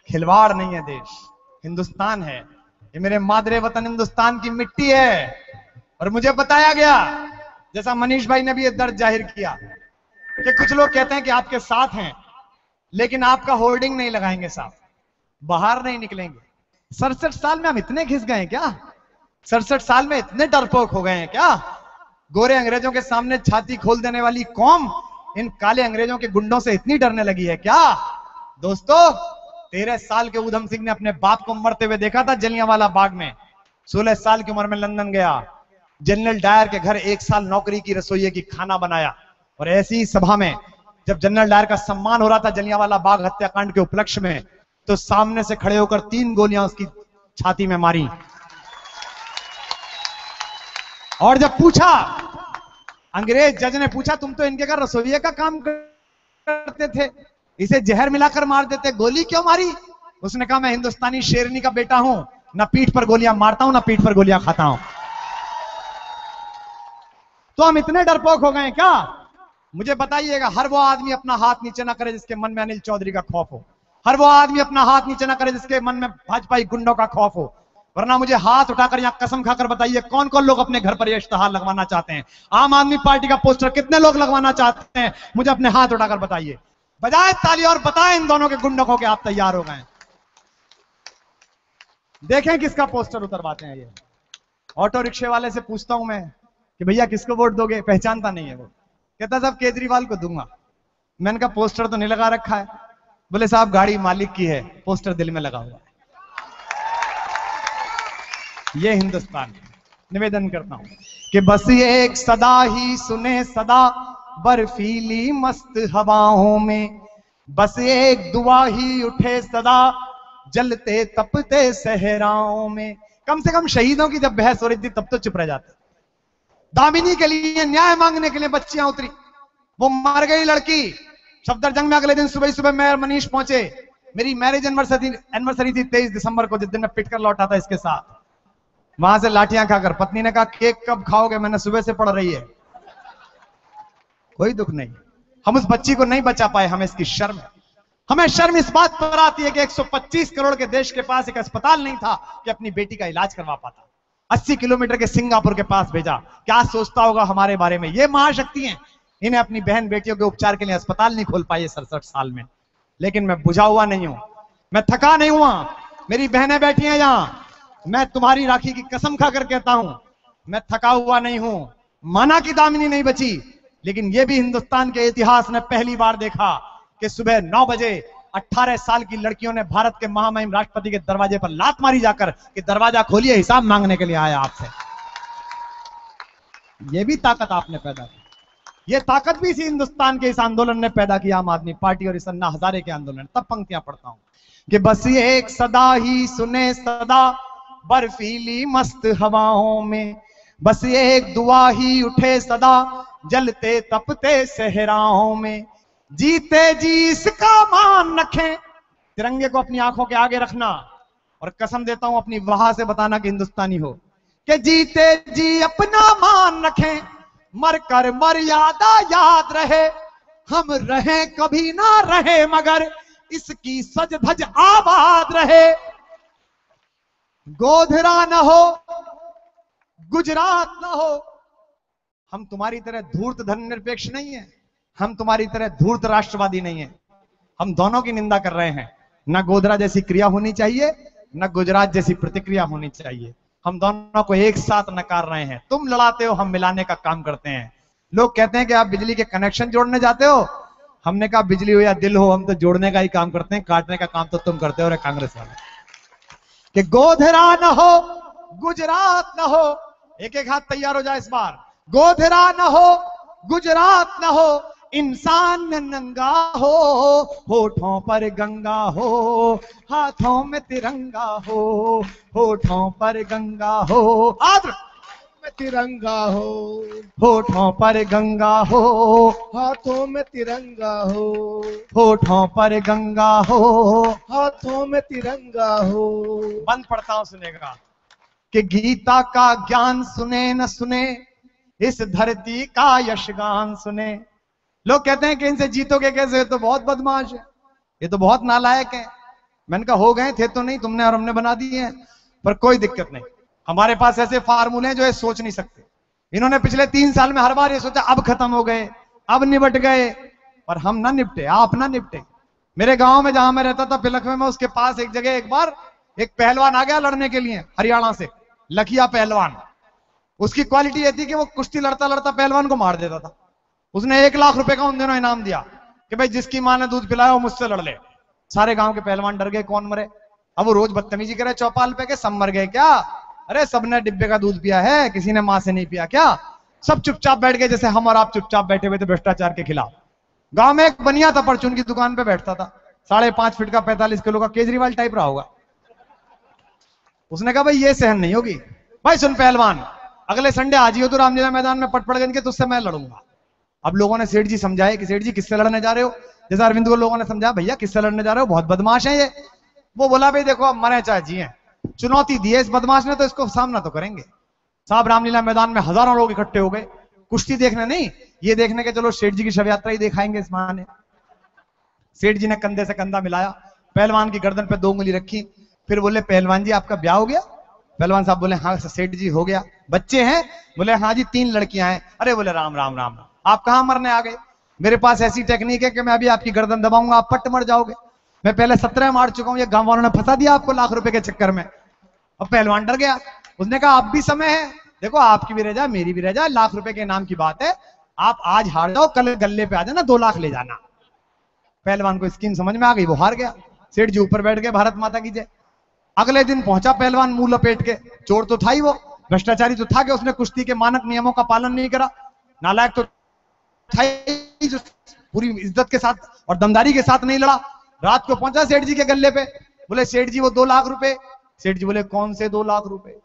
खिलवाड़ नहीं है देश, हिंदुस्तान है। ये मेरे मादरे वतन हिंदुस्तान की मिट्टी है। और मुझे बताया गया, जैसा मनीष भाई ने भी ये दर्द जाहिर किया, कि कुछ लोग कहते हैं कि आपके साथ हैं लेकिन आपका होर्डिंग नहीं लगाएंगे, साहब बाहर नहीं निकलेंगे। 67 साल में हम इतने घिस गए हैं क्या? 67 साल में इतने डरपोक हो गए हैं क्या? गोरे अंग्रेजों के सामने छाती खोल देने वाली कौम इन काले अंग्रेजों के गुंडों से इतनी डरने लगी है क्या? दोस्तों, 13 साल के ऊधम सिंह ने अपने बाप को मरते हुए देखा था जलियांवाला बाग में। 16 साल की उम्र में लंदन गया, जनरल डायर के घर 1 साल नौकरी की, रसोइये की, खाना बनाया। और ऐसी ही सभा में जब जनरल डायर का सम्मान हो रहा था जलियांवाला बाग हत्याकांड के उपलक्ष्य में, तो सामने से खड़े होकर 3 गोलियां उसकी छाती में मारी। और जब पूछा, अंग्रेज जज ने पूछा, तुम तो इनके घर रसोइये का काम करते थे, इसे जहर मिलाकर मार देते, गोली क्यों मारी? उसने कहा, मैं हिंदुस्तानी शेरनी का बेटा हूं, ना पीठ पर गोलियां मारता हूं, ना पीठ पर गोलियां खाता हूं। तो हम इतने डरपोक हो गए क्या? मुझे बताइएगा, हर वो आदमी अपना हाथ नीचे ना करे जिसके मन में अनिल चौधरी का खौफ हो। हर वो आदमी अपना हाथ नीचे ना करे जिसके मन में भाजपाई गुंडों का खौफ हो। वरना मुझे हाथ उठाकर यहां कसम खाकर बताइए, कौन कौन लोग अपने घर पर यह इश्तेहार लगवाना चाहते हैं? आम आदमी पार्टी का पोस्टर कितने लोग लगवाना चाहते हैं? मुझे अपने हाथ उठाकर बताइए। बजाय ताली और बताएं इन दोनों के गुंडों को कि आप तैयार हो गए। देखें किसका पोस्टर उतरवाते हैं ये। ऑटो रिक्शे वाले से पूछता हूं मैं कि भैया किसको वोट दोगे? पहचानता नहीं है वो, कहता साहब केजरीवाल को दूंगा। मैंने कहा पोस्टर तो नहीं लगा रखा है। बोले साहब गाड़ी मालिक की है, पोस्टर दिल में लगा हुआ है। ये हिंदुस्तान। निवेदन करता हूं कि बस ये एक सदा ही सुने सदा, बर्फीली मस्त हवाओं में, बस एक दुआ ही उठे सदा, जलते तपते सहराओं में। कम से कम शहीदों की जब बहस हो रही थी तब तो चुप रह जाते। दामिनी के लिए न्याय मांगने के लिए बच्चियां उतरी, वो मर गई लड़की। सफदरजंग में अगले दिन सुबह सुबह मेयर मनीष पहुंचे। मेरी मैरिज एनिवर्सरी थी 23 दिसंबर को, जिस दिन मैं पिटकर लौटा था इसके साथ। वहां से लाठियां खाकर पत्नी ने कहा केक कब खाओगे, मैंने सुबह से पड़ रही है। कोई दुख नहीं, हम उस बच्ची को नहीं बचा पाए, हमें इसकी शर्म है। हमें शर्म इस बात पर आती है कि 125 करोड़ के देश के पास एक अस्पताल नहीं था कि अपनी बेटी का इलाज करवा पाता। 80 किलोमीटर के सिंगापुर के पास भेजा। क्या सोचता होगा हमारे बारे में? ये महाशक्ति हैं, इन्हें अपनी बहन बेटियों के उपचार के लिए अस्पताल नहीं खोल पाए 67 साल में। लेकिन मैं बुझा हुआ नहीं हूं, मैं थका नहीं हुआ। मेरी बहनें बैठी हैं यहां, मैं तुम्हारी राखी की कसम खाकर कहता हूं, मैं थका हुआ नहीं हूं। माना कि दामिनी नहीं बची, लेकिन यह भी हिंदुस्तान के इतिहास ने पहली बार देखा कि सुबह 9 बजे 18 साल की लड़कियों ने भारत के महामहिम राष्ट्रपति के दरवाजे पर लात मारी जाकर कि दरवाजा खोलिए, हिसाब मांगने के लिए आया आपसे। यह भी ताकत आपने पैदा की। यह ताकत भी इसी हिंदुस्तान के इस आंदोलन ने पैदा की, आम आदमी पार्टी और इस अन्ना हजारे के आंदोलन। तब पंक्तियां पढ़ता हूं कि बस ये एक सदा ही सुने सदा बर्फीली मस्त हवाओं में, बस ये एक दुआ ही उठे सदा जलते तपते सहराओं में, जीते जी इसका मान रखें। तिरंगे को अपनी आंखों के आगे रखना, और कसम देता हूं अपनी वहां से बताना कि हिंदुस्तानी हो, कि जीते जी अपना मान रखें, मर कर मर्यादा याद रहे, हम रहे कभी ना रहे मगर इसकी सज धज आबाद रहे। गोधरा न हो, गुजरात न हो। हम तुम्हारी तरह धूर्त धर्मनिरपेक्ष नहीं है, हम तुम्हारी तरह धूर्त राष्ट्रवादी नहीं है। हम दोनों की निंदा कर रहे हैं। न गोधरा जैसी क्रिया होनी चाहिए, न गुजरात जैसी प्रतिक्रिया होनी चाहिए। हम दोनों को एक साथ नकार रहे हैं। तुम लड़ाते हो, हम मिलाने का काम करते हैं। लोग कहते हैं कि आप बिजली के कनेक्शन जोड़ने जाते हो, हमने कहा बिजली हो या दिल हो, हम तो जोड़ने का ही काम करते हैं, काटने का काम तो तुम करते हो रे कांग्रेस वाले। कि गोधरा न हो, गुजरात न हो। एक एक हाथ तैयार हो जाए इस बार। गोधरा न हो, गुजरात न हो, इंसान नंगा हो, होठों पर गंगा हो, हाथों में तिरंगा हो, होठों पर गंगा हो, आद्र में तिरंगा हो, होठों पर गंगा हो, हाथों में तिरंगा हो, होठों पर गंगा हो, हाथों में तिरंगा हो। बंद पढ़ता हूं, सुनेगा कि गीता का ज्ञान सुने न सुने, इस धरती का यशगान सुने। लोग कहते हैं कि इनसे जीतोगे कैसे, ये तो बहुत बदमाश है, ये तो बहुत नालायक है। मैंने कहा हो गए थे तो नहीं, तुमने और हमने बना दिए हैं, पर कोई दिक्कत नहीं। हमारे पास ऐसे फार्मूले हैं जो ये सोच नहीं सकते। इन्होंने पिछले 3 साल में हर बार ये सोचा अब खत्म हो गए, अब निपट गए, पर हम ना निपटे, आप ना निपटे। मेरे गांव में जहां मैं रहता था पिलखवे में, उसके पास एक जगह एक बार एक पहलवान आ गया लड़ने के लिए, हरियाणा से, लखिया पहलवान। उसकी क्वालिटी ये थी कि वो कुश्ती लड़ता लड़ता पहलवान को मार देता था। उसने 1 लाख रुपए का उन दिनों इनाम दिया कि भाई जिसकी मां ने दूध पिलाया वो मुझसे लड़ ले। सारे गांव के पहलवान डर गए, कौन मरे। अब वो रोज बदतमीजी करे चौपाल पे के सब मर गए क्या? अरे सबने डिब्बे का दूध पिया है, किसी ने मां से नहीं पिया क्या? सब चुपचाप बैठ गए, जैसे हम और आप चुपचाप बैठे हुए थे भ्रष्टाचार के खिलाफ। गांव में एक बनिया था, परचून की दुकान पे बैठता था, 5.5 फीट का 45 किलो का, केजरीवाल टाइप रहा होगा। उसने कहा भाई ये सहन नहीं होगी। भाई सुन पहलवान, अगले संडे आ जियो तो रामलीला मैदान में पटपड़गंज के, तुझसे मैं लड़ूंगा। अब लोगों ने सेठ जी समझाए कि सेठ जी किससे लड़ने जा रहे हो, जैसे अरविंद को लोगों ने समझाया भैया किससे लड़ने जा रहे हो, बहुत बदमाश है ये। वो बोला भाई देखो अब मरे चाहे जिए, चुनौती दी है इस बदमाश ने तो इसको सामना तो करेंगे। साहब रामलीला मैदान में हजारों लोग इकट्ठे हो गए, कुश्ती देखने नहीं, ये देखने के चलो सेठ जी की शव यात्रा ही दिखाएंगे इस बहाने। सेठ जी ने कंधे से कंधा मिलाया, पहलवान की गर्दन पे 2 उंगली रखी, फिर बोले पहलवान जी आपका ब्याह हो गया? पहलवान साहब बोले हाँ सेठ जी हो गया। बच्चे हैं? बोले हाँ जी 3 लड़कियां हैं। अरे बोले राम राम राम राम, आप कहां मरने आ गए? मेरे पास ऐसी टेक्निक है कि मैं अभी आपकी गर्दन दबाऊंगा, आप पट मर जाओगे। मैं पहले 17 मार चुका हूं, ये गांव वालों ने फंसा दिया आपको लाख रुपए के चक्कर में। अब पहलवान डर गया, उसने कहा अब भी समय है, देखो आपकी भी रह जाए मेरी भी रह जाए, लाख रुपए के इनाम की बात है, आप आज हार जाओ कल गले पे आ जाना, 2 लाख ले जाना। पहलवान को स्कीम समझ में आ गई, वो हार गया। सेठ जी ऊपर बैठ गए, भारत माता की जय। अगले दिन पहुंचा पहलवान मुंह लपेट के, चोर तो था ही वो, भ्रष्टाचारी तो था कि उसने कुश्ती के मानक नियमों का पालन नहीं करा, नालायक तो था ही जो पूरी इज्जत के साथ और दमदारी के साथ नहीं लड़ा। रात को पहुंचा सेठ जी के गले पे, बोले सेठ जी वो 2 लाख रुपए सेठ जी बोले कौन से 2 लाख रुपए?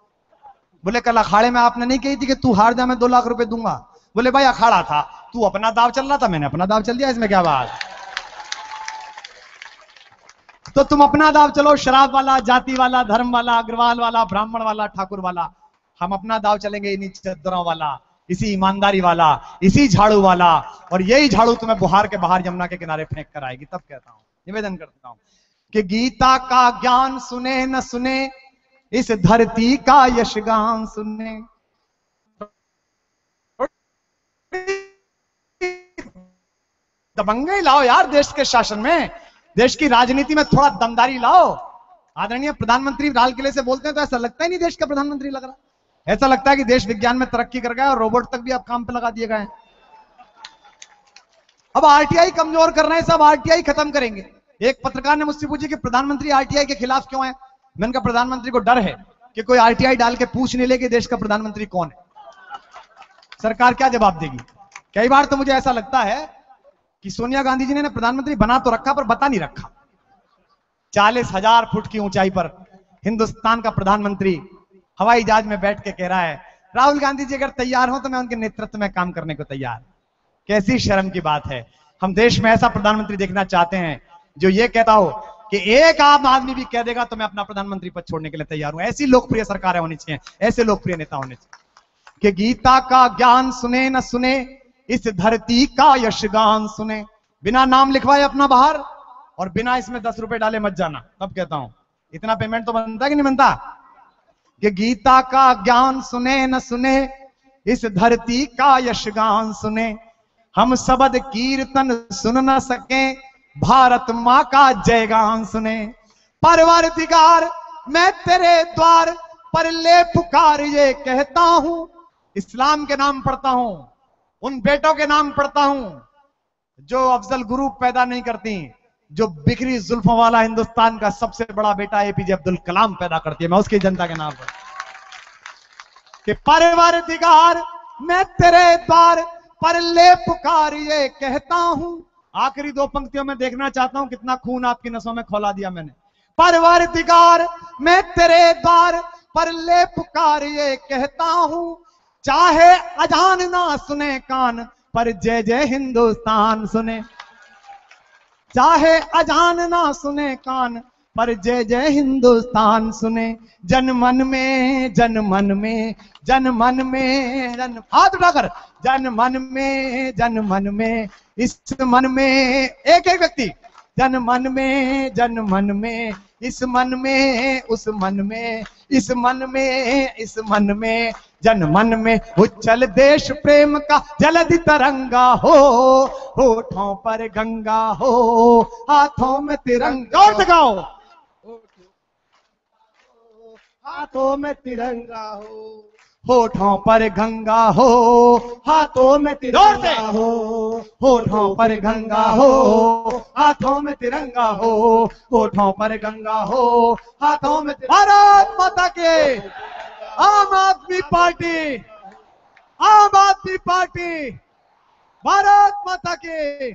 बोले कल अखाड़े में आपने नहीं कही थी कि तू हार जा मैं 2 लाख रुपए दूंगा? बोले भाई अखाड़ा था, तू अपना दाव चल रहा था, मैंने अपना दाव चल दिया, इसमें क्या बात? तो तुम अपना दाव चलो, शराब वाला, जाति वाला, धर्म वाला, अग्रवाल वाला, ब्राह्मण वाला, ठाकुर वाला। हम अपना दाव चलेंगे इन्हीं चद्दरों वाला, इसी ईमानदारी वाला, इसी झाड़ू वाला। और यही झाड़ू तुम्हें बुहार के बाहर यमुना के किनारे फेंक कर आएगी। तब कहता हूं, निवेदन करता हूं कि गीता का ज्ञान सुने न सुने, इस धरती का यशगान सुने। दबंगई लाओ यार देश के शासन में, देश की राजनीति में थोड़ा दमदारी लाओ। आदरणीय प्रधानमंत्री लाल किले से बोलते हैं तो ऐसा लगता ही नहीं देश का प्रधानमंत्री लग रहा, ऐसा लगता है कि देश विज्ञान में तरक्की कर गया और रोबोट तक भी अब काम पे लगा दिए गए हैं। अब आरटीआई कमजोर कर रहे हैं, सब आरटीआई खत्म करेंगे। एक पत्रकार ने मुझसे पूछी कि प्रधानमंत्री आरटीआई के खिलाफ क्यों है? मैंने कहा प्रधानमंत्री को डर है कि कोई आरटीआई डाल के पूछ नहीं ले कि देश का प्रधानमंत्री कौन है। सरकार क्या जवाब देगी? कई बार तो मुझे ऐसा लगता है कि सोनिया गांधी जी ने प्रधानमंत्री बना तो रखा पर बता नहीं रखा। 40,000 फुट की ऊंचाई पर हिंदुस्तान का प्रधानमंत्री हवाई जहाज में बैठ के कह रहा है राहुल गांधी जी अगर तैयार हो तो मैं उनके नेतृत्व में काम करने को तैयार। कैसी शर्म की बात है। हम देश में ऐसा प्रधानमंत्री देखना चाहते हैं जो ये कहता हो कि एक आम आदमी भी कह देगा तो मैं अपना प्रधानमंत्री पद छोड़ने के लिए तैयार हूं। ऐसी लोकप्रिय सरकारें होनी चाहिए, ऐसे लोकप्रिय नेता होने चाहिए कि गीता का ज्ञान सुने न सुने, इस धरती का यशगान सुने। बिना नाम लिखवाए अपना बाहर और बिना इसमें 10 रुपए डाले मत जाना। तब कहता हूं इतना पेमेंट तो बनता है कि नहीं बनता? कि गीता का ज्ञान सुने न सुने, इस धरती का यशगान सुने। हम शब्द कीर्तन सुन न सके, भारत मां का जयगान सुने। परवरदिगार मैं तेरे द्वार पर ले पुकार ये कहता हूं। इस्लाम के नाम पढ़ता हूं, उन बेटों के नाम पढ़ता हूं जो अफजल गुरु पैदा नहीं करती, जो बिखरी जुल्फों वाला हिंदुस्तान का सबसे बड़ा बेटा एपीजे अब्दुल कलाम पैदा करती है। मैं उसकी जनता के नाम पर कि परवरदिगार मैं तेरे द्वार पर ले पुकार ये कहता हूं। आखिरी 2 पंक्तियों में देखना चाहता हूं कितना खून आपकी नसों में खौला दिया मैंने। परवरदिगार मैं तेरे द्वार पर ले पुकार ये कहता हूं। चाहे अजान ना सुने कान, पर जय जय हिंदुस्तान सुने। चाहे अजान ना सुने कान, पर जय जय हिंदुस्तान सुने। जन मन में जन मन में जन मन में जन, हाथ उठाकर, जन मन में जन मन में, इस मन में एक एक व्यक्ति, जन मन में जन मन में, इस मन में उस मन में, इस मन में इस मन में, जन मन में उच्छल देश प्रेम का जलधि तरंगा हो। होठों पर गंगा हो, हाथों में तिरंगा। और दिखाओ, हाथों में तिरंगा हो, होठों पर गंगा हो, हाथों में तिरंगा हो। होठों पर गंगा हो, हाथों में तिरंगा हो, होठों पर गंगा हो, हाथों में। भारत माता के, आम आदमी पार्टी, आम आदमी पार्टी, भारत माता के।